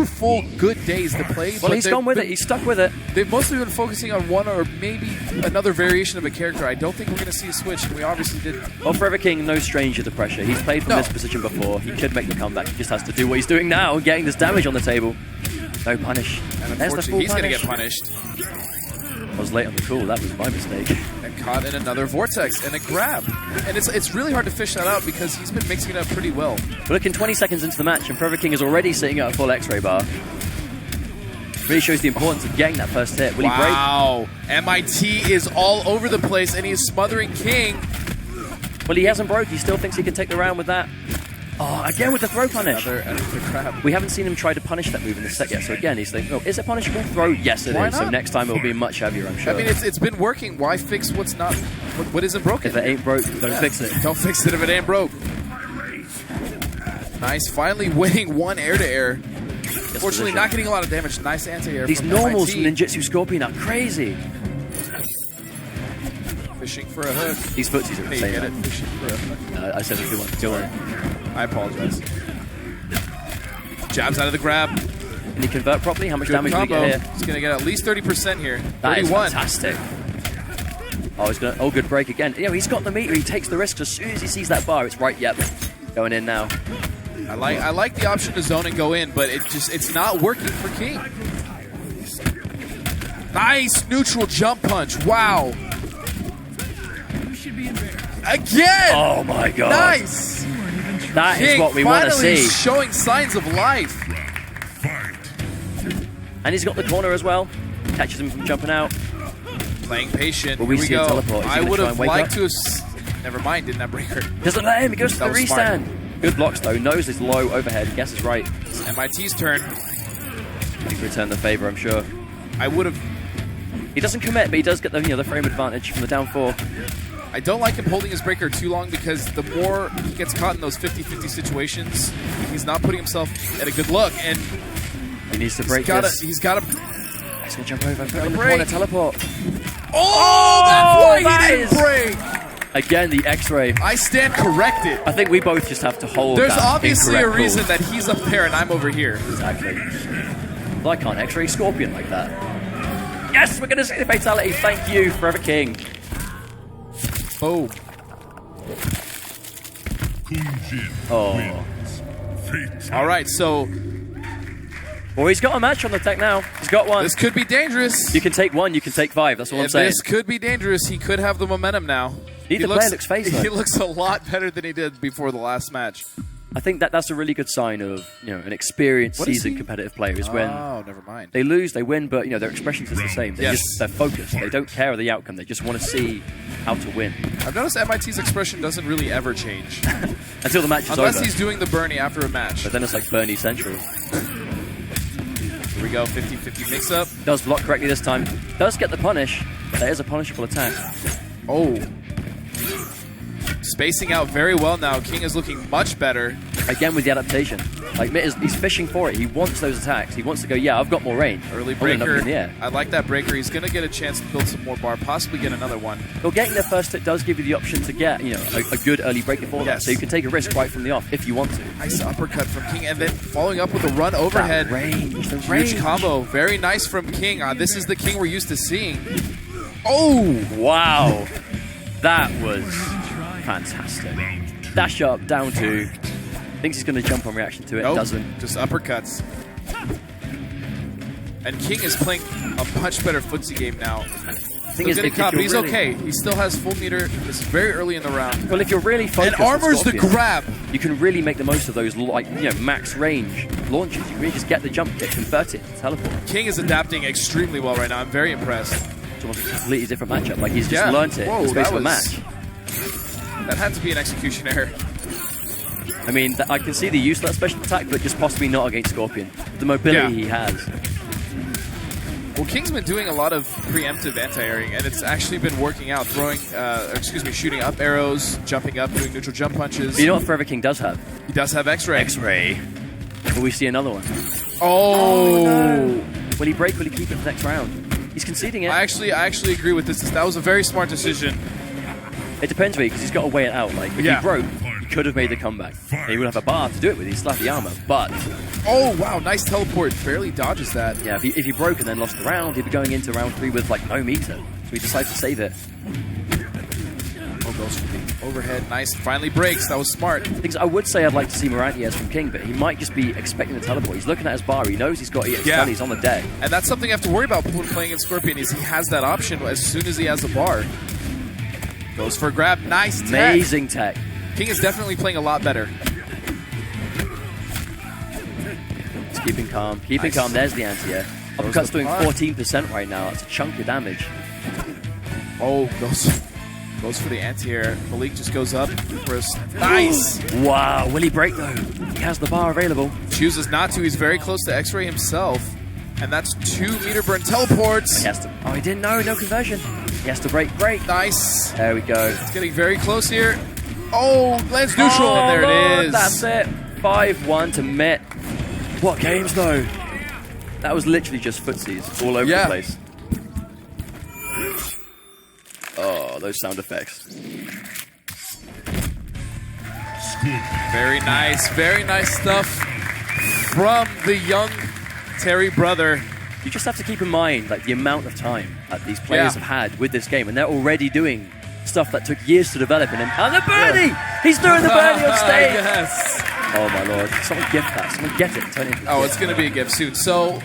full good days to play. Well, he's gone with it. He's stuck with it. They've mostly been focusing on one or maybe another variation of a character. I don't think we're going to see a switch, and we obviously did. Well, Forever King, no stranger to pressure. He's played from this position before. He could make the comeback. He just has to do what he's doing now, getting this damage on the table. No punish. And unfortunately, he's going to get punished. I was late on the call. That was my mistake. And caught in another vortex and a grab. And it's really hard to fish that out because he's been mixing it up pretty well. We're looking 20 seconds into the match, and Forever King is already sitting at a full X-ray bar. Really shows the importance of getting that first hit. Will he break? Wow. MIT is all over the place, and he's smothering King. Well, he hasn't broke. He still thinks he can take the round with that. Oh, again with the throw punish. Another grab. We haven't seen him try to punish that move in the set yet. So again, he's thinking, is it punishable? Throw? Yes, it Why is. not? So next time it'll be much heavier, I'm sure. I mean, it's been working. Why fix what isn't broken? If it ain't broke, don't fix it. Don't fix it if it ain't broke. Nice. Finally winning one air-to-air. Unfortunately, not getting a lot of damage. Nice anti-air. These from normals MIT. from Ninjutsu Scorpion are crazy. Fishing for a hook. These footsies are Hey, insane. get it? Fishing for a hook. I said a good one. Don't worry. I apologize. Jabs out of the grab. Can he convert properly? How much Good damage do we combo. get here? He's going to get at least 30% here. That is 31. fantastic. Oh, he's gonna. Oh, good break again. You know, he's got the meter. He takes the risk as soon as he sees that bar. It's right. Yep, going in now. I like the option to zone and go in, but it's not working for King. Nice neutral jump punch. Wow. Again. Oh my god. Nice. That is King what we want to finally see. showing signs of life. And he's got the corner as well. Catches him from jumping out. Playing patient. Will we Here we see a go. teleport? Is he I gonna would try have and wake liked up? to have. Never mind, didn't that break her? Doesn't let him. He goes to the That was smart. restand. Good blocks though. Knows this low overhead. Guesses right. It's MIT's turn. He can return the favor, I'm sure. I would have. He doesn't commit, but he does get the frame advantage from the down four. I don't like him holding his breaker too long because the more he gets caught in those 50-50 situations, he's not putting himself at a good look. And he needs to break this. He's got to. He's going to jump over and put it in the break. corner. Teleport. Oh, that's why he didn't is- break. Again, the X-ray. I stand corrected. I think we both just have to hold. There's that obviously a incorrect reason call. that he's up there and I'm over here. Exactly. Well, I can't X-ray Scorpion like that. Yes, we're going to see the fatality. Thank you, Forever King. Oh. Oh. All right, so. Well, he's got a match on the deck now. He's got one. This could be dangerous. You can take one, you can take five. That's all I'm saying. This could be dangerous. He could have the momentum now. Neither player looks face, though. He looks a lot better than he did before the last match. I think that's a really good sign of an experienced, seasoned competitive player is when never mind. they lose, they win, but their expressions is the same. Yes. They're focused. They don't care of the outcome. They just want to see how to win. I've noticed MIT's expression doesn't really ever change. Until the match is Unless over. he's doing the Bernie after a match. But then it's like Bernie Central. Here we go, 50-50 mix-up. Does block correctly this time. Does get the punish, but there is a punishable attack. Oh. Spacing out very well now. King is looking much better. Again with the adaptation. Like, he's fishing for it. He wants those attacks. He wants to go, yeah, I've got more range. Early I'm gonna knock breaker. him in the air. I like that breaker. He's going to get a chance to build some more bar, possibly get another one. Well, getting the first hit does give you the option to get, a good early break before that. So you can take a risk right from the off if you want to. Nice uppercut from King, and then following up with a run overhead. That range, the Huge range. combo. Very nice from King. This is the King we're used to seeing. Oh! Wow. That was fantastic. Dash up, down two. Thinks he's going to jump on reaction to it. Nope, Doesn't. just uppercuts. And King is playing a much better footsie game now. Thing is, getting if caught, but you're he's really- okay. He still has full meter. It's very early in the round. Well, if you're really focused, And armors the Scorpion, grab. You can really make the most of those, like, you know, max range launches. You really just get the jump kick, convert it, teleport. King is adapting extremely well right now. I'm very impressed. It's almost a completely different matchup. Like, he's just learnt it Whoa, in the space that of a was- match. That had to be an execution error. I mean, I can see the use of that special attack, but just possibly not against Scorpion. The mobility he has. Well, King's been doing a lot of preemptive anti-airing, and it's actually been working out. Shooting up arrows, jumping up, doing neutral jump punches. But you know what Forever King does have? He does have X-ray. X-ray. Will we see another one? Oh! No. Will he break? Will he keep it for the next round? He's conceding it. I actually agree with this. That was a very smart decision. It depends, really, because he's got to weigh it out. Like, if he broke, he could have made the comeback. And he would have a bar to do it with. He still had the armor, but... Oh, wow, nice teleport. Barely dodges that. Yeah, if he broke and then lost the round, he'd be going into round 3 with, like, no meter. So he decided to save it. Oh, goes for the overhead. Nice. Finally breaks. That was smart. I would say I'd like to see Morantiez from King, but he might just be expecting the teleport. He's looking at his bar. He knows he's got EX He's on the deck. And that's something you have to worry about when playing in Scorpion is he has that option as soon as he has a bar. Goes for a grab. Nice tech. Amazing tech. King is definitely playing a lot better. He's keeping calm. Keeping calm. There's the anti-air. Uppercut's doing 14% right now. That's a chunk of damage. Oh, goes for the anti-air. Malik just goes up. Nice. Wow. Will he break, though? He has the bar available. Chooses not to. He's very close to X-Ray himself. And that's 2 meter burn teleports. He has to. Oh, he didn't know. No conversion. He has to break. Nice. There we go. It's getting very close here. Oh, lands neutral. Oh, and there Lord, it is. That's it. 5-1 to Met. What games, though? That was literally just footsies all over the place. Oh, those sound effects. Very nice stuff from the young Terry brother. You just have to keep in mind, like, the amount of time that these players have had with this game, and they're already doing stuff that took years to develop. And the birdie! He's doing the birdie on stage! Yes. Oh my lord! Someone gift that. Someone get it. And turn it into a It's going to be a gift soon. So,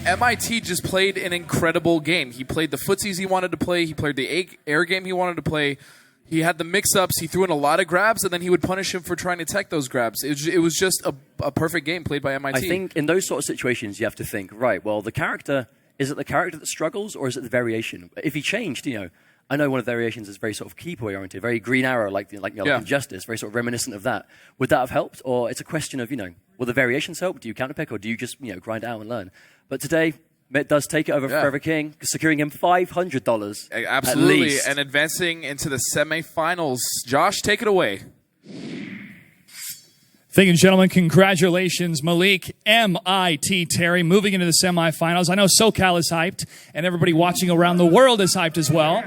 MIT just played an incredible game. He played the footsies he wanted to play. He played the air game he wanted to play. He had the mix-ups. He threw in a lot of grabs, and then he would punish him for trying to tech those grabs. It was just a perfect game played by MIT. I think in those sort of situations, you have to think, right, well, the character, is it the character that struggles, or is it the variation? If he changed, I know one of the variations is very sort of keyboard-oriented, very Green Arrow, like Injustice, very sort of reminiscent of that. Would that have helped? Or it's a question of, will the variations help? Do you counterpick, or do you just, grind it out and learn? But today, Met does take it over Forever King, securing him $500. Absolutely, at least. And advancing into the semifinals. Josh, take it away. Thank you, gentlemen. Congratulations, Malik, MIT Terry, moving into the semifinals. I know SoCal is hyped, and everybody watching around the world is hyped as well.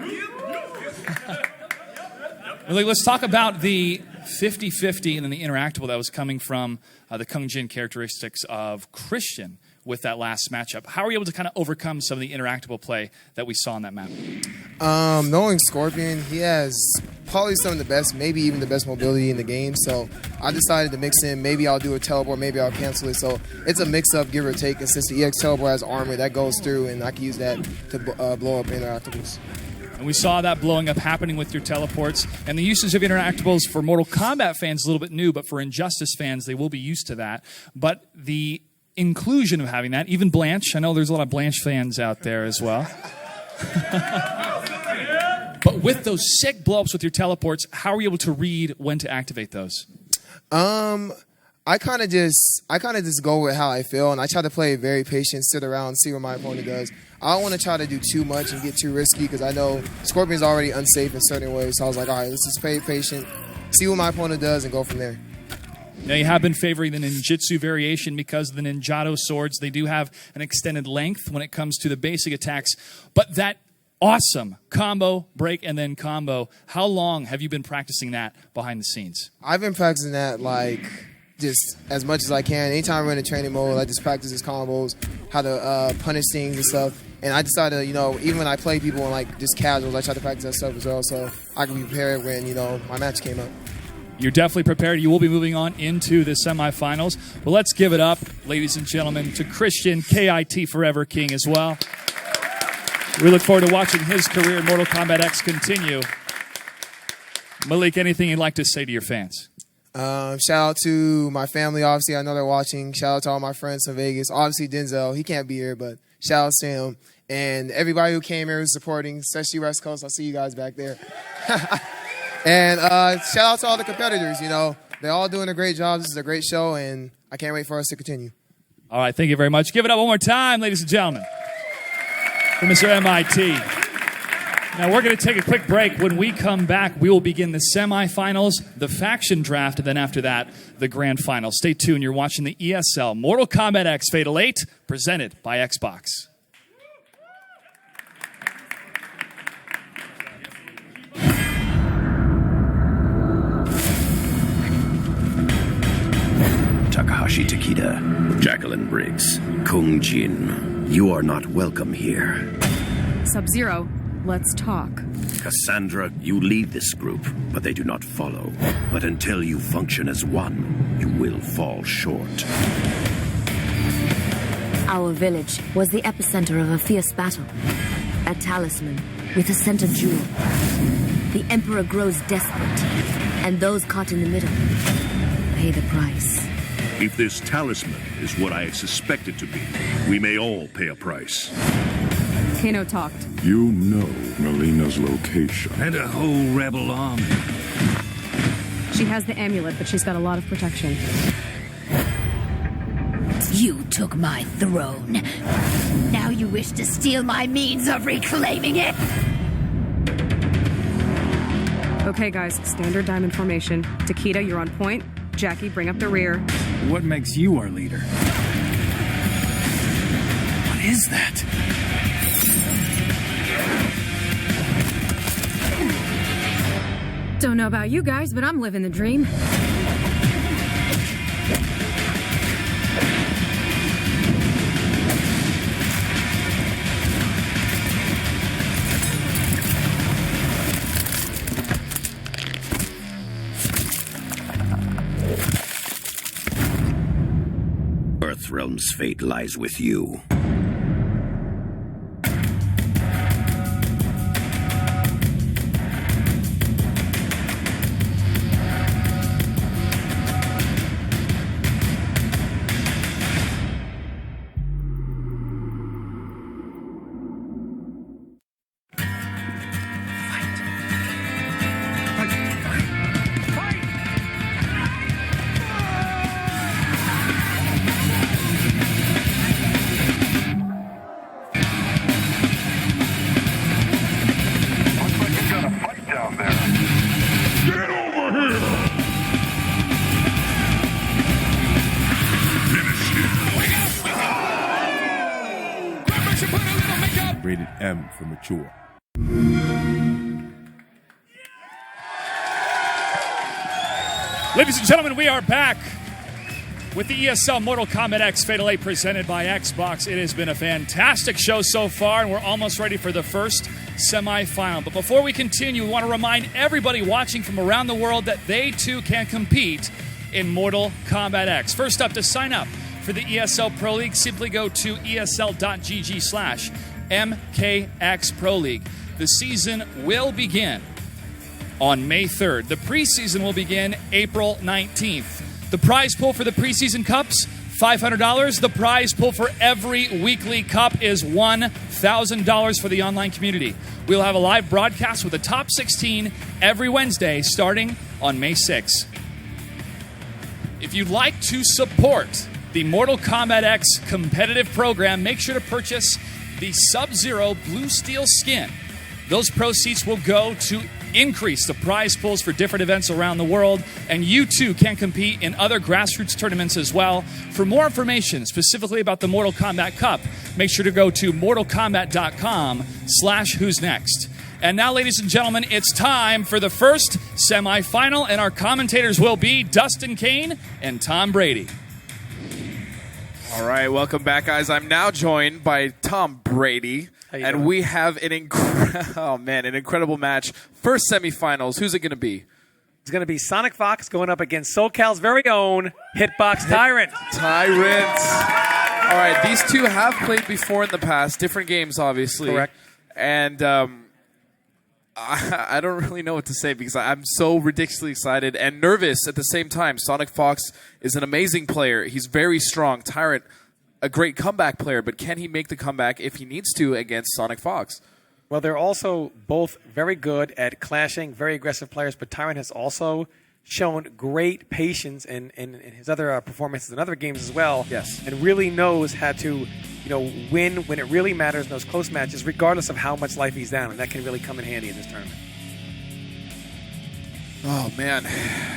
Malik, let's talk about the 50-50 and then the interactable that was coming from the Kung Jin characteristics of Christian with that last matchup. How were you able to kind of overcome some of the interactable play that we saw on that map? Knowing Scorpion, he has probably some of the best, maybe even the best mobility in the game. So I decided to mix in. Maybe I'll do a teleport, maybe I'll cancel it. So it's a mix-up, give or take. And since the EX teleport has armor, that goes through, and I can use that to blow up interactables. And we saw that blowing up happening with your teleports. And the usage of interactables for Mortal Kombat fans is a little bit new, but for Injustice fans, they will be used to that. But the inclusion of having that, even Blanche, I know there's a lot of Blanche fans out there as well. But with those sick blow-ups with your teleports, how are you able to read when to activate those? I kind of just go with how I feel, and I try to play very patient, sit around, see what my opponent does. I don't want to try to do too much and get too risky because I know Scorpion's already unsafe in certain ways. So I was like, all right, let's just play patient, see what my opponent does, and go from there. Now, you have been favoring the ninjutsu variation because the ninjato swords, they do have an extended length when it comes to the basic attacks. But that awesome combo, break, and then combo, how long have you been practicing that behind the scenes? I've been practicing that just as much as I can. Anytime we're in a training mode, I just practice his combos, how to punish things and stuff. And I decided, even when I play people in just casuals, I try to practice that stuff as well so I can be prepared when, my match came up. You're definitely prepared. You will be moving on into the semifinals. Well, let's give it up, ladies and gentlemen, to Christian KIT Forever King as well. We look forward to watching his career in Mortal Kombat X continue. Malik, anything you'd like to say to your fans? Shout out to my family, obviously. I know they're watching. Shout out to all my friends from Vegas. Obviously, Denzel. He can't be here, but shout out to him. And everybody who came here who's supporting, especially West Coast. I'll see you guys back there. And shout out to all the competitors. You know, they're all doing a great job. This is a great show, and I can't wait for us to continue. All right, thank you very much. Give it up one more time, ladies and gentlemen, for Mr. MIT. Now, we're going to take a quick break. When we come back, we will begin the semifinals, the faction draft, and then after that, the grand final. Stay tuned. You're watching the ESL Mortal Kombat X Fatal 8, presented by Xbox. Takahashi Takeda, Jacqueline Briggs, Kung Jin, you are not welcome here. Sub-Zero, let's talk. Cassandra, you lead this group, but they do not follow. But until you function as one, you will fall short. Our village was the epicenter of a fierce battle. A talisman with a center jewel. The Emperor grows desperate, and those caught in the middle pay the price. If this talisman is what I suspect it to be, we may all pay a price. Kano talked. You know Melina's location. And a whole rebel army. She has the amulet, but she's got a lot of protection. You took my throne. Now you wish to steal my means of reclaiming it. Okay, guys, standard diamond formation. Takeda, you're on point. Jackie, bring up the rear. What makes you our leader? What is that? Don't know about you guys, but I'm living the dream. Earthrealm's fate lies with you. Rated M for mature. Ladies and gentlemen, we are back with the ESL Mortal Kombat X Fatal 8 presented by Xbox. It has been a fantastic show so far, and we're almost ready for the first semifinal. But before we continue, we want to remind everybody watching from around the world that they too can compete in Mortal Kombat X. First up, to sign up for the ESL Pro League, simply go to esl.gg/MKX Pro League. The season will begin on May 3rd. The preseason will begin April 19th. The prize pool for the preseason cups, $500. The prize pool for every weekly cup is $1,000 for the online community. We'll have a live broadcast with the top 16 every Wednesday starting on May 6th. If you'd like to support the Mortal Kombat X competitive program, make sure to purchase the Sub-Zero Blue Steel skin. Those proceeds will go to increase the prize pools for different events around the world, and you too can compete in other grassroots tournaments as well. For more information specifically about the Mortal Kombat Cup, make sure to go to mortalkombat.com/who's next. And now, ladies and gentlemen, it's time for the first semifinal, and our commentators will be Dustin Kane and Tom Brady. All right, welcome back, guys. I'm now joined by Tom Brady, and we have an incredible match. First semifinals. Who's it going to be? It's going to be Sonic Fox going up against SoCal's very own Hitbox Tyrant. All right, these two have played before in the past, different games, obviously. Correct. And I don't really know what to say because I'm so ridiculously excited and nervous at the same time. Sonic Fox is an amazing player. He's very strong. Tyrant, a great comeback player, but can he make the comeback if he needs to against Sonic Fox? Well, they're also both very good at clashing, very aggressive players, but Tyrant has also shown great patience in his other performances in other games as well. Yes. And really knows how to win when it really matters in those close matches, regardless of how much life he's down, and that can really come in handy in this tournament. Oh, man.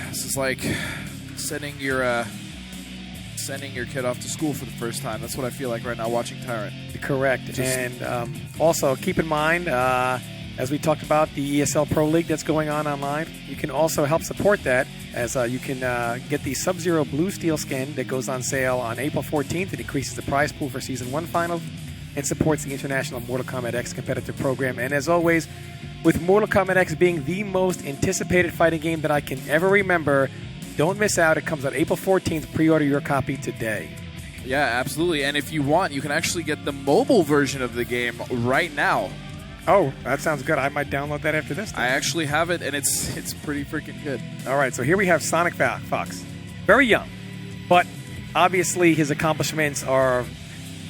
This is like sending your kid off to school for the first time. That's what I feel like right now watching Tyrant. Correct. And also keep in mind, as we talked about, the ESL Pro League that's going on online, you can also help support that as you can get the Sub-Zero Blue Steel skin that goes on sale on April 14th. It increases the prize pool for Season 1 finals and supports the International Mortal Kombat X competitive program. And as always, with Mortal Kombat X being the most anticipated fighting game that I can ever remember, don't miss out. It comes out April 14th. Pre-order your copy today. Yeah, absolutely. And if you want, you can actually get the mobile version of the game right now. Oh, that sounds good. I might download that after this. I actually have it, and it's pretty freaking good. All right, so here we have Sonic Fox. Very young, but obviously his accomplishments are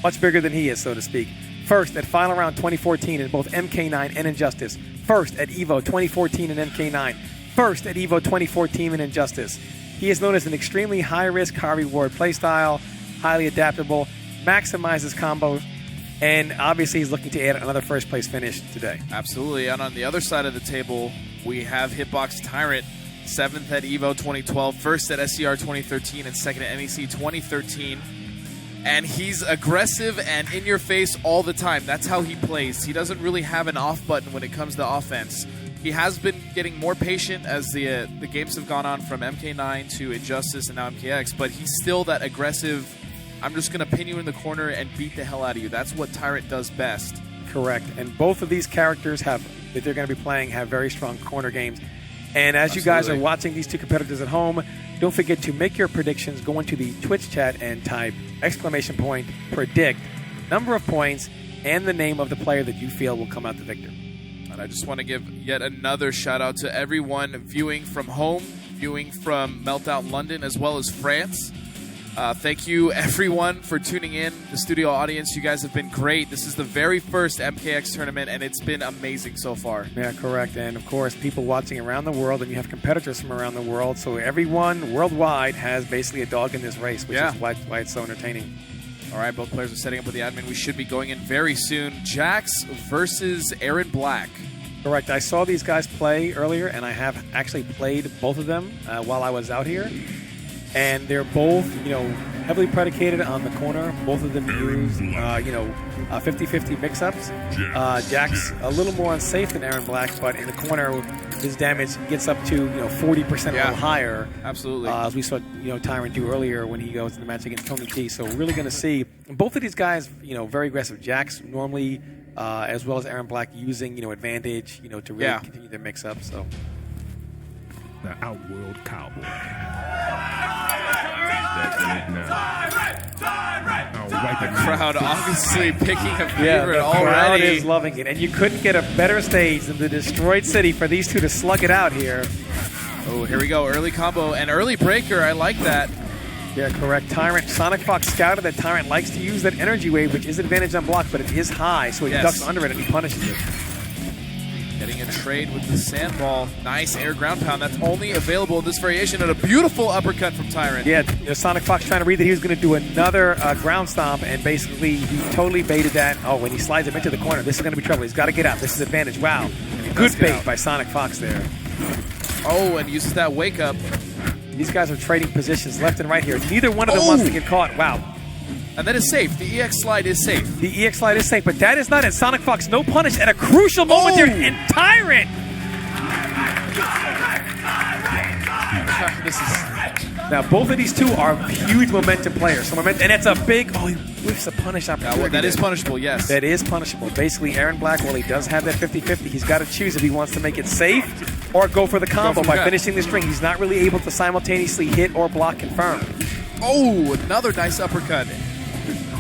much bigger than he is, so to speak. First at Final Round 2014 in both MK9 and Injustice. First at EVO 2014 in MK9. First at EVO 2014 in Injustice. He is known as an extremely high-risk, high-reward playstyle, highly adaptable, maximizes combos, and obviously he's looking to add another first-place finish today. Absolutely. And on the other side of the table, we have Hitbox Tyrant, 7th at EVO 2012, 1st at SCR 2013, and 2nd at NEC 2013. And he's aggressive and in your face all the time. That's how he plays. He doesn't really have an off button when it comes to offense. He has been getting more patient as the games have gone on from MK9 to Injustice and now MKX, but he's still that aggressive, I'm just going to pin you in the corner and beat the hell out of you. That's what Tyrant does best. Correct. And both of these characters that they're going to be playing have very strong corner games. And as you guys are watching these two competitors at home, don't forget to make your predictions. Go into the Twitch chat and type !predict, number of points, and the name of the player that you feel will come out the victor. And I just want to give yet another shout out to everyone viewing from home, viewing from Meltdown London, as well as France. Thank you, everyone, for tuning in. The studio audience, you guys have been great. This is the very first MKX tournament, and it's been amazing so far. Yeah, correct. And, of course, people watching around the world, and you have competitors from around the world. So everyone worldwide has basically a dog in this race, which is why it's so entertaining. All right, both players are setting up with the admin. We should be going in very soon. Jax versus Aaron Black. Correct. I saw these guys play earlier, and I have actually played both of them while I was out here. And they're both, heavily predicated on the corner. Both of them use, 50-50 mix-ups. Jack's a little more unsafe than Aaron Black, but in the corner, his damage gets up to 40% a little higher. Absolutely. As we saw, Tyrant do earlier when he goes in the match against Tony T. So we're really going to see both of these guys, very aggressive. Jack's normally, as well as Aaron Black, using advantage, to really continue their mix-up. So the Outworld Cowboy. The crowd obviously picking a favorite the already. Crowd is loving it, and you couldn't get a better stage than the Destroyed City for these two to slug it out here. Oh, here we go. Early combo and early breaker. I like that. Yeah, correct. Tyrant, Sonic Fox scouted that Tyrant likes to use that energy wave, which is advantage on block, but it is high, so he ducks under it and he punishes it. Getting a trade with the sandball. Nice air ground pound. That's only available in this variation, and a beautiful uppercut from Tyrant. Yeah, Sonic Fox trying to read that he was going to do another ground stomp, and basically he totally baited that. Oh, when he slides him into the corner, this is going to be trouble. He's got to get out. This is advantage. Wow. Good bait by Sonic Fox there. Oh, and uses that wake up. These guys are trading positions left and right here. Neither one of them wants to get caught. Wow. And that is safe. The EX slide is safe. The EX slide is safe, but that is not it. Sonic Fox, no punish at a crucial moment there. And Tyrant! Now, both of these two are huge momentum players. So and it's a big... Oh, he whiffs a punish opportunity. That is punishable, yes. That is punishable. Basically, Aaron Black, while he does have that 50-50, he's got to choose if he wants to make it safe or go for the combo by finishing the string. He's not really able to simultaneously hit or block confirm. Oh, another nice uppercut.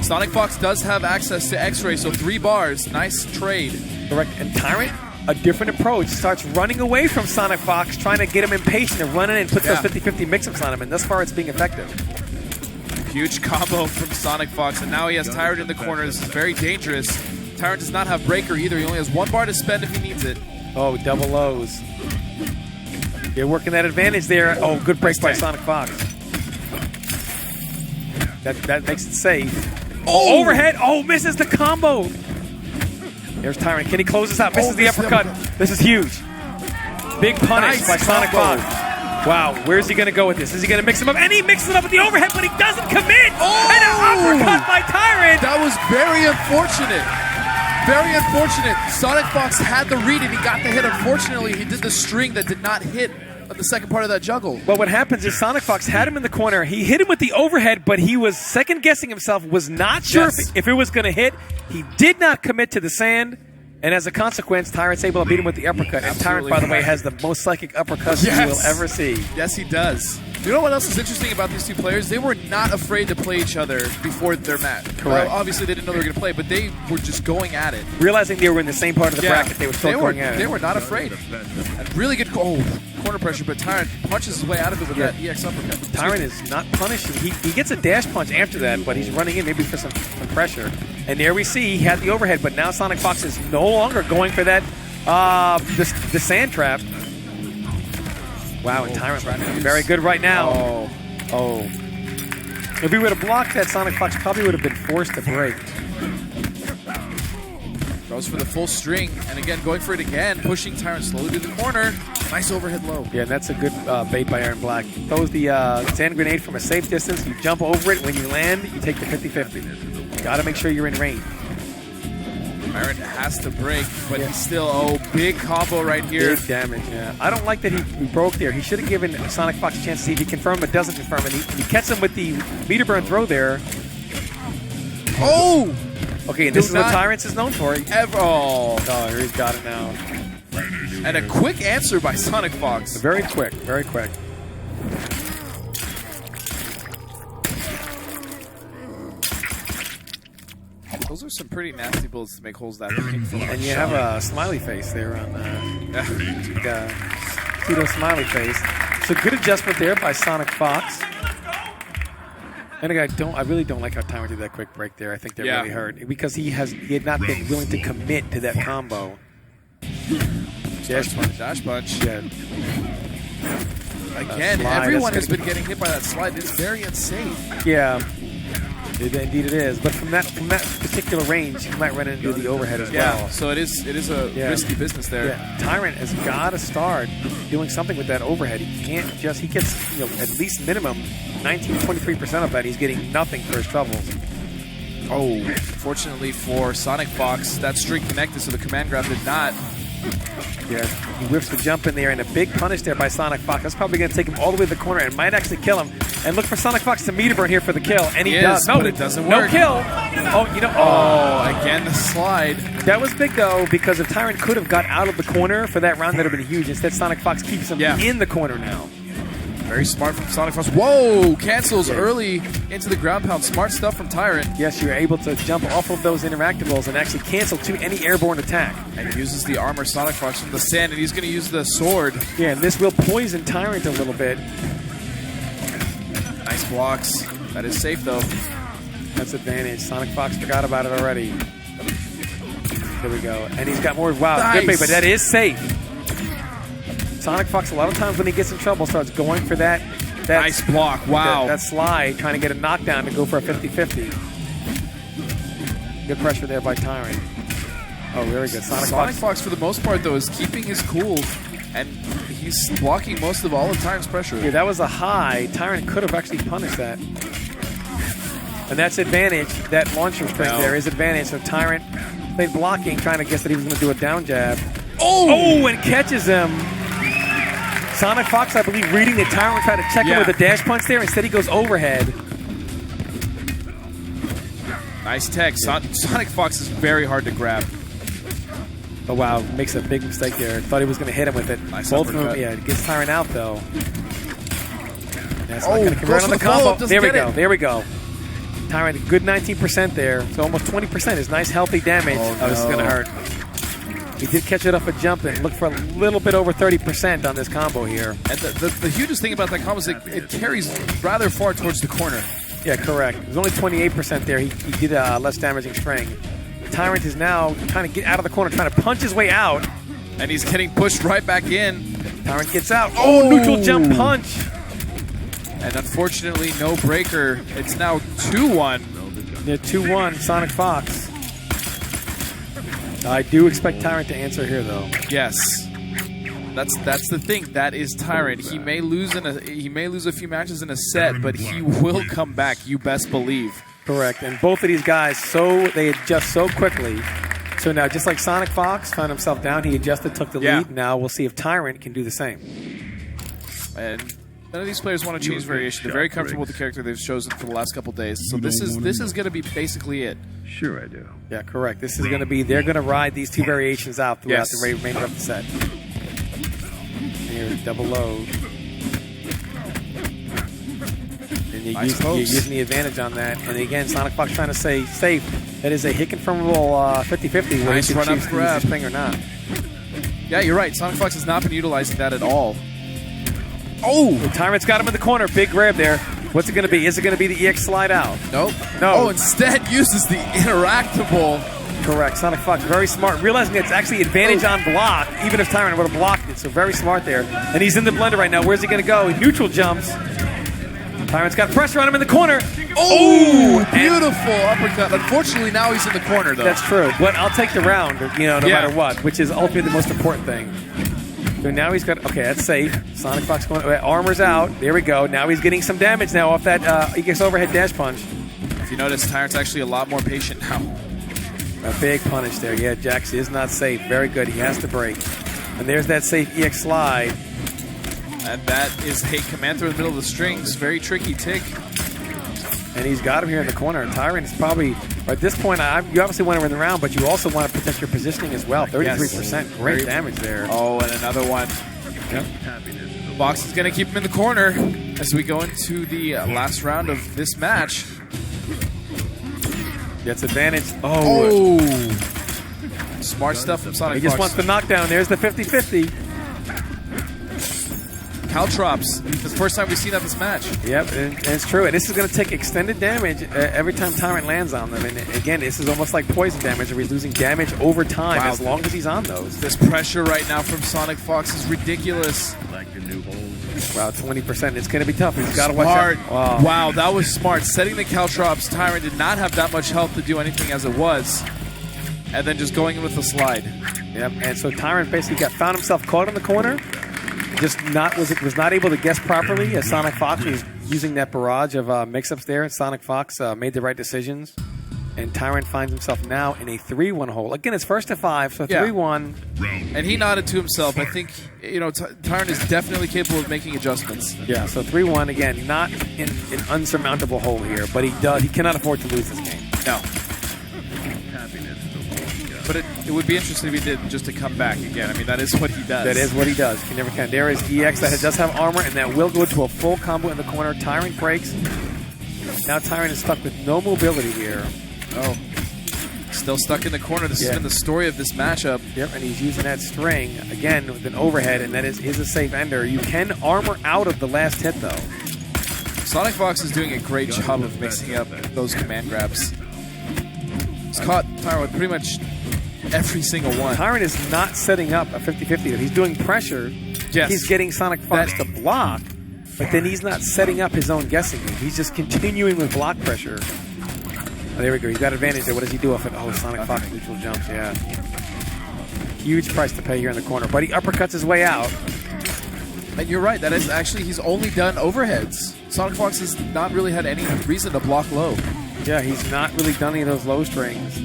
Sonic Fox does have access to X-Ray, so 3 bars. Nice trade. Correct. And Tyrant, a different approach, starts running away from Sonic Fox, trying to get him impatient and running and puts those 50-50 mix-ups on him, and thus far it's being effective. Huge combo from Sonic Fox, and now he has Tyrant in the corner. This is very dangerous. Tyrant does not have Breaker either. He only has 1 bar to spend if he needs it. Oh, double lows. You're working that advantage there. Oh, good break by Sonic Fox. That makes it safe. Oh, overhead. Oh, misses the combo. There's Tyrant. Can he close this out? Misses the uppercut. This is huge. Big punish by Sonic Fox. Wow, where's he going to go with this? Is he going to mix him up? And he mixes it up with the overhead, but he doesn't commit. And an uppercut by Tyrant. That was very unfortunate. Very unfortunate. Sonic Fox had the read and he got the hit. Unfortunately, he did the string that did not hit on the second part of that juggle. Well, what happens is Sonic Fox had him in the corner. He hit him with the overhead, but he was second-guessing himself, was not sure if it was going to hit. He did not commit to the sand. And as a consequence, Tyrant's able to beat him with the uppercut. And Tyrant, by the way, has the most psychic uppercuts you will ever see. Yes, he does. You know what else is interesting about these two players? They were not afraid to play each other before their match. Correct. Well, obviously, they didn't know they were going to play, but they were just going at it. Realizing they were in the same part of the bracket, they were still going at it. They were not afraid. And really good corner pressure, but Tyrant punches his way out of it with that EX uppercut. Tyrant is not punishing. He gets a dash punch after that, but he's running in maybe for some pressure. And there we see he had the overhead, but now Sonic Fox is no longer going for that the sand trap. Wow, and Tyrant very good right now. Oh. If he would have blocked that, Sonic Fox probably would have been forced to break. Goes for the full string, and again, going for it again, pushing Tyrant slowly to the corner. Nice overhead low. Yeah, and that's a good bait by Aaron Black. Throws the sand grenade from a safe distance. You jump over it. When you land, you take the 50-50. Got to make sure you're in range. Tyrant has to break, but he's still, big combo right here. Big damage, yeah. I don't like that he broke there. He should have given Sonic Fox a chance to see if he confirmed, but doesn't confirm. And he catches him with the meter burn throw there. Oh! Okay, and this is what Tyrants is known for. Oh, he's got it now. And a quick answer by Sonic Fox. Very quick, very quick. Those are some pretty nasty bullets to make holes that big. And you have a smiley face there on Tito smiley face. So good adjustment there by Sonic Fox. And I really don't like how Tyrant did that quick break there. I think that really hurt because he had not been willing to commit to that combo. Dash punch. Yeah. Again, everyone has been getting hit by that slide. It's very unsafe. Yeah. Indeed it is. But from that particular range, you might run into the overhead as well. So it is a risky business there. Yeah. Tyrant has got to start doing something with that overhead. He gets at least minimum 19-23% of that. He's getting nothing for his troubles. Oh, fortunately for Sonic Fox, that string connected, so the command grab did not. Yeah, he whips the jump in there, and a big punish there by Sonic Fox. That's probably going to take him all the way to the corner and might actually kill him. And look for Sonic Fox to meter burn here for the kill, and he does. No, but it doesn't work. No kill. Again the slide. That was big though, because if Tyrant could have got out of the corner for that round, that would have been huge. Instead, Sonic Fox keeps him in the corner now. Very smart from Sonic Fox. Whoa! Cancels early into the ground pound. Smart stuff from Tyrant. Yes, you're able to jump off of those interactables and actually cancel any airborne attack. And he uses the armor Sonic Fox from the sand, and he's going to use the sword. Yeah, and this will poison Tyrant a little bit. Nice blocks. That is safe, though. That's advantage. Sonic Fox forgot about it already. There we go. And he's got more. Wow, nice. Good bait, but that is safe. Sonic Fox, a lot of times when he gets in trouble, starts going for that nice block. Wow. That slide, trying to get a knockdown to go for a 50-50. Good pressure there by Tyrant. Oh, very good. Sonic Fox, for the most part, though, is keeping his cool, and he's blocking most of all of Tyrant's pressure. Yeah, that was a high. Tyrant could have actually punished that. And that's advantage. That launcher string there is advantage. So Tyrant played blocking, trying to guess that he was going to do a down jab. Oh, and catches him. Sonic Fox, I believe, reading that Tyrant tried to check him with a dash punch there. Instead, he goes overhead. Nice tech. Sonic Fox is very hard to grab. Oh, wow. Makes a big mistake there. Thought he was going to hit him with it. Nice Both of them, uppercut. Gets Tyrant out, though. That's not going to convert on the combo. There we go. Tyrant, good 19% there. So almost 20% is nice, healthy damage. Oh, this is going to hurt. He did catch it off a jump and look for a little bit over 30% on this combo here. And the hugest thing about that combo is it carries rather far towards the corner. Yeah, correct. It was only 28% there. He did a less damaging string. Tyrant is now trying to get out of the corner, trying to punch his way out. And he's getting pushed right back in. Tyrant gets out. Oh, neutral jump punch. And unfortunately, no breaker. It's now 2-1. Yeah, 2-1, Sonic Fox. I do expect Tyrant to answer here, though. Yes. That's the thing. That is Tyrant. He may lose a few matches in a set, but he will come back. You best believe. Correct. And both of these guys, they adjust so quickly. So now, just like Sonic Fox found himself down, he adjusted, took the lead. Now we'll see if Tyrant can do the same. And none of these players want to change variation. They're very comfortable with the character they've chosen for the last couple days. So this is going to be basically it. Sure I do. Yeah, correct. This is going to be, they're going to ride these two variations out throughout the remainder of the set. Here's double load. And you're using the advantage on that. And again, Sonic Fox trying to say safe. That is a hit confirmable 50-50 where you can choose to use this thing or not. Yeah, you're right. Sonic Fox has not been utilizing that at all. Oh! The Tyrant's got him in the corner. Big grab there. What's it going to be? Is it going to be the EX slide out? Nope. No. Oh, instead uses the interactable. Correct. Sonic Fox, very smart. Realizing it's actually advantage on block, even if Tyrant would have blocked it. So very smart there. And he's in the blender right now. Where's he going to go? He neutral jumps. Tyrant's got pressure on him in the corner. Oh, beautiful uppercut. Unfortunately, now he's in the corner, though. That's true. But I'll take the round, no matter what, which is ultimately the most important thing. So now he's got, okay, that's safe. Sonic Fox going, armor's out. There we go. Now he's getting some damage now off that EX overhead dash punch. If you notice, Tyrant's actually a lot more patient now. A big punish there. Yeah, Jax is not safe. Very good. He has to break. And there's that safe EX slide. And that is a command through the middle of the strings. Very tricky tick. And he's got him here in the corner. Tyrant is probably, at this point, you obviously want to win the round, but you also want to protect your positioning as well. 33%. Great damage there. Oh, and another one. Yep. Box is going to keep him in the corner as we go into the last round of this match. Gets advantage. Oh. Smart stuff from Sonic Fox. He just wants the knockdown. There's the 50-50. Caltrops. It's the first time we've seen that this match. Yep, and it's true. And this is going to take extended damage every time Tyrant lands on them. And again, this is almost like poison damage, where he's losing damage over time as long as he's on those. This pressure right now from Sonic Fox is ridiculous. Like your new hole. Wow, 20%. It's going to be tough. He's got to watch out. Wow, that was smart. Setting the Caltrops. Tyrant did not have that much health to do anything as it was. And then just going in with the slide. Yep, and so Tyrant basically found himself caught in the corner. Was not able to guess properly as Sonic Fox was using that barrage of mix-ups there. Sonic Fox made the right decisions. And Tyrant finds himself now in a 3-1 hole. Again, it's first to 5, so 3-1. And he nodded to himself. I think, Tyrant is definitely capable of making adjustments. Yeah, so 3-1, again, not in an unsurmountable hole here, but he cannot afford to lose this game. No. But it would be interesting if he did just to come back again. I mean, that is what he does. That is what he does. He never can. There is EX that does have armor, and that will go to a full combo in the corner. Tyrant breaks. Now Tyrant is stuck with no mobility here. Oh. Still stuck in the corner. This has been the story of this matchup. Yep, and he's using that string, again, with an overhead, and that is a safe ender. You can armor out of the last hit, though. Sonic Fox is doing a great job of mixing up those command grabs. He's caught Tyrant with pretty much every single one. Tyrant is not setting up a 50-50. He's doing pressure. Yes. He's getting Sonic Fox to block, but then he's not setting up his own guessing game. He's just continuing with block pressure. Oh, there we go. He's got advantage there. What does he do off it? Oh, Sonic Fox neutral jumps, yeah. Huge price to pay here in the corner. But he uppercuts his way out. And you're right. That is actually, he's only done overheads. Sonic Fox has not really had any reason to block low. Yeah, he's not really done any of those low strings.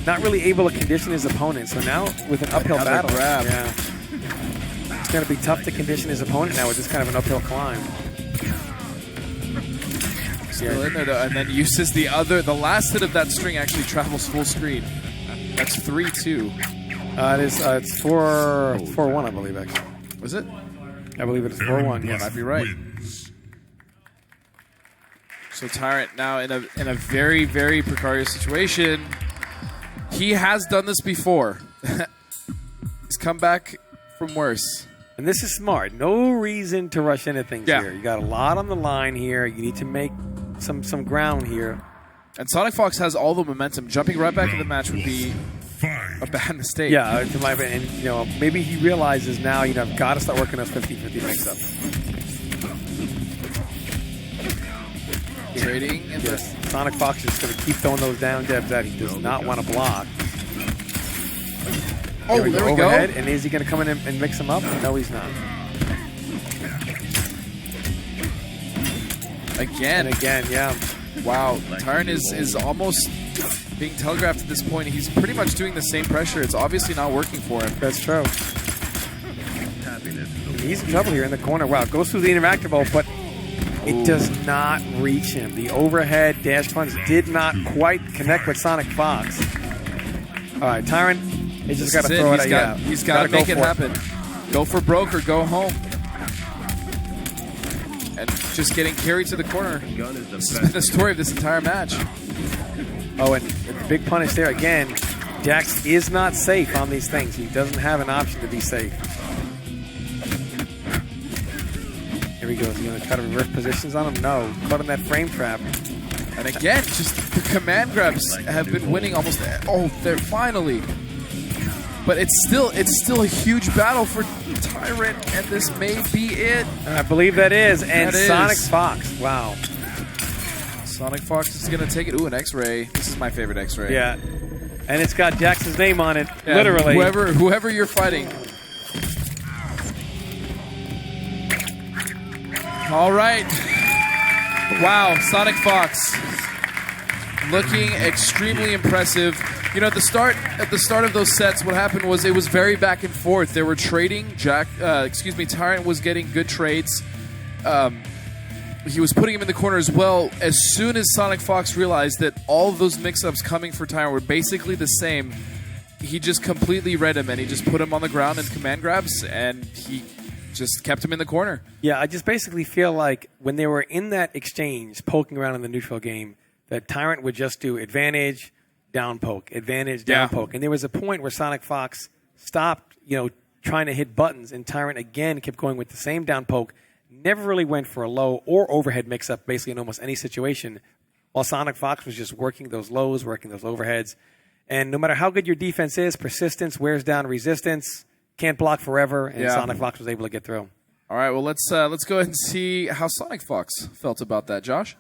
Not really able to condition his opponent. So now with an uphill battle, yeah, it's going to be tough to condition his opponent now with this kind of an uphill climb. Still in there though, and then uses the last hit of that string actually travels full screen. That's 3-2. It's 4-1, I believe, actually. Was it? I believe it is 4-1. Yeah, Yes. might be right. So Tyrant now in a very, very precarious situation. He has done this before. He's come back from worse. And this is smart. No reason to rush into things here. You got a lot on the line here. You need to make some ground here. And Sonic Fox has all the momentum. Jumping right back in the match would be a bad mistake. Yeah, to my opinion. And, maybe he realizes now, I've got to start working those 50-50 mix-ups. Trading. Yes. Sonic Fox is going to keep throwing those down jabs that he does not want to block. Oh, there we go. And is he going to come in and mix them up? No, he's not. Again. And again, yeah. Wow. Tyrant is almost being telegraphed at this point. He's pretty much doing the same pressure. It's obviously not working for him. That's true. He's in trouble here in the corner. Wow, goes through the interactable, but it does not reach him. The overhead dash punch did not quite connect with Sonic Fox. All right, Tyrant, he just got to throw it out. He's got to make it happen. Go for broke or go home. And just getting carried to the corner. This has been the story of this entire match. Oh, and the big punish there again. Jax is not safe on these things. He doesn't have an option to be safe. Here he goes. He's going to try to reverse positions on him? No. Caught in that frame trap. And again, just the command grabs have been winning almost. Oh, they're finally. But it's still a huge battle for Tyrant, and this may be it. I believe that is. And that Sonic is. Fox. Wow. Sonic Fox is going to take it. Ooh, an X-ray. This is my favorite X-ray. Yeah. And it's got Jax's name on it, yeah, literally. Whoever you're fighting. All right. Wow, Sonic Fox looking extremely impressive. At the start of those sets, what happened was it was very back and forth. They were trading. Tyrant was getting good trades. He was putting him in the corner as well. As soon as Sonic Fox realized that all of those mix-ups coming for Tyrant were basically the same, he just completely read him, and he just put him on the ground in command grabs, and he just kept him in the corner. Yeah, I just basically feel like when they were in that exchange, poking around in the neutral game, that Tyrant would just do advantage, down poke, advantage, down poke. And there was a point where Sonic Fox stopped, trying to hit buttons, and Tyrant again kept going with the same down poke. Never really went for a low or overhead mix-up, basically in almost any situation, while Sonic Fox was just working those lows, working those overheads. And no matter how good your defense is, persistence wears down resistance, can't block forever, and Sonic Fox was able to get through. All right, well, let's go ahead and see how Sonic Fox felt about that. Josh?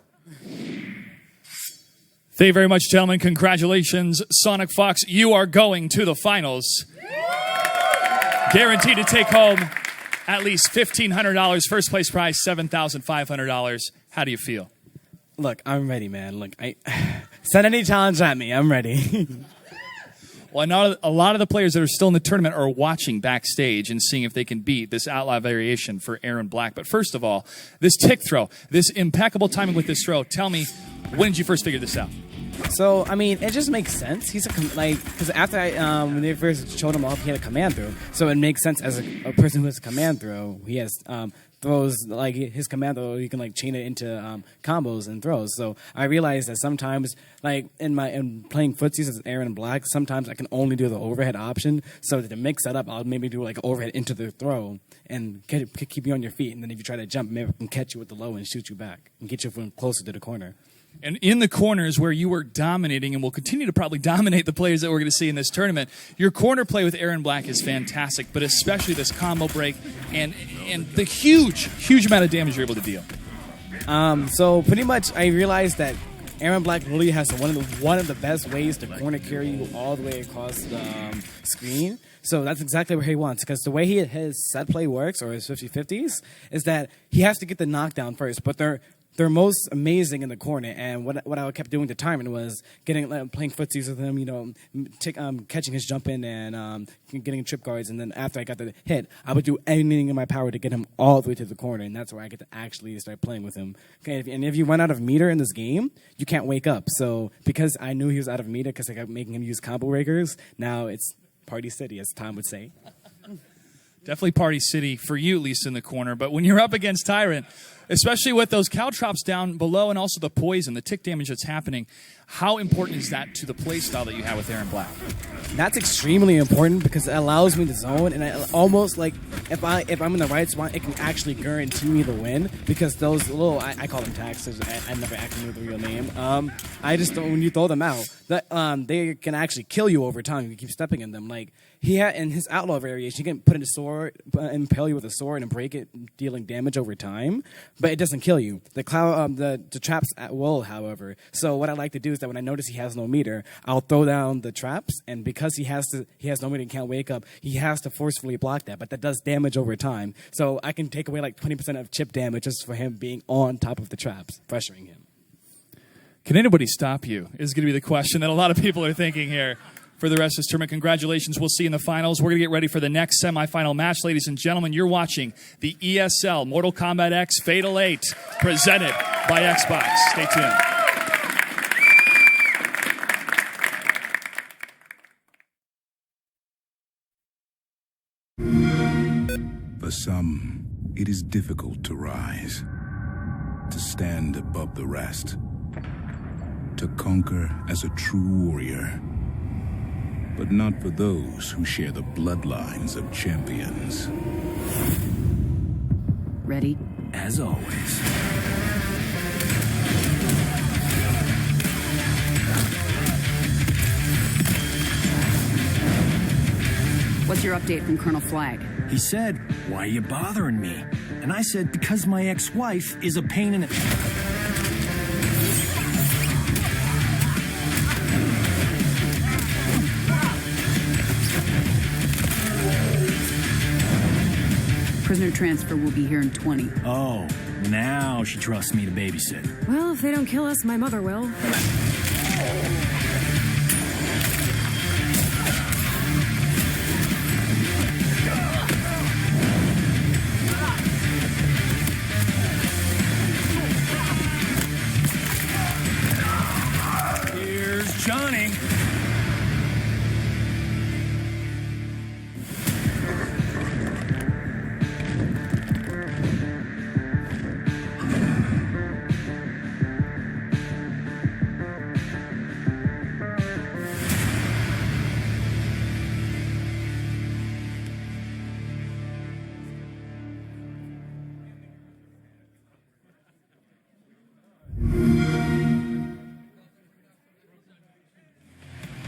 Thank you very much, gentlemen. Congratulations, Sonic Fox. You are going to the finals. Guaranteed to take home at least $1,500. First place prize, $7,500. How do you feel? Look, I'm ready, man. Look, send any challenge at me. I'm ready. Well, a lot of the players that are still in the tournament are watching backstage and seeing if they can beat this outlaw variation for Aaron Black. But first of all, this tick throw, this impeccable timing with this throw. Tell me, when did you first figure this out? So, it just makes sense. He's because after when they first showed him off, he had a command throw. So it makes sense as a person who has a command throw. He has throws, his command throw, you can chain it into combos and throws. So I realized that sometimes, in playing footsies as Aaron Black, sometimes I can only do the overhead option. So to mix that up, I'll maybe do overhead into the throw and keep you on your feet. And then if you try to jump, maybe I can catch you with the low and shoot you back and get you from closer to the corner. And in the corners where you were dominating and will continue to probably dominate the players that we're going to see in this tournament, your corner play with Aaron Black is fantastic, but especially this combo break and the huge amount of damage you're able to deal. So pretty much I realized that Aaron Black really has one of the best ways to corner carry you all the way across the screen. So that's exactly where he wants, because the way his set play works, or his 50-50s, is that he has to get the knockdown first, but they're most amazing in the corner. And what I kept doing to Tyrant was playing footsies with him, catching his jump in and getting trip guards. And then after I got the hit, I would do anything in my power to get him all the way to the corner. And that's where I get to actually start playing with him. Okay, and if you run out of meter in this game, you can't wake up. So because I knew he was out of meter because I kept making him use combo breakers, now it's Party City, as Tom would say. Definitely Party City for you, at least in the corner. But when you're up against Tyrant, Especially with those caltrops down below and also the poison, the tick damage that's happening. How important is that to the play style that you have with Aaron Black? That's extremely important because it allows me to zone, and I almost like if I'm in the right spot, it can actually guarantee me the win because those little I call them taxes. I never actually knew the real name. I just don't, when you throw them out, that they can actually kill you over time if you keep stepping in them. Like he had in his outlaw variation, he can put in a sword, impale you with a sword, and break it, dealing damage over time, but it doesn't kill you. The cloud, the traps at will, however. So what I like to do is that when I notice he has no meter, I'll throw down the traps, and because he has no meter and can't wake up, he has to forcefully block that, but that does damage over time. So I can take away like 20% of chip damage just for him being on top of the traps, pressuring him. Can anybody stop you? Is going to be the question that a lot of people are thinking here for the rest of this tournament. Congratulations. We'll see you in the finals. We're going to get ready for the next semifinal match. Ladies and gentlemen, you're watching the ESL Mortal Kombat X Fatal 8 presented by Xbox. Stay tuned. For some, it is difficult to rise, to stand above the rest, to conquer as a true warrior. But not for those who share the bloodlines of champions. Ready? As always. What's your update from Colonel Flag? He said, "Why are you bothering me?" And I said, "Because my ex-wife is a pain in the..." Prisoner transfer will be here in 20. Oh, now she trusts me to babysit. Well, if they don't kill us, my mother will. Here's Johnny.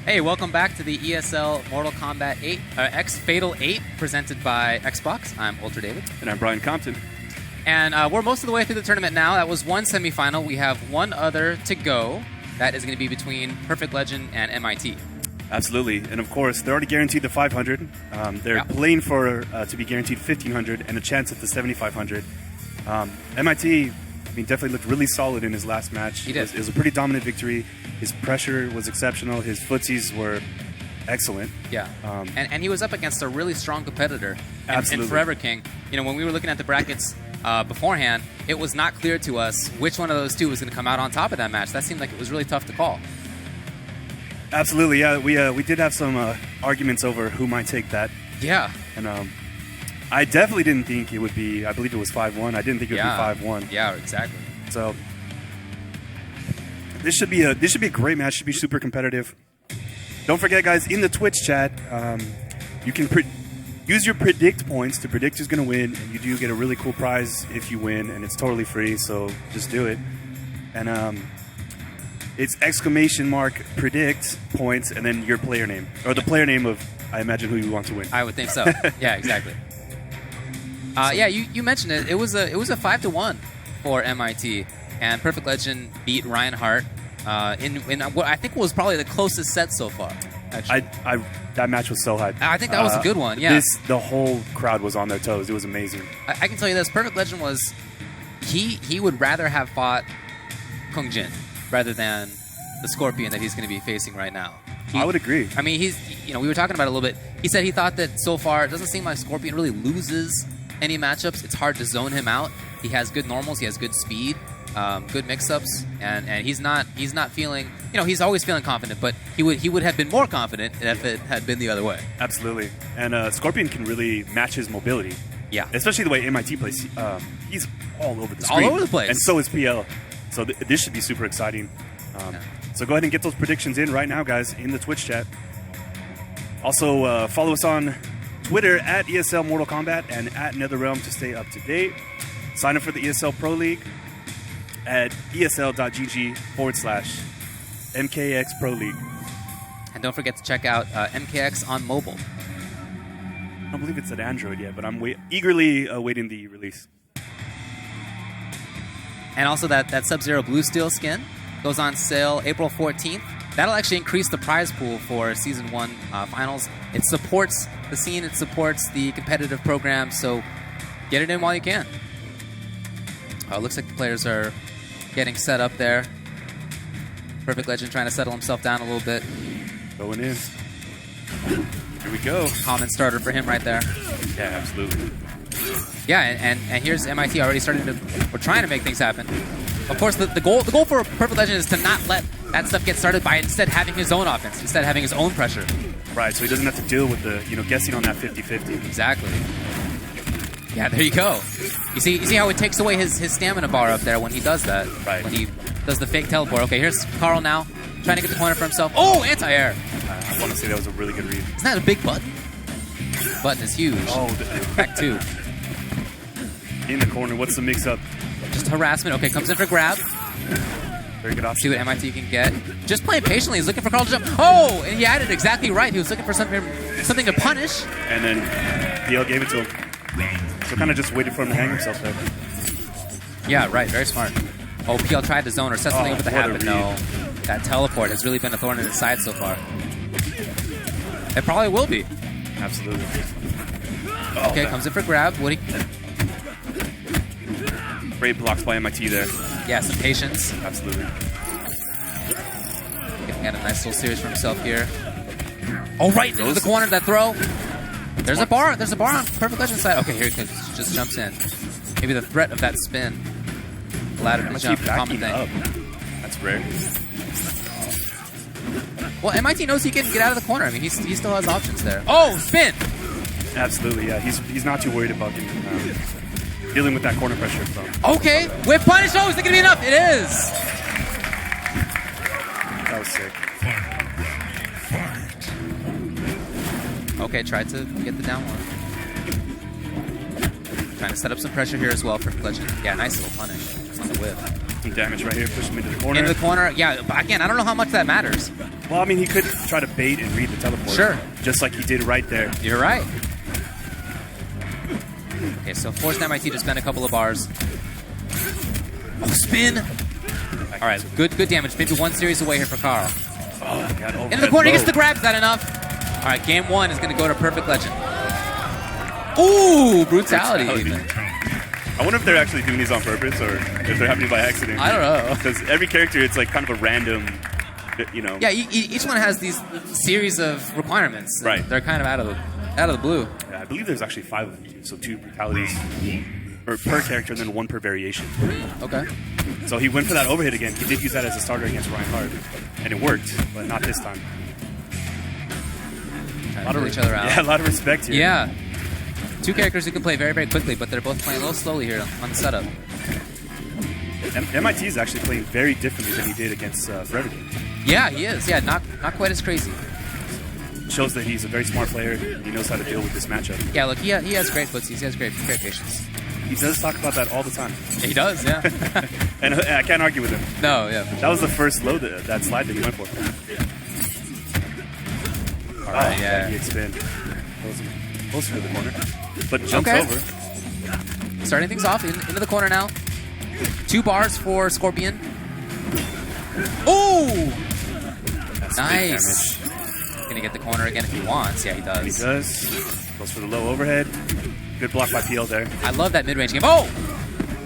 Hey, welcome back to the ESL Mortal Kombat X Fatal 8 presented by Xbox. I'm Ultra David. And I'm Brian Compton. And we're most of the way through the tournament now. That was one semifinal. We have one other to go. That is going to be between Perfect Legend and MIT. Absolutely. And of course, they're already guaranteed the 500. They're playing for to be guaranteed 1,500 and a chance at the 7,500. MIT, definitely looked really solid in his last match. He did. It was a pretty dominant victory. His pressure was exceptional. His footsies were excellent. Yeah. And he was up against a really strong competitor. Absolutely. And Forever King. You know, when we were looking at the brackets beforehand, it was not clear to us which one of those two was going to come out on top of that match. That seemed like it was really tough to call. Absolutely, yeah. We did have some arguments over who might take that. Yeah. And I definitely didn't think it would be, I believe it was 5-1. I didn't think it would be 5-1. Yeah, exactly. So this should be a great match. Should be super competitive. Don't forget, guys, in the Twitch chat, you can use your predict points to predict who's going to win, and you do get a really cool prize if you win, and it's totally free, so just do it. And it's !predict points, and then your player name, or the player name of, I imagine, who you want to win. I would think so. Yeah, exactly. Yeah, you mentioned it. It was a 5-1 for MIT, and Perfect Legend beat Reinhardt in what I think was probably the closest set so far. Actually, that match was so hyped. I think that was a good one. Yeah, the whole crowd was on their toes. It was amazing. I can tell you this: Perfect Legend was he would rather have fought Kung Jin rather than the Scorpion that he's going to be facing right now. I would agree. I mean, we were talking about it a little bit. He said he thought that so far it doesn't seem like Scorpion really loses any matchups. It's hard to zone him out. He has good normals. He has good speed, good mix-ups, and he's not feeling. He's always feeling confident, but he would have been more confident if it had been the other way. Absolutely, and Scorpion can really match his mobility. Yeah, especially the way MIT plays. He's all over the It's screen. all over the place. And so is PL. So this should be super exciting. So go ahead and get those predictions in right now, guys, in the Twitch chat. Also, follow us on Twitter at ESL Mortal Kombat and at NetherRealm to stay up to date. Sign up for the ESL Pro League at esl.gg/MKX Pro League. And don't forget to check out MKX on mobile. I don't believe it's at Android yet, but I'm eagerly awaiting the release. And also that Sub-Zero Blue Steel skin goes on sale April 14th. That'll actually increase the prize pool for Season 1 finals. It supports the scene. It supports the competitive program. So get it in while you can. Looks like the players are getting set up there. Perfect Legend trying to settle himself down a little bit. Going in. Here we go. Common starter for him right there. Yeah, absolutely. Yeah, and here's MIT already starting to, we're trying to make things happen. Of course, the goal for Perfect Legend is to not let that stuff get started by instead having his own offense, instead having his own pressure. Right, so he doesn't have to deal with the, guessing on that 50-50. Exactly. Yeah, there you go. You see how it takes away his stamina bar up there when he does that. Right. When he does the fake teleport. Okay, here's Carl now, trying to get the corner for himself. Oh, anti-air. I want to say that was a really good read. Isn't that a big button? The button is huge. Oh, back two. In the corner, what's the mix-up? Just harassment. Okay, comes in for grab. Very good option. See what MIT can get. Just playing patiently. He's looking for Carl to jump. Oh, and he had it exactly right. He was looking for something to punish. And then PL gave it to him. So kind of just waited for him to hang himself there. Yeah, right. Very smart. Oh, PL tried to zone or set something up with the hat, but no. That teleport has really been a thorn in his side so far. It probably will be. Absolutely. Okay, comes in for grab. Woody. Great blocks by MIT there. Yeah, some patience. Absolutely. Getting a nice little series for himself here. Oh, right into the corner, that throw. There's a bar. There's a bar on Perfect Legend side. Okay, here he just jumps in. Maybe the threat of that spin allowed him to jump. Common thing. Up. That's rare. Well, MIT knows he can get out of the corner. I mean, he still has options there. Oh, spin! Absolutely, yeah. He's not too worried about getting, dealing with that corner pressure. So. Okay, whip punish. Oh, is it going to be enough? It is. That was sick. Okay, tried to get the down one. Trying to set up some pressure here as well for Legend. Yeah, nice little punish on the whip. Some damage right here. Push him into the corner. Into the corner. Yeah, but again, I don't know how much that matters. Well, I mean, he could try to bait and read the teleport. Sure. Just like he did right there. You're right. Okay, so forced MIT to spend a couple of bars. Oh, spin! All right, good damage. Maybe one series away here for Carl. Oh, God. Into the corner, he gets the grab. Is that enough? All right, game one is going to go to Perfect Legend. Ooh, brutality. Even. I wonder if they're actually doing these on purpose or if they're happening by accident. I don't know. Because every character, it's like kind of a random, Yeah, each one has these series of requirements. Right. They're kind of out of the blue. Yeah, I believe there's actually 5 of them, so 2 brutalities per character and then 1 per variation. Okay. So he went for that overhit again. He did use that as a starter against Reinhardt, and it worked, but not this time. A lot of each other out. Yeah, a lot of respect here. Yeah. 2 characters who can play very, very quickly, but they're both playing a little slowly here on the setup. MIT is actually playing very differently than he did against Forever Game. Yeah, he is. Yeah, not quite as crazy. Shows that he's a very smart player. He knows how to deal with this matchup. Yeah, look, he has great footsies. He has great patience. He does talk about that all the time. He does, yeah. And I can't argue with him. No, yeah. That was the first load, that slide that he went for. All right, yeah. He expanded. Closer to the corner. But jumps over. Starting things off into the corner now. 2 bars for Scorpion. Ooh! Nice. Gonna get the corner again if he wants. Yeah, he does. He does. Goes for the low overhead. Good block by PL there. I love that mid-range game. Oh!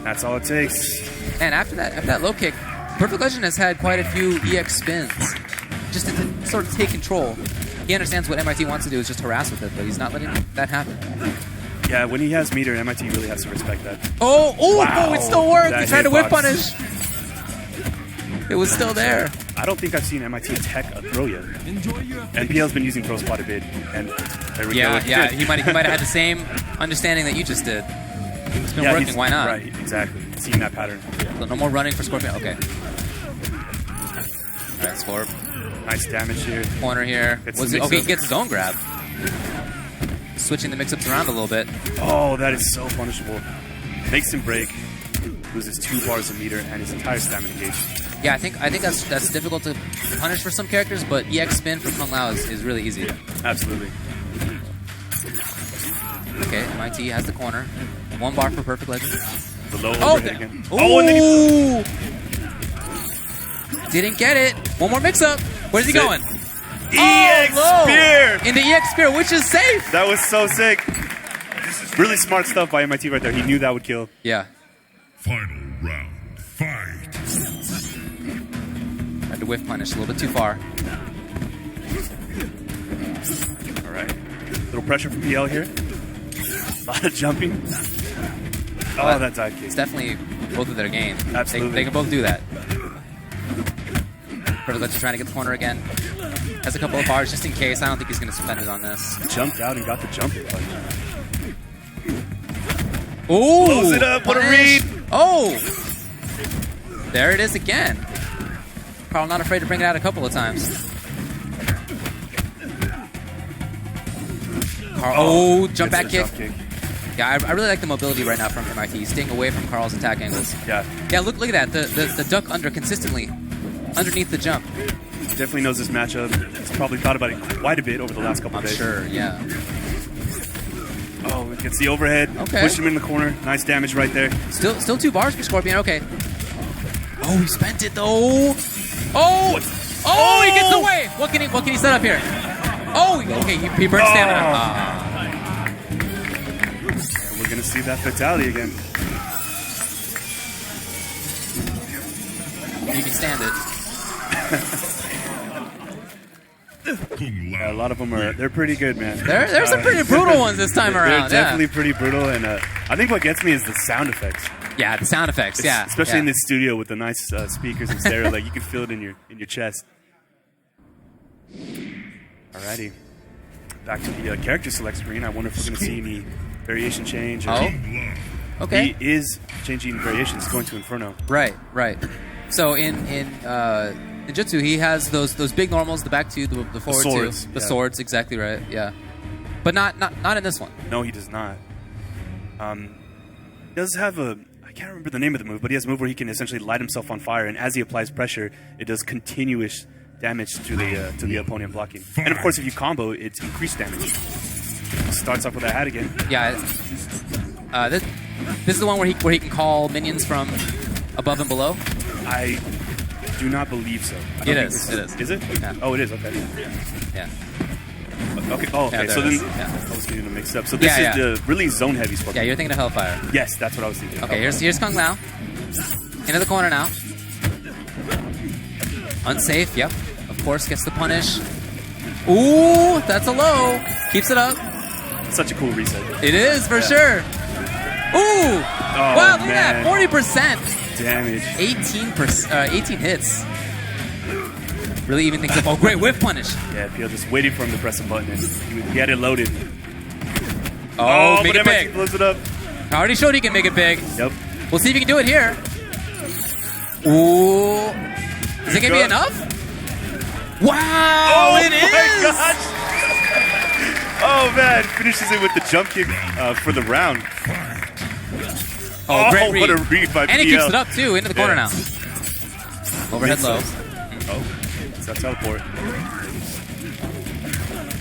That's all it takes. And after that low kick, Perfect Legend has had quite a few EX spins. Just to sort of take control. He understands what MIT wants to do is just harass with it, but he's not letting that happen. Yeah, when he has meter, MIT really has to respect that. Oh, wow. It still worked. That He tried to whip hitbox. punish. It was still there. I don't think I've seen MIT tech a throw yet. And PL's been using throws quite a bit. And there we go. Yeah. He might have had the same understanding that you just did. It's been working. Why not? Right, exactly. Seeing that pattern. So no more running for Scorpion. Okay. All right, Scorp. Nice damage here. Corner here. Okay, he gets his own grab. Switching the mix-ups around a little bit. Oh, that is so punishable. Makes him break. Loses 2 bars a meter and his entire stamina gauge. Yeah, I think that's difficult to punish for some characters, but EX spin for Kung Lao is really easy. Absolutely. Okay, MIT has the corner. 1 bar for Perfect Legend. The low overhead again. Oh, and then he didn't get it. 1 more mix-up. Where's he going? EX Spear! In the EX Spear, which is safe. That was so sick. Really smart stuff by MIT right there. He knew that would kill. Yeah. Final round, fight. Had to whiff punish a little bit too far. All right. Little pressure from PL here. A lot of jumping. Oh, that dive kick. It's definitely both of their game. Absolutely. They can both do that. Perfect Legend trying to get the corner again. Has a couple of bars just in case. I don't think he's going to spend it on this. Jumped out and got the jump in. Oh! Close it up. What a read. Oh! There it is again. Carl not afraid to bring it out a couple of times. Carl, jump back kick. Yeah, I really like the mobility right now from MIT. Staying away from Carl's attack angles. Yeah. Yeah, look at that. The duck under consistently underneath the jump. Definitely knows this matchup. He's probably thought about it quite a bit over the last couple of days. Sure, yeah. Oh, gets the overhead. Okay. Push him in the corner. Nice damage right there. Still 2 bars for Scorpion. Okay. Oh, he spent it though. Oh! Oh, he gets away. What can he set up here? Oh, okay. He burns stamina. And we're gonna see that fatality again. You can stand it. Yeah, a lot of them they're pretty good, man. There's some pretty brutal ones this time around. They're definitely pretty brutal, and I think what gets me is the sound effects. Yeah, the sound effects. Yeah, especially in this studio with the nice speakers and stereo, like you can feel it in your chest. Alrighty, back to the character select screen. I wonder if we're going to see any variation change. Okay. He is changing variations, going to Inferno. Right. So in Ninjutsu, he has those big normals, the back 2, the forward 2, the swords. Exactly right. Yeah, but not in this one. No, he does not. He does have I can't remember the name of the move, but he has a move where he can essentially light himself on fire, and as he applies pressure, it does continuous damage to the opponent blocking. And of course, if you combo, it's increased damage. Starts off with that hat again. Yeah. This is the one where he can call minions from above and below. I do not believe so. It is. Is it? Yeah. Oh, it is. Okay. Yeah. Okay. Oh, okay. Yeah, so then yeah. I was getting them mixed up. So this is the really zone heavy Scorpion. Yeah, you're thinking of Hellfire. Yes, that's what I was thinking. Okay, here's Kung Lao. Into the corner now. Unsafe. Yep. Of course, gets the punish. Ooh, that's a low. Keeps it up. Such a cool reset. It is for sure. Ooh! Wow, look at that. 40% damage. 18 hits. Really even things up. Oh, great whiff punish. Yeah, PL just waiting for him to press a button, and he had it loaded. Oh, make it big. Blows it up. I already showed he can make it big. Yep. We'll see if he can do it here. Ooh. Is it going to be enough? Wow, it is! Oh, my gosh! Oh, man. Finishes it with the jump kick for the round. Oh, great read. What a read by PL. And he keeps it up, too, into the corner now. Overhead low. Oh, it's that teleport.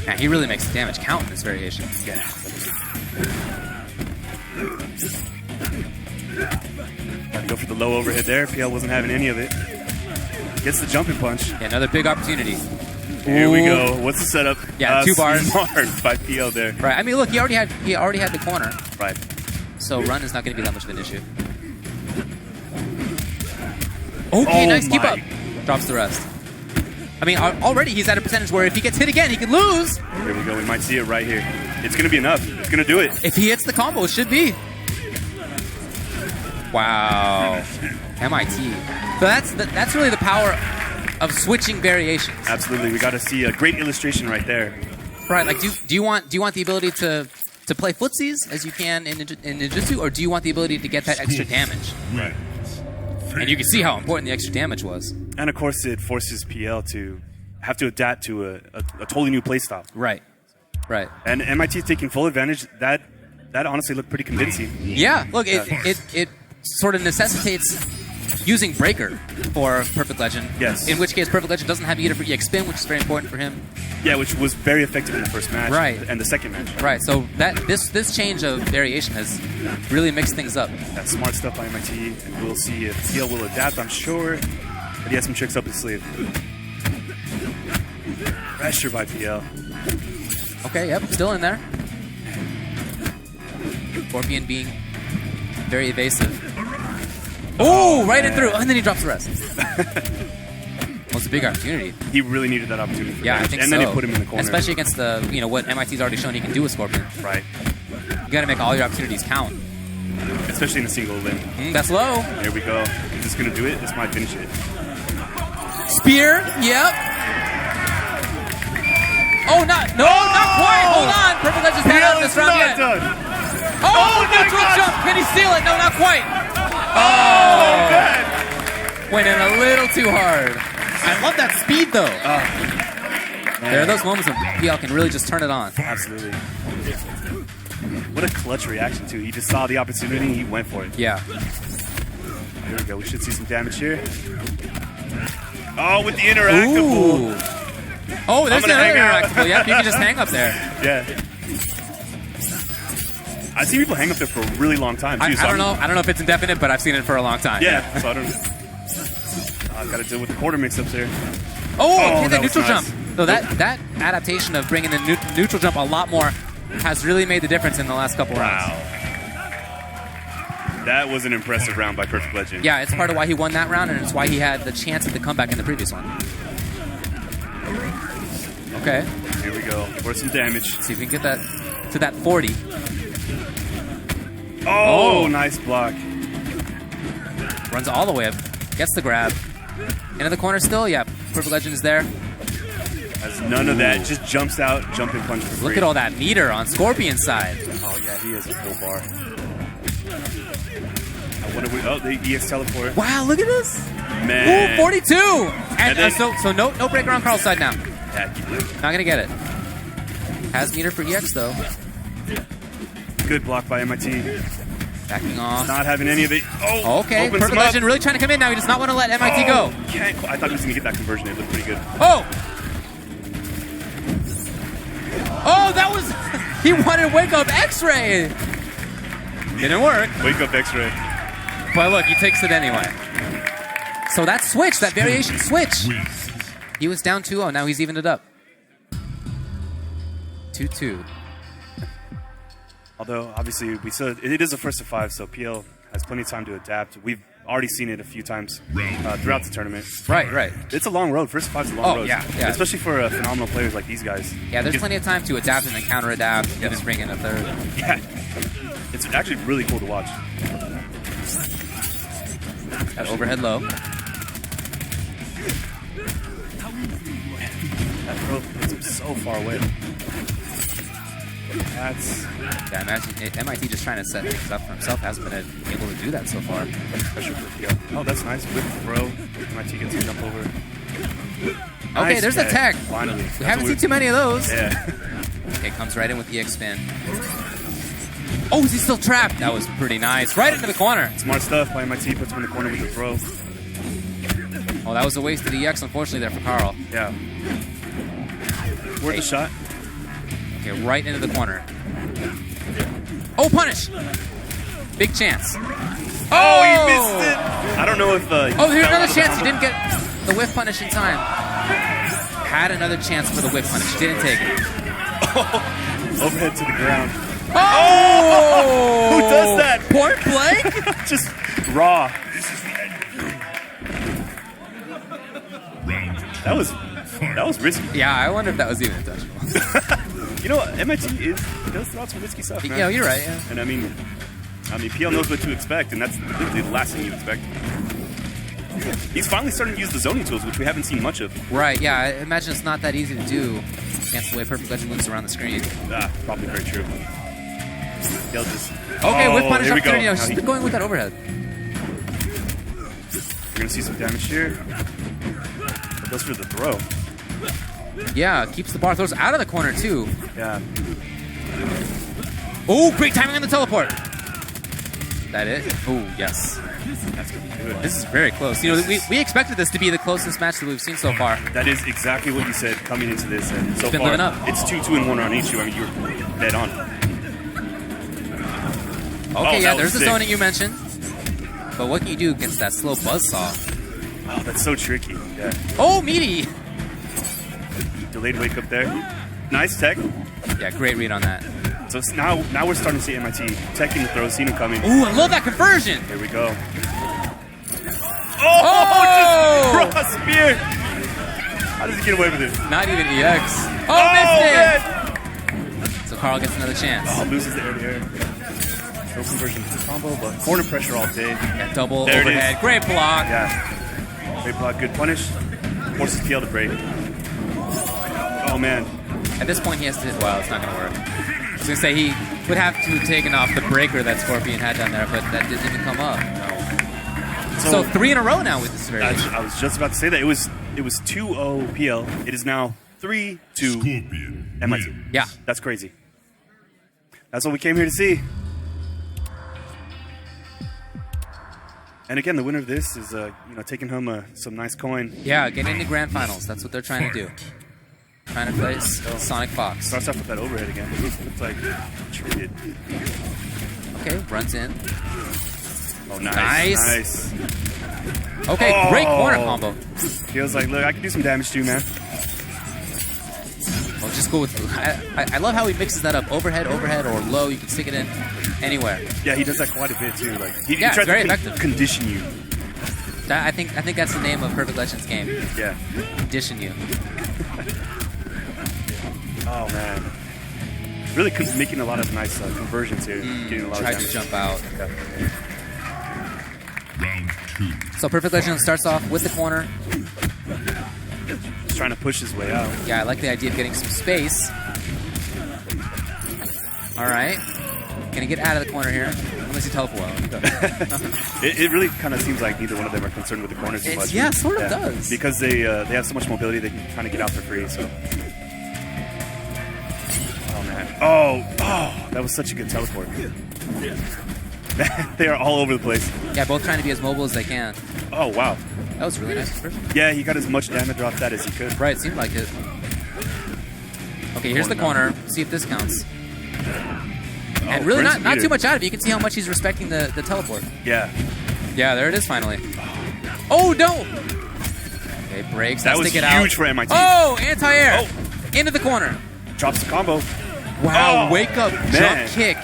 Yeah, he really makes the damage count in this variation. Yeah. Got to go for the low overhead there. PL wasn't having any of it. Gets the jumping punch. Yeah, another big opportunity. Here we go. What's the setup? Yeah, 2 bars. Smart by PL there. Right. I mean, look, he already had the corner. Right. So run is not going to be that much of an issue. Okay, nice. Keep up. Drops the rest. I mean, already he's at a percentage where if he gets hit again, he could lose. Here we go. We might see it right here. It's going to be enough. It's going to do it. If he hits the combo, it should be. Wow. MIT. So that's really the power of switching variations. Absolutely. We got to see a great illustration right there. Right. Like, do you want the ability to to play footsies as you can in ninjutsu, or do you want the ability to get that extra damage? Right. And you can see how important the extra damage was. And of course, it forces PL to have to adapt to a totally new playstyle. Right. Right. And MIT taking full advantage. That honestly looked pretty convincing. Yeah. Look, it sort of necessitates using Breaker for Perfect Legend. Yes. In which case, Perfect Legend doesn't have Eater for EX Spin, which is very important for him. Yeah, which was very effective in the first match. Right. And the second match. Right. So this change of variation has really mixed things up. That's smart stuff by MIT, and we'll see if PL will adapt. I'm sure, but he has some tricks up his sleeve. Pressure by PL. Okay. Yep. Still in there. Scorpion being very evasive. Oh, right in through. And then he drops the rest. Well, it's a big opportunity. He really needed that opportunity. For yeah, damage. I think and so. And then he put him in the corner. Especially against what MIT's already shown he can do with Scorpion. Right. You got to make all your opportunities count. Especially in a single limb. That's low. There we go. Is this going to do it? This might finish it. Spear. Yep. Oh, not quite. Hold on. Perfect Legend's not out of this round yet. Done. Oh, neutral jump. Can he steal it? No, not quite. Oh, went in a little too hard. I love that speed, though. There are those moments when PL can really just turn it on. Absolutely. What a clutch reaction, too. He just saw the opportunity and he went for it. Yeah. There we go. We should see some damage here. Oh, with the interactable. Ooh. Oh, there's another interactable. Yep, you can just hang up there. Yeah. I've seen people hang up there for a really long time, too. I don't know if it's indefinite, but I've seen it for a long time. Yeah, so I don't know. I've got to deal with the quarter mix-ups there. Oh, the neutral nice. jump. So that adaptation of bringing the neutral jump a lot more has really made the difference in the last couple rounds. That was an impressive round by Perfect Legend. Yeah, it's part of why he won that round, and it's why he had the chance at the comeback in the previous one. Okay. Here we go. For some damage. See if we can get that to that 40. Oh, nice block. Runs all the way up. Gets the grab. Into the corner still? Yeah, Perfect Legend is there. Has none of that. Just jumps out, jumping punch for free. Look at all that meter on Scorpion's side. Oh, yeah, he is a full bar. I wonder what... Oh, the EX teleport. Wow, look at this. Man. Ooh, 42. And then, so no breaker on Carl's side now. Yeah, keep it. Not going to get it. Has meter for EX, though. Good block by MIT. Backing off. Not having any of it. Oh, okay. Perfect Legend really trying to come in now. He does not want to let MIT go. I thought he was going to get that conversion. It looked pretty good. Oh! Oh, that was... He wanted to wake up X-Ray. Didn't work. Wake up X-Ray. But look, he takes it anyway. So that switch, that variation switch. He was down 2-0. Now he's evened it up. 2-2. Although, obviously, it is a first to 5, so PL has plenty of time to adapt. We've already seen it a few times throughout the tournament. Right. It's a long road. First to 5 is a long road. Yeah. Especially for phenomenal players like these guys. Yeah, there's plenty of time to adapt and then counter-adapt, and then bring in a third. Yeah. It's actually really cool to watch. That overhead low. That throw puts him so far away. Yeah, imagine MIT just trying to set things up for himself. Hasn't been able to do that so far. Oh, that's nice. With the throw, MIT gets a jump over. Okay, Nice there's a tech. Finally. We haven't seen too many of those. Yeah. Okay, comes right in with the EX spin. Oh, is he still trapped? That was pretty nice. Right into the corner. Smart stuff by MIT. Puts him in the corner with the throw. Oh, that was a waste of the EX, unfortunately, there for Carl. Yeah. Worth a shot. Okay, right into the corner. Oh, punish! Big chance. Oh, he missed it! I don't know if... here's another chance. He didn't get the whiff punish in time. Had another chance for the whiff punish. Didn't take it. Overhead to the ground. Oh! Who does that? Point blank? Just raw. That was risky. Yeah, I wonder if that was even intentional. You know, MIT does throw out some risky stuff, man. Yeah, you're right. Yeah. And I mean, PL knows what to expect, and that's literally the last thing you expect. He's finally starting to use the zoning tools, which we haven't seen much of. Right. Yeah, I imagine it's not that easy to do against the way Perfect Legend moves around the screen. Probably very true. They'll just. Okay, with punish here we go. opportunity. She's been going with that overhead. We're gonna see some damage here. Goes for the throw. Yeah, keeps the bar. Throws out of the corner too. Yeah. Oh, great timing on the teleport. That it? Oh, yes. That's gonna be good. This is very close. You know, we expected this to be the closest match that we've seen so far. That is exactly what you said coming into this, and so It's been far living up. it's 2-2 and 1 on each. I mean, you're dead on. Okay, yeah, there's the sick. zoning you mentioned. But what can you do against that slow buzzsaw? Oh, that's so tricky. Yeah. Oh, meaty! Delayed wake up there. Nice tech. Yeah, great read on that. So now we're starting to see MIT teching the throw, seeing him coming. Ooh, I love that conversion! Here we go. Oh! Just cross spear! How does he get away with it? Not even EX. Oh, missed it! So Carl gets another chance. Oh, loses the air. No conversion to the combo, but corner pressure all day. Yeah, double there overhead. Great block. Yeah. Great block, good punish. Forces PL to break. Oh, man. At this point, he has to. Well, it's not going to work. I was going to say he would have to have taken off the breaker that Scorpion had down there, but that didn't even come up. No. So 3 in a row now with this variation. I was just about to say that. It was 2-0 PL. It is now 3-2 MIT. Yeah. That's crazy. That's what we came here to see. And again, the winner of this is taking home some nice coin. Yeah, getting into grand finals. That's what they're trying to do. Trying to face Sonic Fox. Starts off with that overhead again. Looks like treated. Okay, runs in. Oh, nice. Okay, great corner combo. Feels like, look, I can do some damage too, man. Well, just go with. I love how he mixes that up. Overhead, or low. You can stick it in anywhere. Yeah, he does that quite a bit too. Like he Yeah, tries it's very to effective. condition you. I think that's the name of Perfect Legends game. Yeah. Condition you. Oh man, really making a lot of nice conversions here. Getting a lot Tried of to jump out. Okay. Round 2. So Perfect Legends starts off with the corner. Just trying to push his way out. Yeah, I like the idea of getting some space. All right. Gonna get out of the corner here. Unless you teleport. It really kind of seems like neither one of them are concerned with the corners too much. Yeah, sort of does. Because they have so much mobility, they can kind of get out for free. So. Oh man. Oh, that was such a good teleport. They are all over the place. Yeah, both trying to be as mobile as they can. Oh wow. That was really nice. Yeah, he got as much damage off that as he could. Right, seemed like it. Okay, here's the corner. See if this counts. And really not too much out of it. You can see how much he's respecting the teleport. Yeah. Yeah, there it is finally. Oh, no! Okay, breaks. That Let's was stick it huge out. for MIT. Oh, anti-air. Into the corner. Drops the combo. Wow, Oh, wake up, man. jump kick.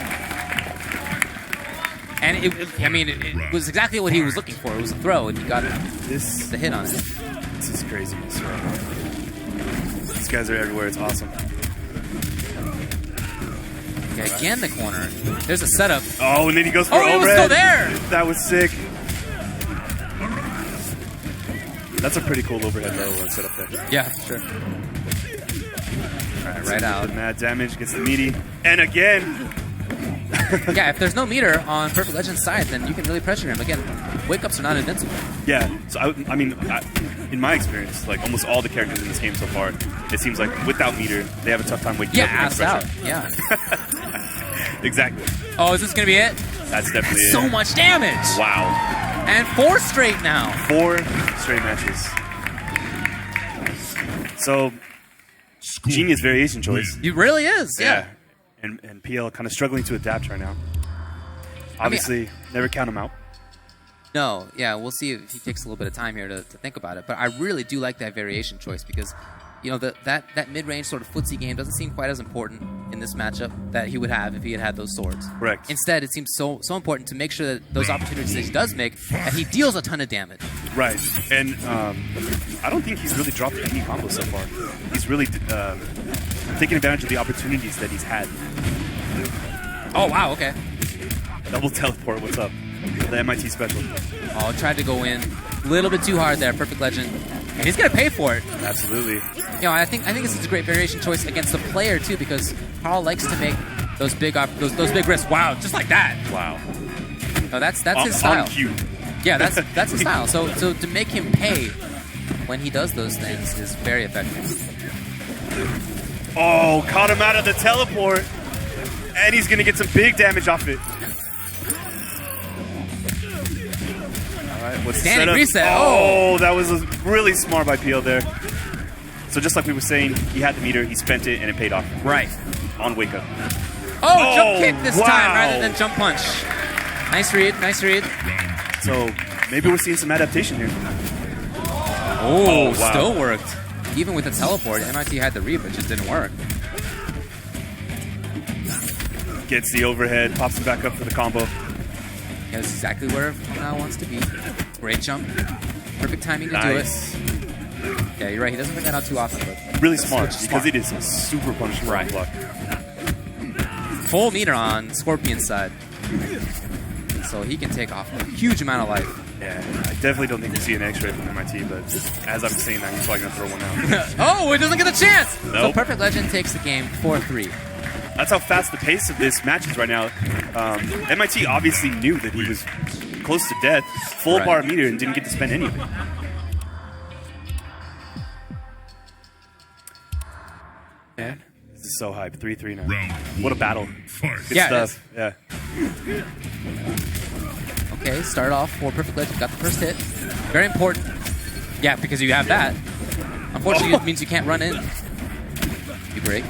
And it was exactly what he was looking for. It was a throw, and he got the hit on it. This is craziness, right? These guys are everywhere. It's awesome. Okay, again the corner. There's a setup. Oh, and then he goes for overhead. Oh, it was still there. That was sick. That's a pretty cool overhead though setup there. Yeah, sure. All right out. Mad damage, gets the meaty. And again. Yeah, if there's no meter on Perfect Legend's side, then you can really pressure him. Again, wake-ups are not invincible. Yeah, so I mean, in my experience, like almost all the characters in this game so far, it seems like without meter, they have a tough time waking up against assed out. pressure. Yeah. Exactly. Oh, is this going to be it? That's definitely it. So much damage. Wow. And 4 straight now. 4 straight matches. So, genius variation choice. It really is, yeah. And PL kind of struggling to adapt right now. Obviously, never count him out. No, yeah, we'll see if he takes a little bit of time here to think about it. But I really do like that variation choice because, you know, that mid-range sort of footsie game doesn't seem quite as important in this matchup that he would have if he had those swords. Correct. Instead, it seems so important to make sure that those opportunities that he does make, that he deals a ton of damage. Right. And I don't think he's really dropped any combos so far. He's really taking advantage of the opportunities that he's had. Oh, wow, okay. Double teleport, what's up? The MIT special. Oh, tried to go in. A little bit too hard there, Perfect Legend. And he's going to pay for it. Absolutely. You know, I think this is a great variation choice against the player, too, because Carl likes to make those big wrists. Wow, just like that. Wow. No, that's his style. On cue. Yeah, that's his style. So to make him pay when he does those things is very effective. Oh, caught him out of the teleport. And he's going to get some big damage off it. All right, what's the Standing setup? reset. Oh, that was really smart by PL there. So just like we were saying, he had the meter, he spent it, and it paid off. Right. On wake up. Oh, jump kick this time rather than jump punch. Nice read, nice read. So maybe we're seeing some adaptation here. Oh, wow. Still worked. Even with the teleport, MIT had the read, but it just didn't work. Gets the overhead, pops it back up for the combo. Yeah, that's exactly where Now wants to be. Great jump. Perfect timing to do it. Yeah, you're right. He doesn't bring that out too often. But really smart because it is a super punishable block. Full meter on Scorpion's side. So he can take off a huge amount of life. Yeah, I definitely don't think we'll see an X-ray from MIT, but as I'm saying that, he's probably going to throw one out. Oh, it doesn't get a chance! Nope. So Perfect Legend takes the game 4-3. That's how fast the pace of this match is right now. MIT obviously knew that he was close to death, full bar meter, and didn't get to spend any of it. Man, this is so hype. 3-3 now. What a battle. Good stuff. Yeah. Okay, start off for Perfect Legend. Got the first hit. Very important. Yeah, because you have that. Unfortunately, it means you can't run in. You break.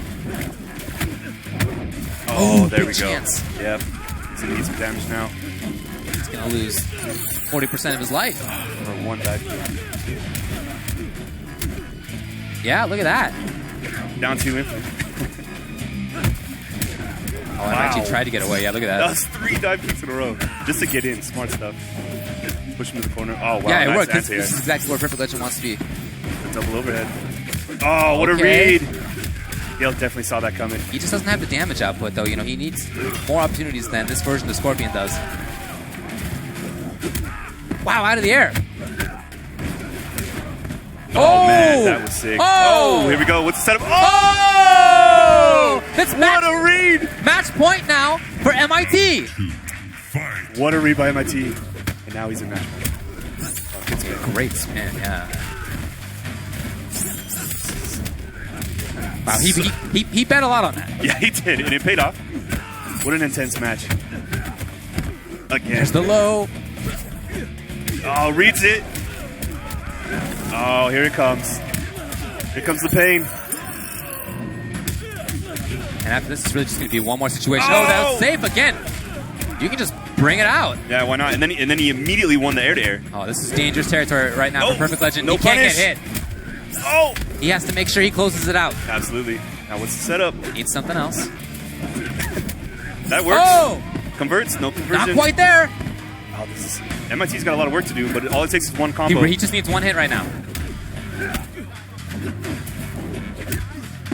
Oh, there we go. Chance. Yep. He's going to get some damage now. He's going to lose 40% of his life. For one dive. Yeah, look at that. Down 2 infinite. Oh, I actually tried to get away. Yeah, look at that. That was 3 dive kicks in a row. Just to get in. Smart stuff. Push him to the corner. Oh, wow. Yeah, it nice worked. This anti-air. is exactly where Perfect Legend wants to be. Double overhead. Oh, what a read. Gale definitely saw that coming. He just doesn't have the damage output, though. You know, he needs more opportunities than this version of Scorpion does. Wow, out of the air. Oh, man, that was sick. Oh, here we go. What's the setup? Oh! It's what a read! Match point now for MIT. What a read by MIT. And now he's in match point. Oh, good spin. Great spin, yeah. Wow, he bet a lot on that. Yeah, he did, and it paid off. What an intense match. Again. There's the low. Oh, reads it. Oh, here it comes. Here comes the pain. And after this, it's really just going to be one more situation. Oh, that was safe again. You can just bring it out. Yeah, why not? And then he immediately won the air-to-air. Oh, this is dangerous territory right now for Perfect Legend. No he can't punish. get hit. Oh! He has to make sure he closes it out. Absolutely. Now what's the setup? Needs something else. That works. Oh! Converts, no conversion. Not quite there. Oh, this is MIT's got a lot of work to do, but all it takes is one combo. He just needs one hit right now.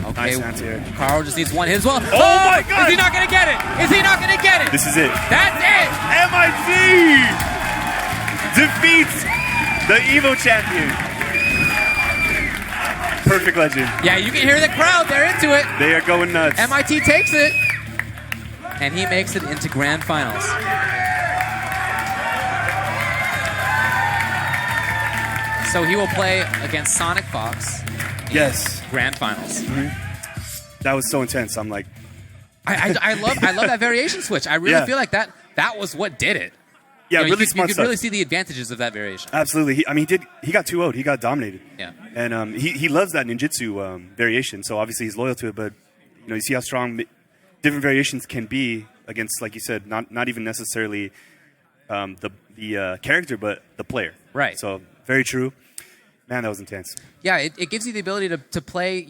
Okay, nice anti-air. Carl just needs one hit as well. Oh my God! Is he not going to get it? Is he not going to get it? This is it. That's it! MIT defeats the EVO champion. Perfect Legend. Yeah, you can hear the crowd. They're into it. They are going nuts. MIT takes it. And he makes it into grand finals. So he will play against Sonic Fox. Yes. Grand finals. Mm-hmm. That was so intense. I'm like, I love that variation switch. I really feel like that was what did it. Yeah, you know, really you smart could stuff. really see the advantages of that variation. Absolutely. He got 2-0'd. He got dominated. Yeah. And he loves that ninjutsu variation, so obviously he's loyal to it. But you see how strong different variations can be against, like you said, not even necessarily the character, but the player. Right. So very true. Man, that was intense. Yeah, it gives you the ability to play,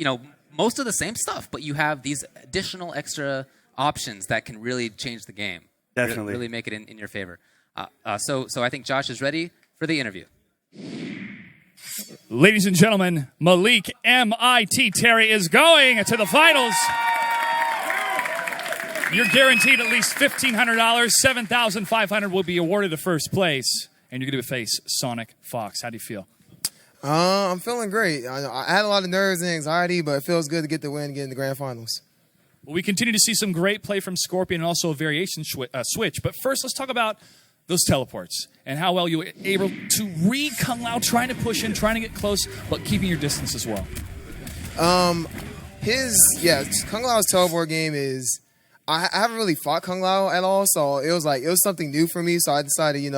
most of the same stuff, but you have these additional extra options that can really change the game. Definitely. Really make it in your favor. So I think Josh is ready for the interview. Ladies and gentlemen, Malik M.I.T. Terry is going to the finals. You're guaranteed at least $1,500. $7,500 will be awarded to first place, and you're going to face Sonic Fox. How do you feel? I'm feeling great. I had a lot of nerves and anxiety, but it feels good to get the win and get in the grand finals. Well, we continue to see some great play from Scorpion and also a variation switch. But first, let's talk about those teleports and how well you were able to read Kung Lao, trying to push in, trying to get close, but keeping your distance as well. Kung Lao's teleport game is, I haven't really fought Kung Lao at all, so it was something new for me. So I decided,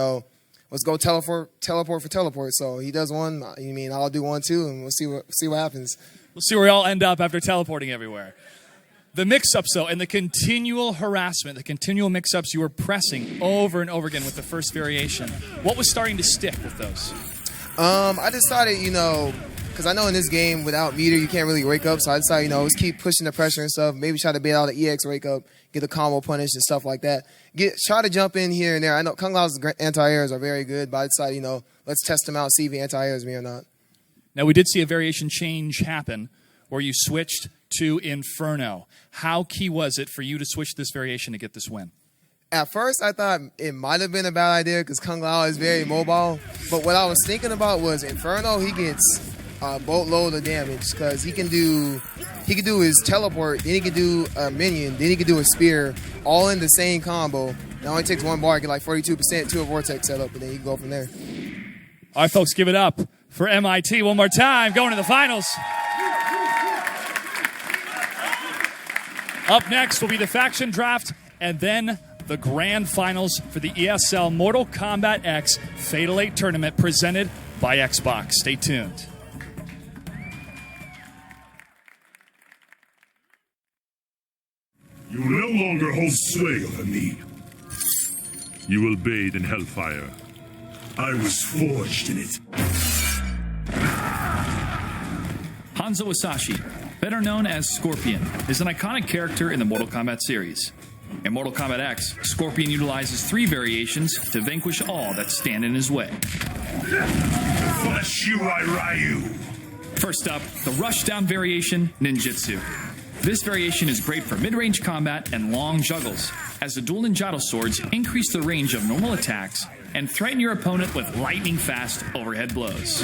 let's go teleport for teleport. So he does one, I'll do one too, and we'll see what happens. We'll see where we all end up after teleporting everywhere. The mix-ups, though, and the continual harassment, the continual mix-ups you were pressing over and over again with the first variation. What was starting to stick with those? I decided, because I know in this game, without meter, you can't really wake up. So I decided, let's keep pushing the pressure and stuff. Maybe try to bait out an EX wake up, get the combo punish and stuff like that. Try to jump in here and there. I know Kung Lao's anti-airs are very good, but I decided, let's test them out, see if he anti-airs me or not. Now, we did see a variation change happen where you switched to Inferno. How key was it for you to switch this variation to get this win? At first, I thought it might have been a bad idea because Kung Lao is very mobile. But what I was thinking about was Inferno, he gets a boatload of damage because he can do his teleport, then he can do a minion, then he can do a spear, all in the same combo. It only takes one bar, get like 42% to a vortex setup, and then you can go from there. All right, folks, give it up for MIT one more time, going to the finals. Up next will be the faction draft and then the grand finals for the ESL Mortal Kombat X Fatal 8 tournament presented by Xbox. Stay tuned. You no longer hold sway over me. You will bathe in hellfire. I was forged in it. Hanzo Asashi, better known as Scorpion, is an iconic character in the Mortal Kombat series. In Mortal Kombat X, Scorpion utilizes 3 variations to vanquish all that stand in his way. Flesh you, I Ryu. First up, the Rushdown variation, Ninjutsu. This variation is great for mid-range combat and long juggles, as the dual ninjato swords increase the range of normal attacks and threaten your opponent with lightning-fast overhead blows.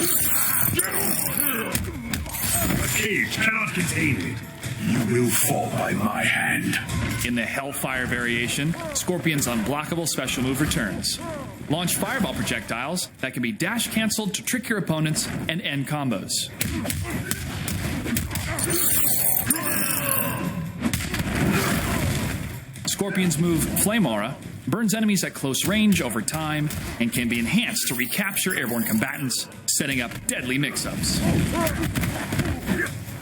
A cage cannot contain it. You will fall by my hand. In the Hellfire variation, Scorpion's unblockable special move returns. Launch fireball projectiles that can be dash canceled to trick your opponents and end combos. Scorpion's move, Flame Aura, burns enemies at close range over time and can be enhanced to recapture airborne combatants, setting up deadly mix-ups.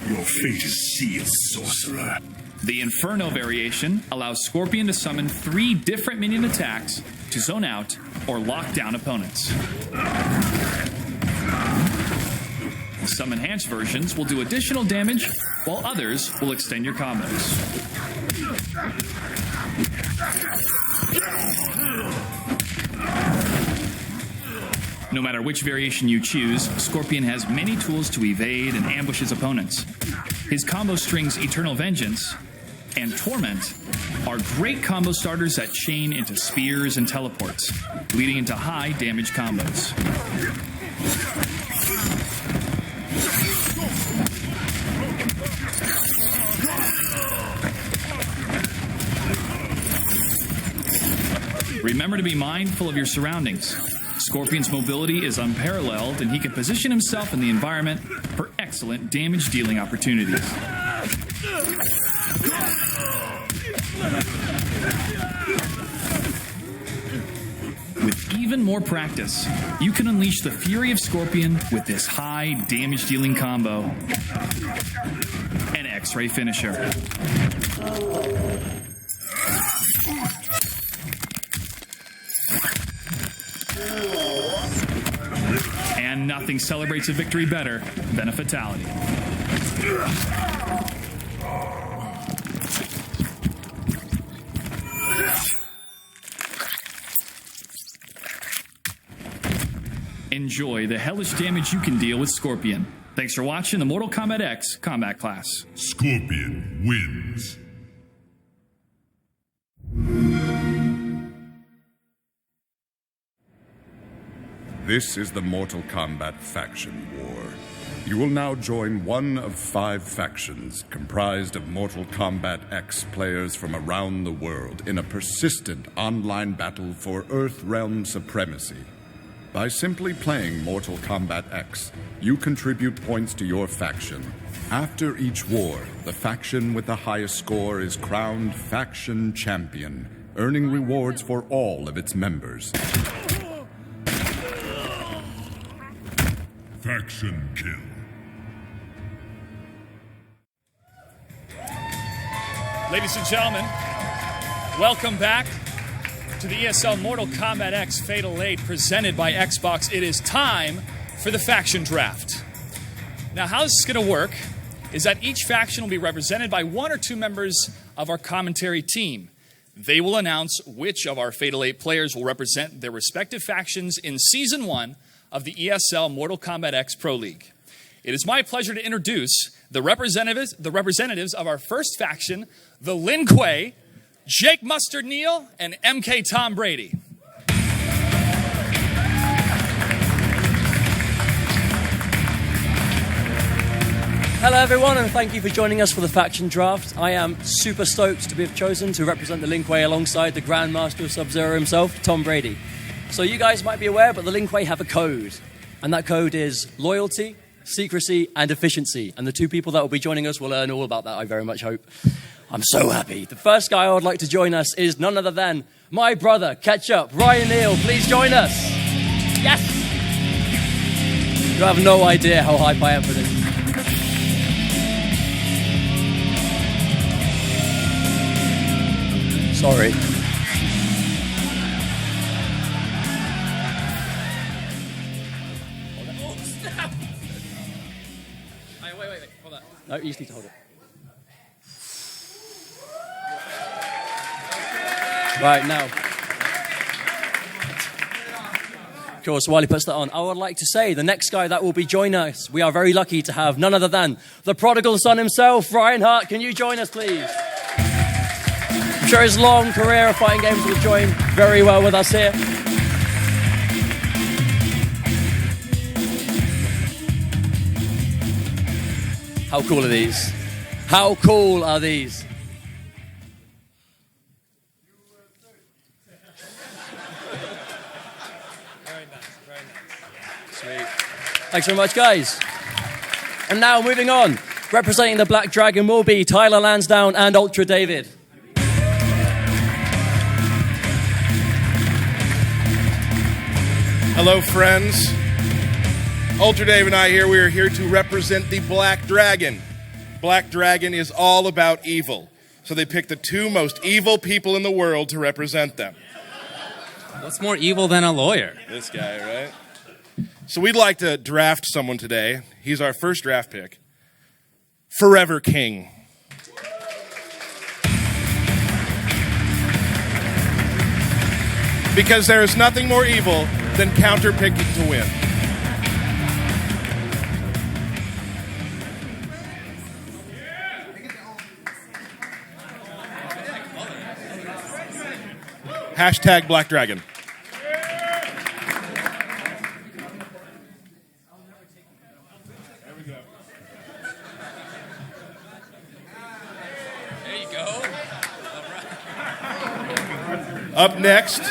Your fate is sealed, sorcerer. The Inferno variation allows Scorpion to summon 3 different minion attacks to zone out or lock down opponents. Some enhanced versions will do additional damage, while others will extend your combos. No matter which variation you choose, Scorpion has many tools to evade and ambush his opponents. His combo strings Eternal Vengeance and Torment are great combo starters that chain into spears and teleports, leading into high damage combos. Remember to be mindful of your surroundings. Scorpion's mobility is unparalleled, and he can position himself in the environment for excellent damage-dealing opportunities. With even more practice, you can unleash the fury of Scorpion with this high damage-dealing combo. An X-ray finisher. And nothing celebrates a victory better than a fatality. Enjoy the hellish damage you can deal with Scorpion. Thanks for watching the Mortal Kombat X Combat Class. Scorpion wins. This is the Mortal Kombat faction war. You will now join one of 5 factions comprised of Mortal Kombat X players from around the world in a persistent online battle for Earthrealm supremacy. By simply playing Mortal Kombat X, you contribute points to your faction. After each war, the faction with the highest score is crowned Faction Champion, earning rewards for all of its members. Faction kill. Ladies and gentlemen, welcome back to the ESL Mortal Kombat X Fatal 8 presented by Xbox. It is time for the faction draft. Now, how this is going to work is that each faction will be represented by 1 or 2 members of our commentary team. They will announce which of our Fatal 8 players will represent their respective factions in Season 1 of the ESL Mortal Kombat X Pro League. It is my pleasure to introduce the representatives of our first faction, the Lin Kuei, Jake Mustard Neal, and MK Tom Brady. Hello everyone, and thank you for joining us for the faction draft. I am super stoked to be chosen to represent the Lin Kuei alongside the Grandmaster of Sub-Zero himself, Tom Brady. So you guys might be aware, but the Lin Kuei have a code, and that code is loyalty, secrecy, and efficiency. And the 2 people that will be joining us will learn all about that, I very much hope. I'm so happy. The first guy I would like to join us is none other than my brother, Ketchup, Ryan Neal. Please join us. Yes! You have no idea how hype I am for this. Sorry. Wait. Hold on. No, you just need to hold it. Right, now. Cool, so while he puts that on, I would like to say the next guy that will be joining us, we are very lucky to have none other than the prodigal son himself, Ryan Hart. Can you join us, please? I'm sure his long career of fighting games will join very well with us here. How cool are these? How cool are these? Sweet. Thanks very much, guys. And now, moving on. Representing the Black Dragon will be Tyler Lansdowne and Ultra David. Hello, friends. Ultra Dave and I here, we are here to represent the Black Dragon. Black Dragon is all about evil. So they picked the 2 most evil people in the world to represent them. What's more evil than a lawyer? This guy, right? So we'd like to draft someone today. He's our first draft pick. Forever King. Because there is nothing more evil than counter-picking to win. Hashtag Black Dragon. There you go. Up next,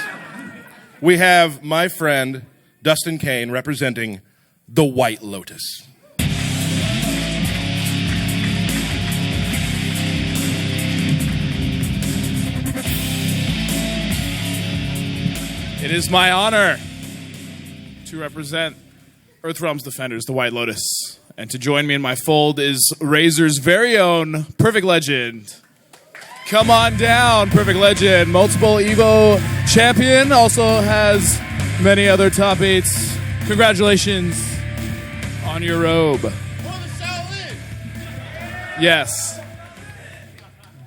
we have my friend Dustin Kane representing the White Lotus. It is my honor to represent Earthrealm's Defenders, the White Lotus. And to join me in my fold is Razor's very own Perfect Legend. Come on down, Perfect Legend. Multiple Evo champion, also has many other top 8s. Congratulations on your robe. Yes.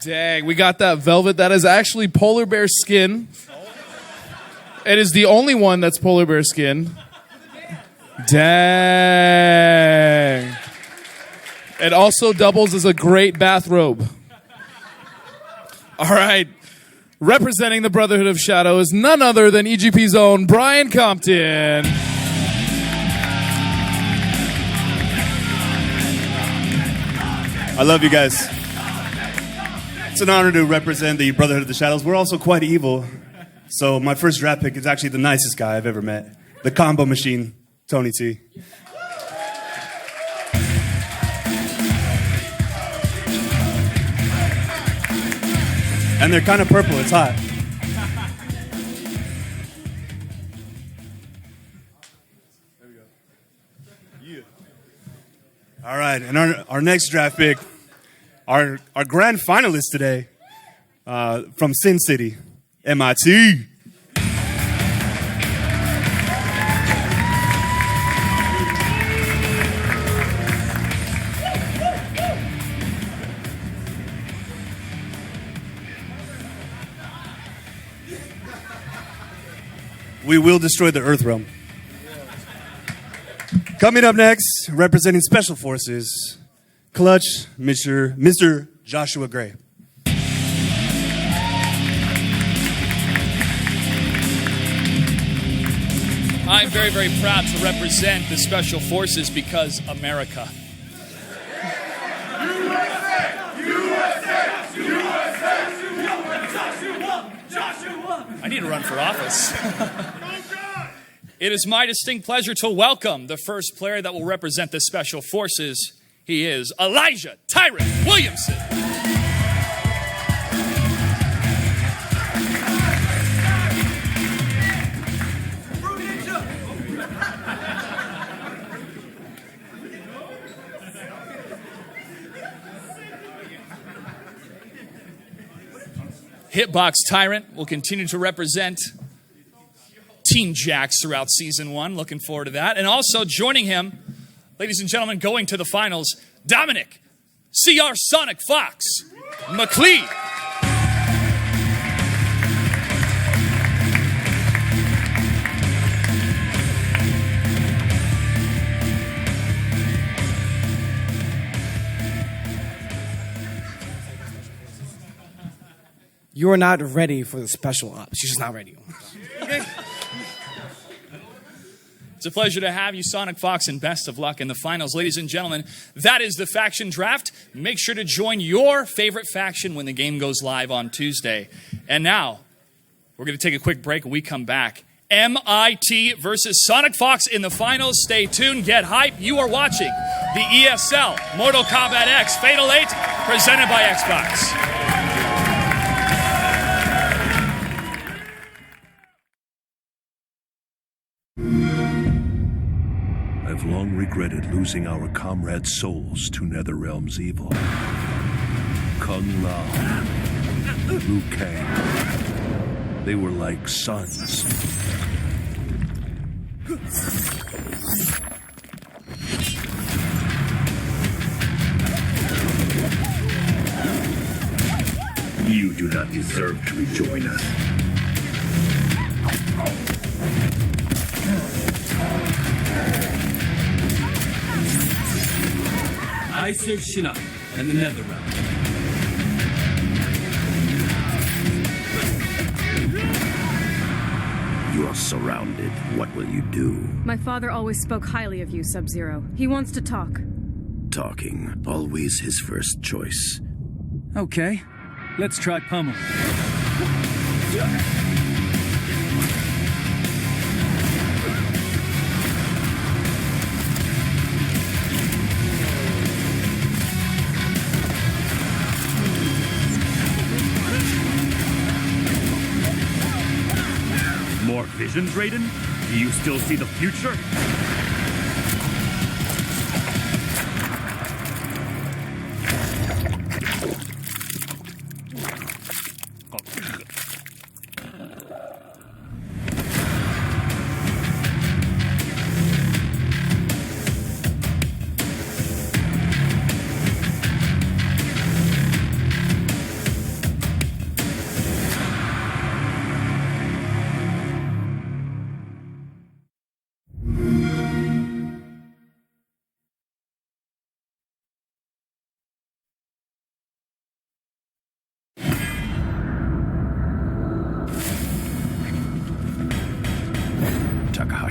Dang, we got that velvet. That is actually polar bear skin. It is the only one that's polar bear skin. Dang. It also doubles as a great bathrobe. All right. Representing the Brotherhood of Shadow is none other than EGP's own Brian Compton. I love you guys. It's an honor to represent the Brotherhood of the Shadows. We're also quite evil. So my first draft pick is actually the nicest guy I've ever met. The combo machine, Tony T. And they're kind of purple. It's hot. All right, and our next draft pick, our grand finalist today, from Sin City, MIT. We will destroy the Earth Realm. Coming up next, representing Special Forces, Clutch, Mr. Joshua Gray. I'm very, very proud to represent the Special Forces because America. I need to run for office. It is my distinct pleasure to welcome the first player that will represent the Special Forces. He is Elijah Tyrant Williamson. Hitbox Tyrant will continue to represent Team Jax throughout Season 1. Looking forward to that. And also joining him, ladies and gentlemen, going to the finals, Dominic, CR Sonic Fox, McLeod. You are not ready for the special ops. You're just not ready. It's a pleasure to have you, Sonic Fox, and best of luck in the finals. Ladies and gentlemen, that is the faction draft. Make sure to join your favorite faction when the game goes live on Tuesday. And now, we're going to take a quick break. When we come back, MIT versus Sonic Fox in the finals. Stay tuned. Get hype. You are watching the ESL Mortal Kombat X Fatal 8 presented by Xbox. I've long regretted losing our comrades' souls to Netherrealm's evil. Kung Lao, Liu Kang, they were like sons. You do not deserve to rejoin us. I serve Shinnok and the Netherrealm. You are surrounded. What will you do? My father always spoke highly of you, Sub-Zero. He wants to talk. Talking. Always his first choice. Okay, let's try pummel. More visions, Raiden? Do you still see the future?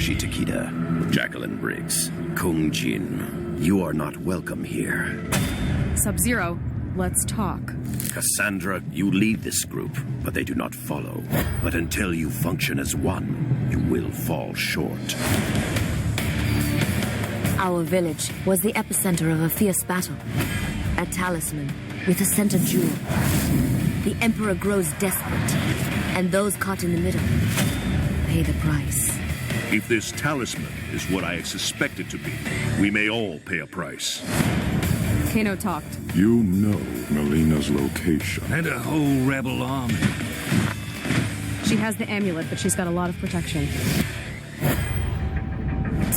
Takeda, Jacqueline Briggs, Kung Jin, you are not welcome here. Sub-Zero, let's talk. Cassandra, you lead this group, but they do not follow. But until you function as one, you will fall short. Our village was the epicenter of a fierce battle. A talisman with a center jewel. The Emperor grows desperate, and those caught in the middle pay the price. If this talisman is what I suspect it to be, we may all pay a price. Kano talked. You know Melina's location. And a whole rebel army. She has the amulet, but she's got a lot of protection.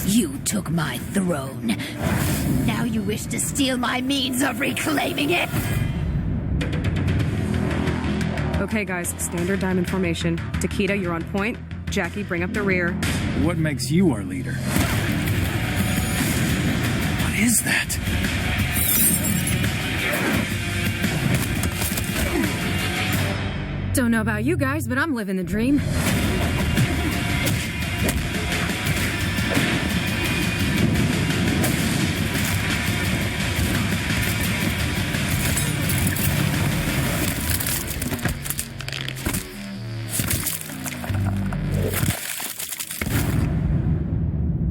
You took my throne. Now you wish to steal my means of reclaiming it? Okay, guys, standard diamond formation. Takeda, you're on point. Jackie, bring up the rear. What makes you our leader? What is that? Don't know about you guys, but I'm living the dream.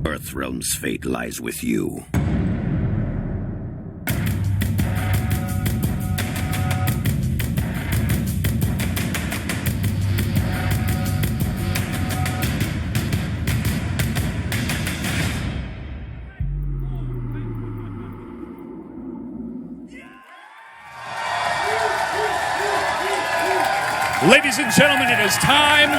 Earthrealm's fate lies with you. Ladies and gentlemen, it is time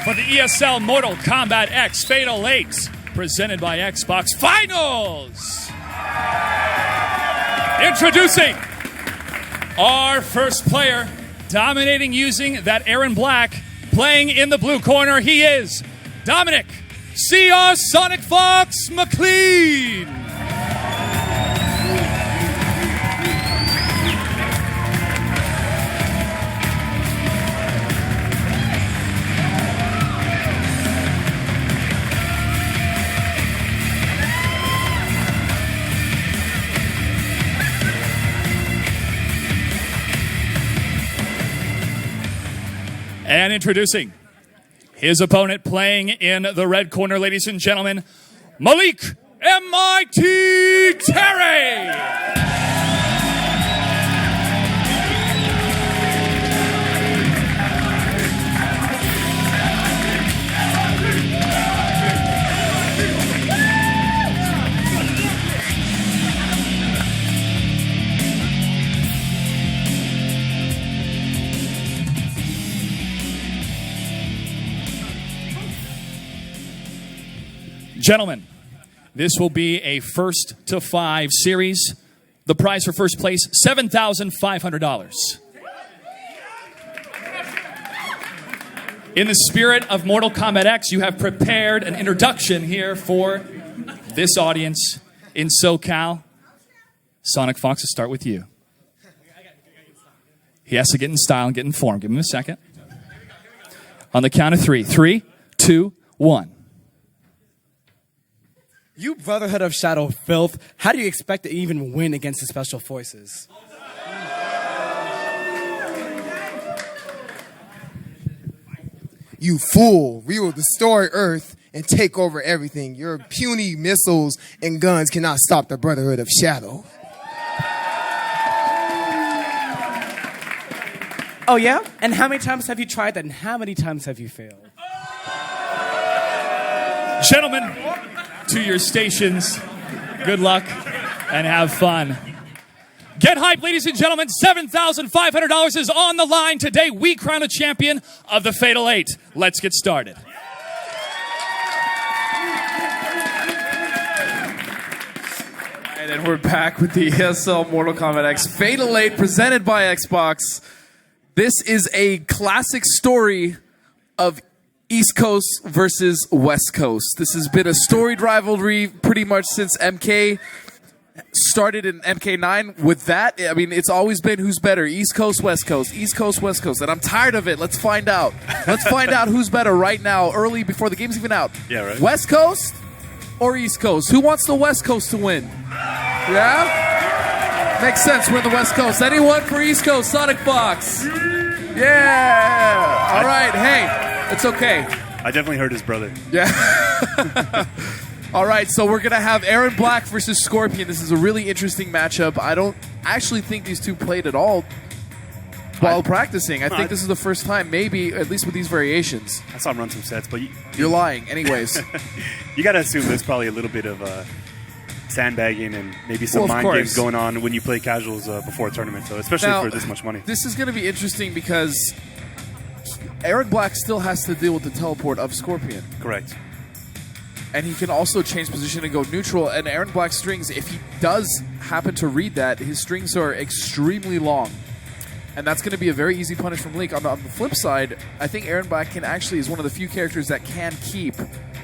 for the ESL Mortal Kombat X Fatal 8, presented by Xbox Finals. Introducing our first player, dominating using that Aaron Black, playing in the blue corner. He is Dominic C.R. Sonic Fox McLean. And introducing his opponent, playing in the red corner, ladies and gentlemen, Malik M.I.T. Terry. Gentlemen, this will be a 1st to 5 series. The prize for first place, $7,500. In the spirit of Mortal Kombat X, you have prepared an introduction here for this audience in SoCal. Sonic Fox, let's start with you. He has to get in style and get in form. Give him a second. On the count of 3. 3, 2, 1. You Brotherhood of Shadow filth, how do you expect to even win against the Special Forces? You fool. We will destroy Earth and take over everything. Your puny missiles and guns cannot stop the Brotherhood of Shadow. Oh, yeah? And how many times have you tried that, and how many times have you failed? Gentlemen, to your stations. Good luck and have fun. Get hyped, ladies and gentlemen. $7,500 is on the line today. We crown a champion of the Fatal 8. Let's get started. And we're back with the ESL Mortal Kombat X Fatal 8 presented by Xbox. This is a classic story of East Coast versus West Coast. This has been a storied rivalry pretty much since MK started in MK9. With that, I mean, it's always been who's better, East Coast, West Coast, East Coast, West Coast. And I'm tired of it. Let's find out. Let's find out who's better right now, early, before the game's even out. Yeah, right. West Coast or East Coast? Who wants the West Coast to win? Yeah? Makes sense. We're in the West Coast. Anyone for East Coast? Sonic Fox. Yeah. All right. Hey, it's okay. I definitely heard his brother. Yeah. All right, so we're going to have Aaron Black versus Scorpion. This is a really interesting matchup. I don't actually think these two played at all while practicing. I think this is the first time, maybe, at least with these variations. I saw him run some sets, but... You're lying. Anyways. You got to assume there's probably a little bit of sandbagging and maybe some mind games going on when you play casuals before a tournament, so especially now, for this much money. This is going to be interesting because Aaron Black still has to deal with the teleport of Scorpion. Correct. And he can also change position and go neutral. And Aaron Black's strings, if he does happen to read that, his strings are extremely long. And that's going to be a very easy punish from Leak. On the flip side, I think Aaron Black is one of the few characters that can keep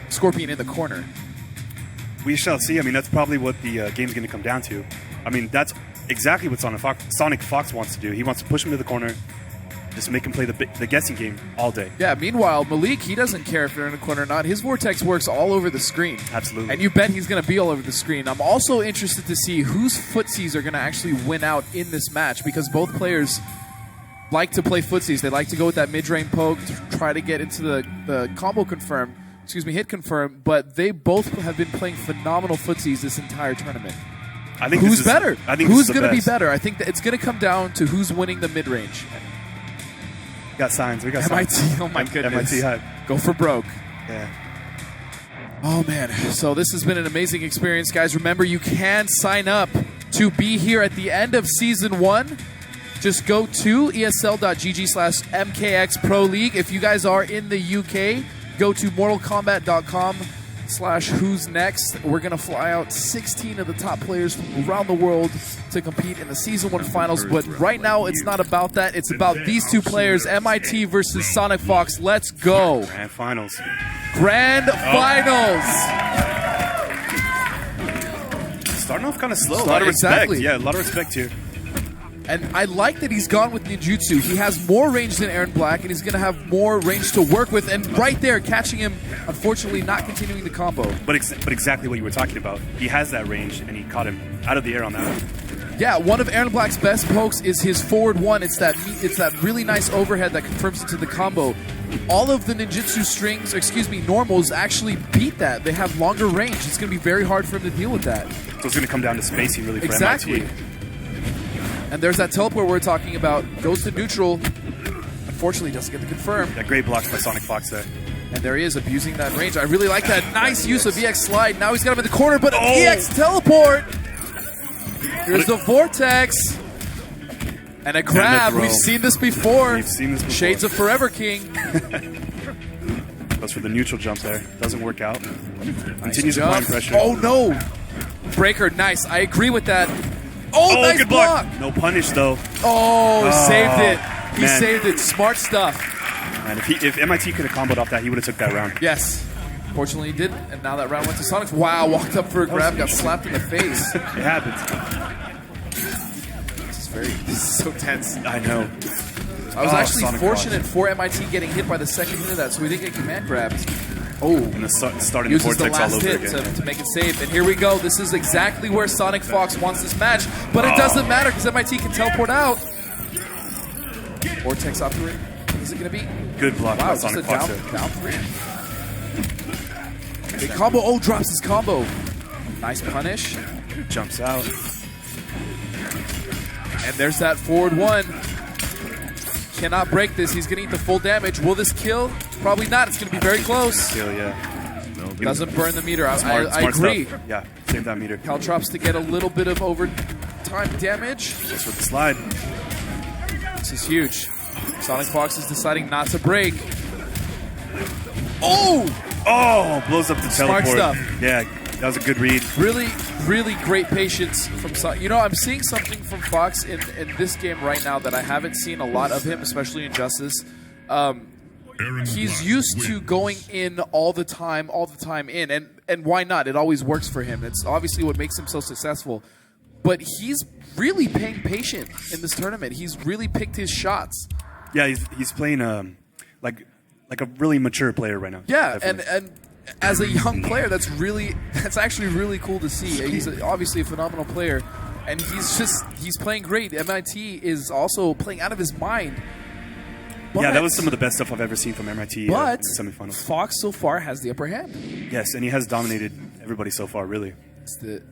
Scorpion in the corner. We shall see. I mean, that's probably what the game's going to come down to. I mean, that's exactly what Sonic Fox wants to do. He wants to push him to the corner, just make him play the guessing game all day. Yeah, meanwhile, Malik, he doesn't care if they're in a corner or not. His Vortex works all over the screen. Absolutely. And you bet he's going to be all over the screen. I'm also interested to see whose footsies are going to actually win out in this match, because both players like to play footsies. They like to go with that mid-range poke to try to get into the combo confirm, hit confirm, but they both have been playing phenomenal footsies this entire tournament. I think who's better? Who's going to be better? I think that it's going to come down to who's winning the mid-range. We got signs. MIT. Signs. Oh my goodness. MIT hype. Go for broke. Yeah. Oh man. So this has been an amazing experience, guys. Remember, you can sign up to be here at the end of season 1. Just go to esl.gg/MKX Pro League. If you guys are in the UK, go to mortalkombat.com/who's next. We're going to fly out 16 of the top players from around the world to compete in the Season 1 finals. But right now, it's not about that. It's about these two players, MIT versus Sonic Fox. Let's go. Grand finals. Starting off kind of slow. A lot of respect. Yeah, a lot of respect here. And I like that he's gone with ninjutsu. He has more range than Aaron Black, and he's going to have more range to work with. And right there, catching him, unfortunately, not continuing the combo. But exactly what you were talking about. He has that range, and he caught him out of the air on that one. Yeah, one of Aaron Black's best pokes is his forward one. It's that really nice overhead that confirms into the combo. All of the ninjutsu strings, normals, actually beat that. They have longer range. It's going to be very hard for him to deal with that. So it's going to come down to spacing, really, for exactly. MIT. And there's that teleport we're talking about. Goes to neutral. Unfortunately, doesn't get the confirm. That great block by Sonic Fox there. And there he is, abusing that range. I really like that nice use of EX slide. Now he's got him in the corner, but EX teleport. Here's the Vortex. And a grab. We've seen this before. Shades of Forever King. Goes for the neutral jump there. Doesn't work out. Continues applying pressure. Oh, no. Breaker, nice. I agree with that. Oh, nice good block. No punish, though. Saved it. He saved it. Smart stuff. Man, if MIT could have comboed off that, he would have took that round. Yes. Fortunately, he didn't, and now that round went to Sonic. Wow, walked up for a grab, got slapped in the face. It happens. This is so tense. I know. I was actually fortunate for MIT getting hit by the second hit of that, so we didn't get command grabs. And starting the Vortex all over again. To make it safe. And here we go. This is exactly where Sonic Fox wants this match, but it doesn't matter because MIT can teleport out. Vortex operate. What is it going to be? Good block by Sonic Fox. Down 3. Big combo. Oh, drops his combo. Nice punish. Jumps out. And there's that forward one. Cannot break this. He's going to eat the full damage. Will this kill? Probably not. It's going to be very close. Kill, yeah. Doesn't burn the meter. Smart I agree. Stuff. Yeah, save that meter. Caltrops to get a little bit of overtime damage. Just with the slide. This is huge. Sonic Fox is deciding not to break. Oh! Blows up the teleport. Smart stuff. Yeah, that was a good read. Really, really great patience from Sonic. You know, I'm seeing something from Fox in this game right now that I haven't seen a lot of him, especially in Justice. He's used to going in all the time in, and why not? It always works for him. It's obviously what makes him so successful. But he's really paying patient in this tournament. He's really picked his shots. Yeah, he's playing like a really mature player right now. Yeah, and as a young player, that's actually really cool to see. He's obviously a phenomenal player. And he's playing great. MIT is also playing out of his mind. But, yeah, that was some of the best stuff I've ever seen from MIT in but the semifinals. Fox so far has the upper hand. Yes, and he has dominated everybody so far, really. It's the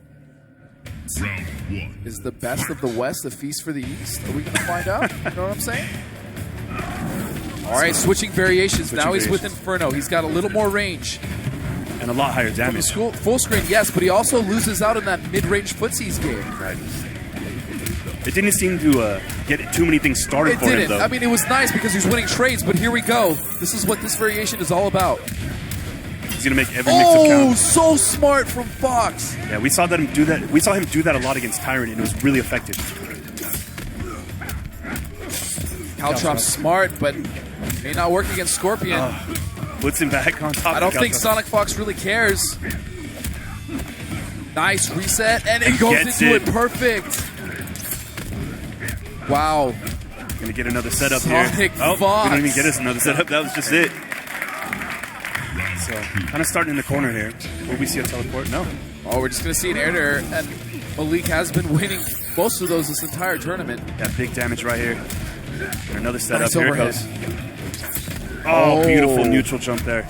best of the West a feast for the East? Are we going to find out? You know what I'm saying? All right, switching variations. Now he's with Inferno. He's got a little more range. And a lot higher damage. Full screen, yes, but he also loses out in that mid-range footsies game. Right. It didn't seem to get too many things started for him, though. I mean, it was nice because he was winning trades, but here we go. This is what this variation is all about. He's going to make every mix-up count. Oh, so smart from Fox. Yeah, we saw him do that. We saw him do that a lot against Tyrant, and it was really effective. Caltrop's smart, but may not work against Scorpion. Puts him back on top. I don't think Sonic Fox really cares. Nice reset, and it goes into it perfect. Wow. Gonna get another setup Sonic here. Fox. Didn't even get us another setup. That was just it. So, kind of starting in the corner here. Will we see a teleport? No. Oh, we're just gonna see an air to air, and Malik has been winning most of those this entire tournament. Got big damage right here. And another setup. Nice Here overhead. it goes. Oh, beautiful neutral jump there.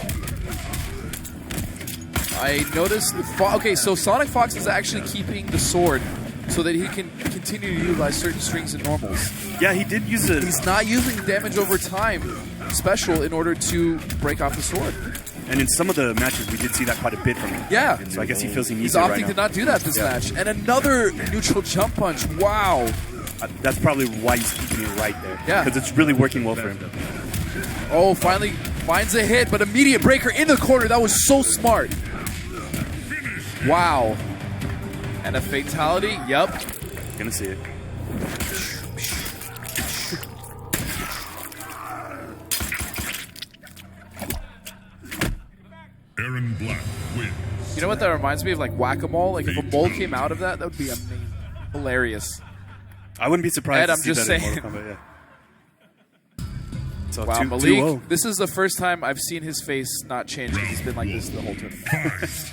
I noticed. Okay, so Sonic Fox is actually keeping the sword so that he can continue to utilize certain strings and normals. Yeah, he did use it. He's not using damage over time special in order to break off the sword. And in some of the matches, we did see that quite a bit from him. Yeah. So I guess he feels he needs He's it opting right now. to not do that this match. And another neutral jump punch. Wow. That's probably why he's keeping it right there. Yeah. Because it's really working well for him. Oh, finally finds a hit, but immediate breaker in the corner. That was so smart. Wow. And a fatality. Yep. Gonna see it. Aaron Black wins. You know what that reminds me of? Like whack-a-mole. Like if a mole came out of that, that would be amazing. Hilarious. I wouldn't be surprised Ed, to I'm see just that saying. in Mortal Kombat, yeah. So Wow, 2-0. Malik, this is the first time I've seen his face not change because he's been like this the whole tournament.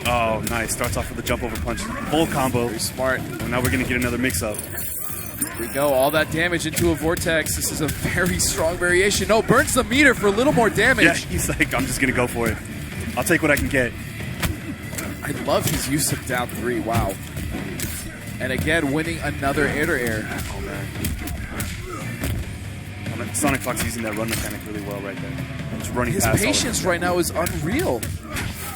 Oh, nice. Starts off with a jump over punch. Full combo. Very smart. Well, now we're going to get another mix-up. Here we go. All that damage into a vortex. This is a very strong variation. No, burns the meter for a little more damage. Yeah, he's like, I'm just going to go for it. I'll take what I can get. I love his use of down 3. Wow. And again, winning another air-to-air. Oh, man. Sonic Fox using that run mechanic really well right there. Just running His past patience right now is unreal.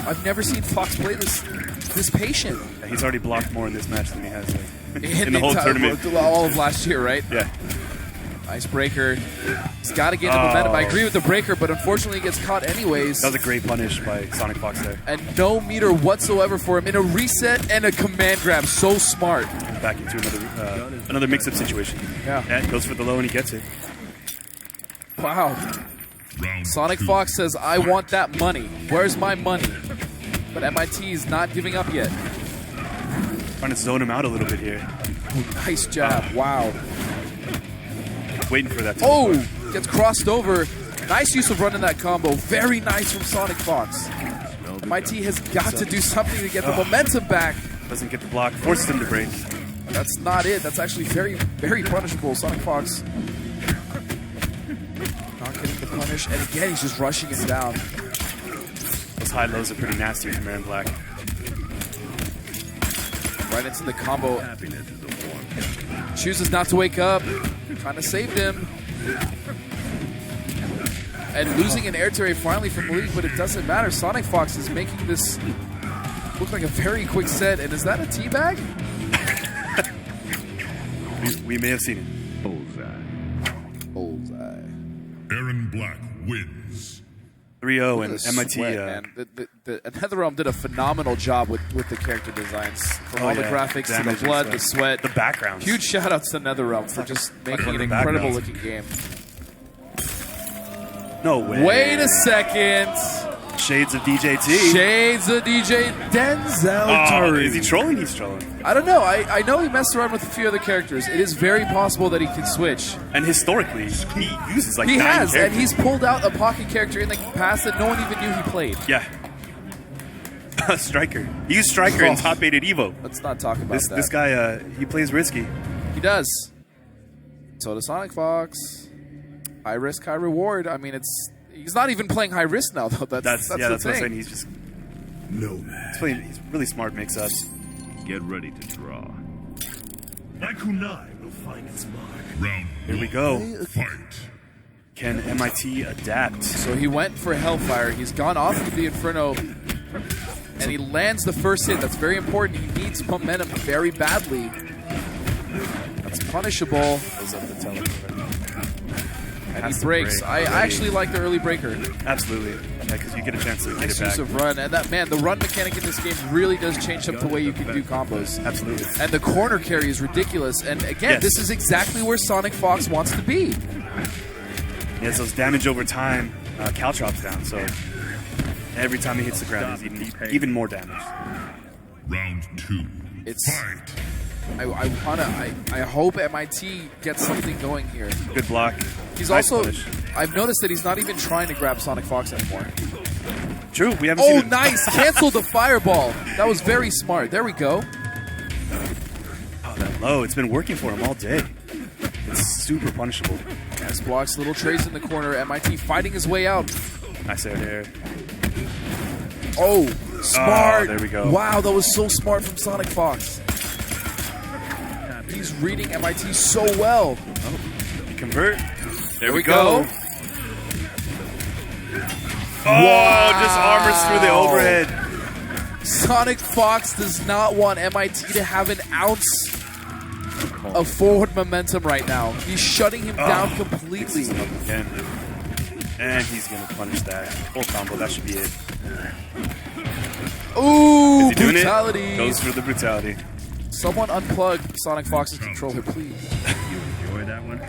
I've never seen Fox play this patient. Yeah, he's already blocked more in this match than he has in the whole tournament. All of last year, right? Yeah. Nice breaker. He's got to gain the momentum. I agree with the breaker, but unfortunately he gets caught anyways. That was a great punish by Sonic Fox there. And no meter whatsoever for him. In a reset and a command grab. So smart. Back into another mix-up situation. Yeah. Goes for the low and he gets it. Wow. Sonic Fox says, I want that money. Where's my money? But MIT is not giving up yet. Trying to zone him out a little bit here. Nice jab. Wow. Waiting for that. Oh, gets crossed over. Nice use of running that combo. Very nice from Sonic Fox. MIT has got to do something to get the momentum back. Doesn't get the block. Forces him to break. That's not it. That's actually very, very punishable. Sonic Fox not getting the punish. And again, he's just rushing him down. Those high lows are pretty nasty from Aaron Black. Right into the combo. Chooses not to wake up. Kind of saved him. And losing an air to finally from Malik, but it doesn't matter. Sonic Fox is making this look like a very quick set. And is that a teabag? we may have seen it. Bullseye. Aaron Black wins. 3-0 and MIT. Sweat, man. And NetherRealm did a phenomenal job with the character designs. From all the graphics to the blood, the sweat. The backgrounds. Huge shout outs to NetherRealm for just making an incredible looking game. No way. Wait a second. Shades of DJT. Shades of DJ Denzel Curry. Is he trolling? He's trolling. I don't know. I know he messed around with a few other characters. It is very possible that he can switch. And historically, he uses like he 9 has, characters. and he's pulled out a pocket character in the past that no one even knew he played. Yeah. Striker. He used Striker in top 8 at Evo. Let's not talk about that. This guy, he plays risky. He does. So does Sonic Fox. High risk, high reward. I mean, he's not even playing high risk now, though. That's what I'm saying. He's just he's really smart mix-ups. Get ready to draw. My kunai will find its mark. Round Here we go. Fight. Can MIT adapt? So he went for Hellfire. He's gone off of the Inferno, and he lands the first hit. That's very important. He needs momentum very badly. That's punishable. And he breaks. I actually like the early breaker. Absolutely. Yeah, because you get a chance to get Nice it back. use of run. And that, man, the run mechanic in this game really does change up the way you can do combos. Absolutely. And the corner carry is ridiculous. And again, this is exactly where Sonic Fox wants to be. He has those damage over time caltrops down, so every time he hits the ground, he's even more damage. Round 2. It's. I hope MIT gets something going here. Good block. He's Nice also. punish. I've noticed that he's not even trying to grab Sonic Fox anymore. True, we haven't seen Oh, it. nice! Canceled the fireball. That was very smart. There we go. Oh, that low. It's been working for him all day. It's super punishable. Nice blocks. Little trays in the corner. MIT fighting his way out. Nice air there. Oh, smart. Oh, there we go. Wow, that was so smart from Sonic Fox. He's reading MIT so well. Convert. There we go. Oh, just armors through the overhead. Sonic Fox does not want MIT to have an ounce of forward momentum right now. He's shutting him down completely. Again. And he's going to punish that. Full combo. That should be it. Ooh, Is he doing brutality. it? Goes for the brutality. Someone unplug Sonic Fox's controller, please. You enjoy that one?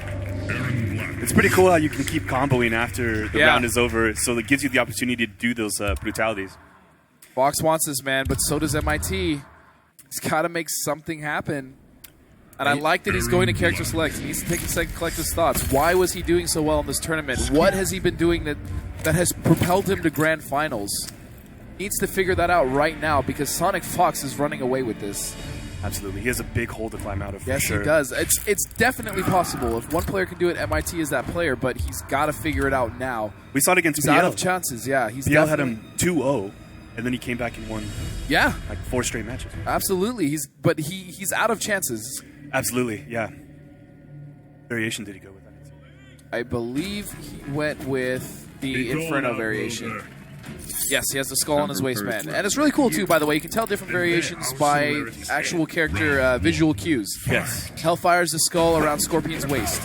It's pretty cool how you can keep comboing after the Yeah. round is over, so it gives you the opportunity to do those brutalities. Fox wants this, man, but so does MIT. He's got to make something happen. And I like that he's going to character select. He needs to take a second, collect his thoughts. Why was he doing so well in this tournament? What has he been doing that has propelled him to grand finals? He needs to figure that out right now because Sonic Fox is running away with this. Absolutely. He has a big hole to climb out of. Yes, sure. he does. It's definitely possible. If one player can do it, MIT is that player, but he's got to figure it out now. We saw it against He's PL. out of chances, yeah. He's PL had definitely- him 2-0, and then he came back and won Yeah. like 4 straight matches. Absolutely. He's out of chances. Absolutely, yeah. Variation did he go with that? I believe he went with the Inferno variation. Yes, he has the skull on his waistband. And it's really cool, too, by the way. You can tell different variations by actual character visual cues. Yes. Hellfire's the skull around Scorpion's waist.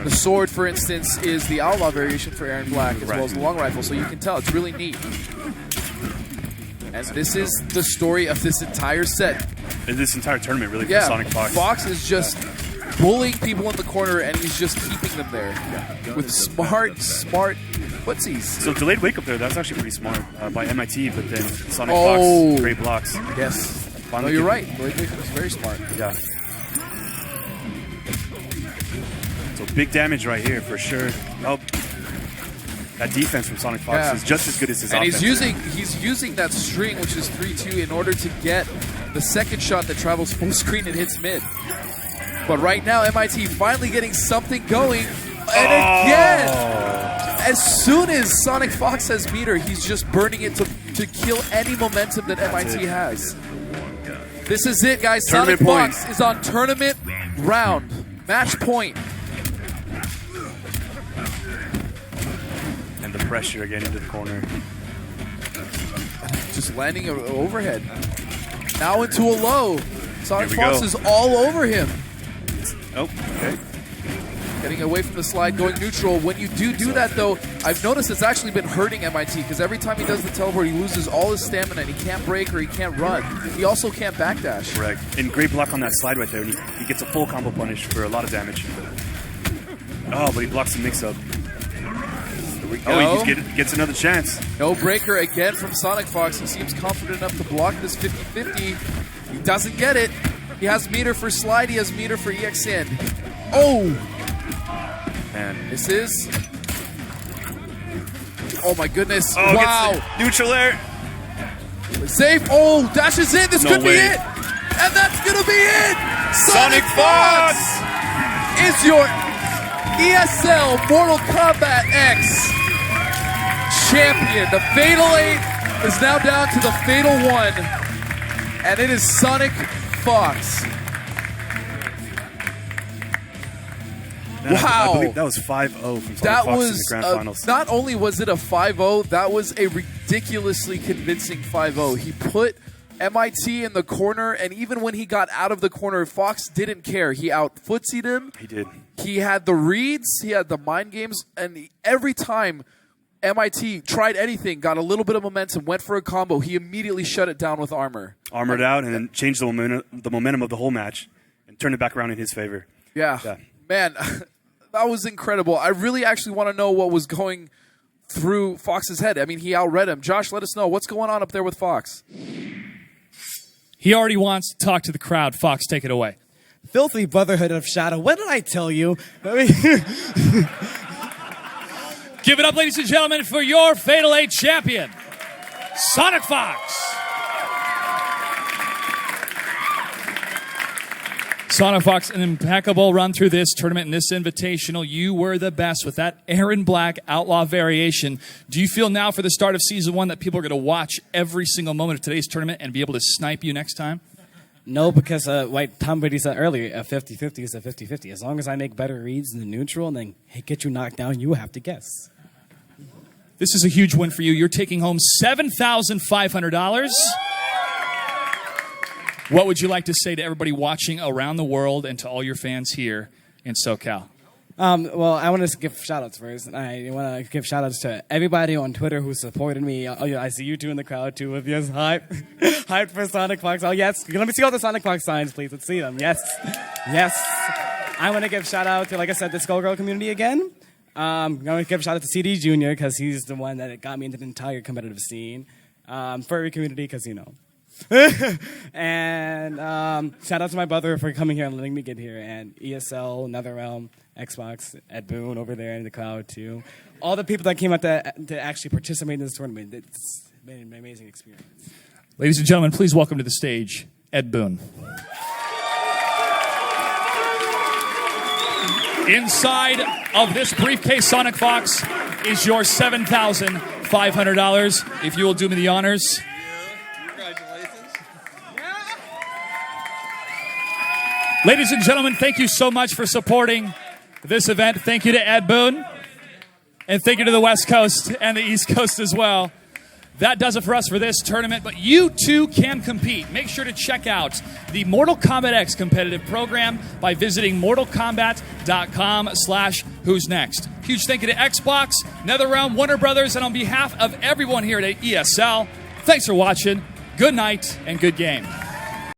The sword, for instance, is the Outlaw variation for Aaron Black, as well as the long rifle, so you can tell. It's really neat. And this is the story of this entire set. And this entire tournament, really, Yeah, for Sonic Fox. Fox is just bullying people in the corner, and he's just keeping them there with smart footsies. So delayed wake up there, that's actually pretty smart by MIT, but then Sonic Oh. Fox, great blocks. Yes. No, Finally you're get- right. Delayed wake up is very smart. Yeah. So big damage right here for sure. Oh, that defense from Sonic Fox Yeah. is just as good as his And offense. he's using that string, which is 3-2, in order to get the second shot that travels full screen and hits mid. But right now, MIT finally getting something going. And again, as soon as Sonic Fox has meter, he's just burning it to kill any momentum that MIT has. This is it, guys. Tournament Sonic point. Fox is on tournament round. Match point. And the pressure again into the corner. Just landing an overhead. Now into a low. Sonic Here we Fox go. is all over him. Oh, okay. Getting away from the slide, going neutral. When you do that, though, I've noticed it's actually been hurting MIT because every time he does the teleport, he loses all his stamina and he can't break or he can't run. He also can't backdash. Correct. And great block on that slide right there. And he gets a full combo punish for a lot of damage. Oh, but he blocks the mix-up. Oh, he gets another chance. No breaker again from Sonic Fox. He seems confident enough to block this 50-50. He doesn't get it. He has meter for slide. He has meter for EXN. Oh! Man. This is... Oh my goodness. Oh, wow. gets the neutral air. Safe. Oh, dashes in. This No could be way. it. And that's going to be it. Sonic Fox is your ESL Mortal Kombat X champion. The Fatal 8 is now down to the Fatal 1. And it is Sonic Fox. Man, Wow. I believe that was 5-0 from Sonic That Fox was in the grand finals. not only was it a 5-0, that was a ridiculously convincing 5-0. He put MIT in the corner, and even when he got out of the corner, Fox didn't care. He out-footsied him. He did. He had the reads, he had the mind games, and every time MIT tried anything, got a little bit of momentum, went for a combo, he immediately shut it down with armor. Armored out and then changed the momentum of the whole match and turned it back around in his favor. Yeah. Man, that was incredible. I really actually want to know what was going through Fox's head. I mean, he outread him. Josh, let us know. What's going on up there with Fox? He already wants to talk to the crowd. Fox, take it away. Filthy Brotherhood of Shadow. What did I tell you? Give it up, ladies and gentlemen, for your Fatal 8 champion, Sonic Fox. Sonic Fox, an impeccable run through this tournament and this invitational. You were the best with that Aaron Black outlaw variation. Do you feel now for the start of Season 1 that people are going to watch every single moment of today's tournament and be able to snipe you next time? No, because like Tom Brady said earlier, a 50-50 is a 50-50. As long as I make better reads in the neutral and then get you knocked down, you have to guess. This is a huge win for you. You're taking home $7,500. What would you like to say to everybody watching around the world and to all your fans here in SoCal? Well, I want to give shout-outs first. I want to give shout-outs to everybody on Twitter who supported me. Oh, yeah, I see you two in the crowd, too, with yes, hype. Hype for Sonic Fox. Oh, yes. Let me see all the Sonic Fox signs, please. Let's see them. Yes. Yes. I want to give shout-out to, like I said, the Skullgirl community again. I'm going to give shout-out to CD Jr. because he's the one that got me into the entire competitive scene. Furry community because, you know. And shout out to my brother for coming here and letting me get here, and ESL, NetherRealm, Xbox, Ed Boon over there in the crowd too. All the people that came out to actually participate in this tournament. It's been an amazing experience. Ladies and gentlemen, please welcome to the stage, Ed Boon. Inside of this briefcase, Sonic Fox, is your $7,500. If you will do me the honors. Ladies and gentlemen, thank you so much for supporting this event. Thank you to Ed Boon. And thank you to the West Coast and the East Coast as well. That does it for us for this tournament, but you too can compete. Make sure to check out the Mortal Kombat X competitive program by visiting mortalkombat.com/who's next. Huge thank you to Xbox, NetherRealm, Warner Brothers, and on behalf of everyone here at ESL, thanks for watching. Good night and good game.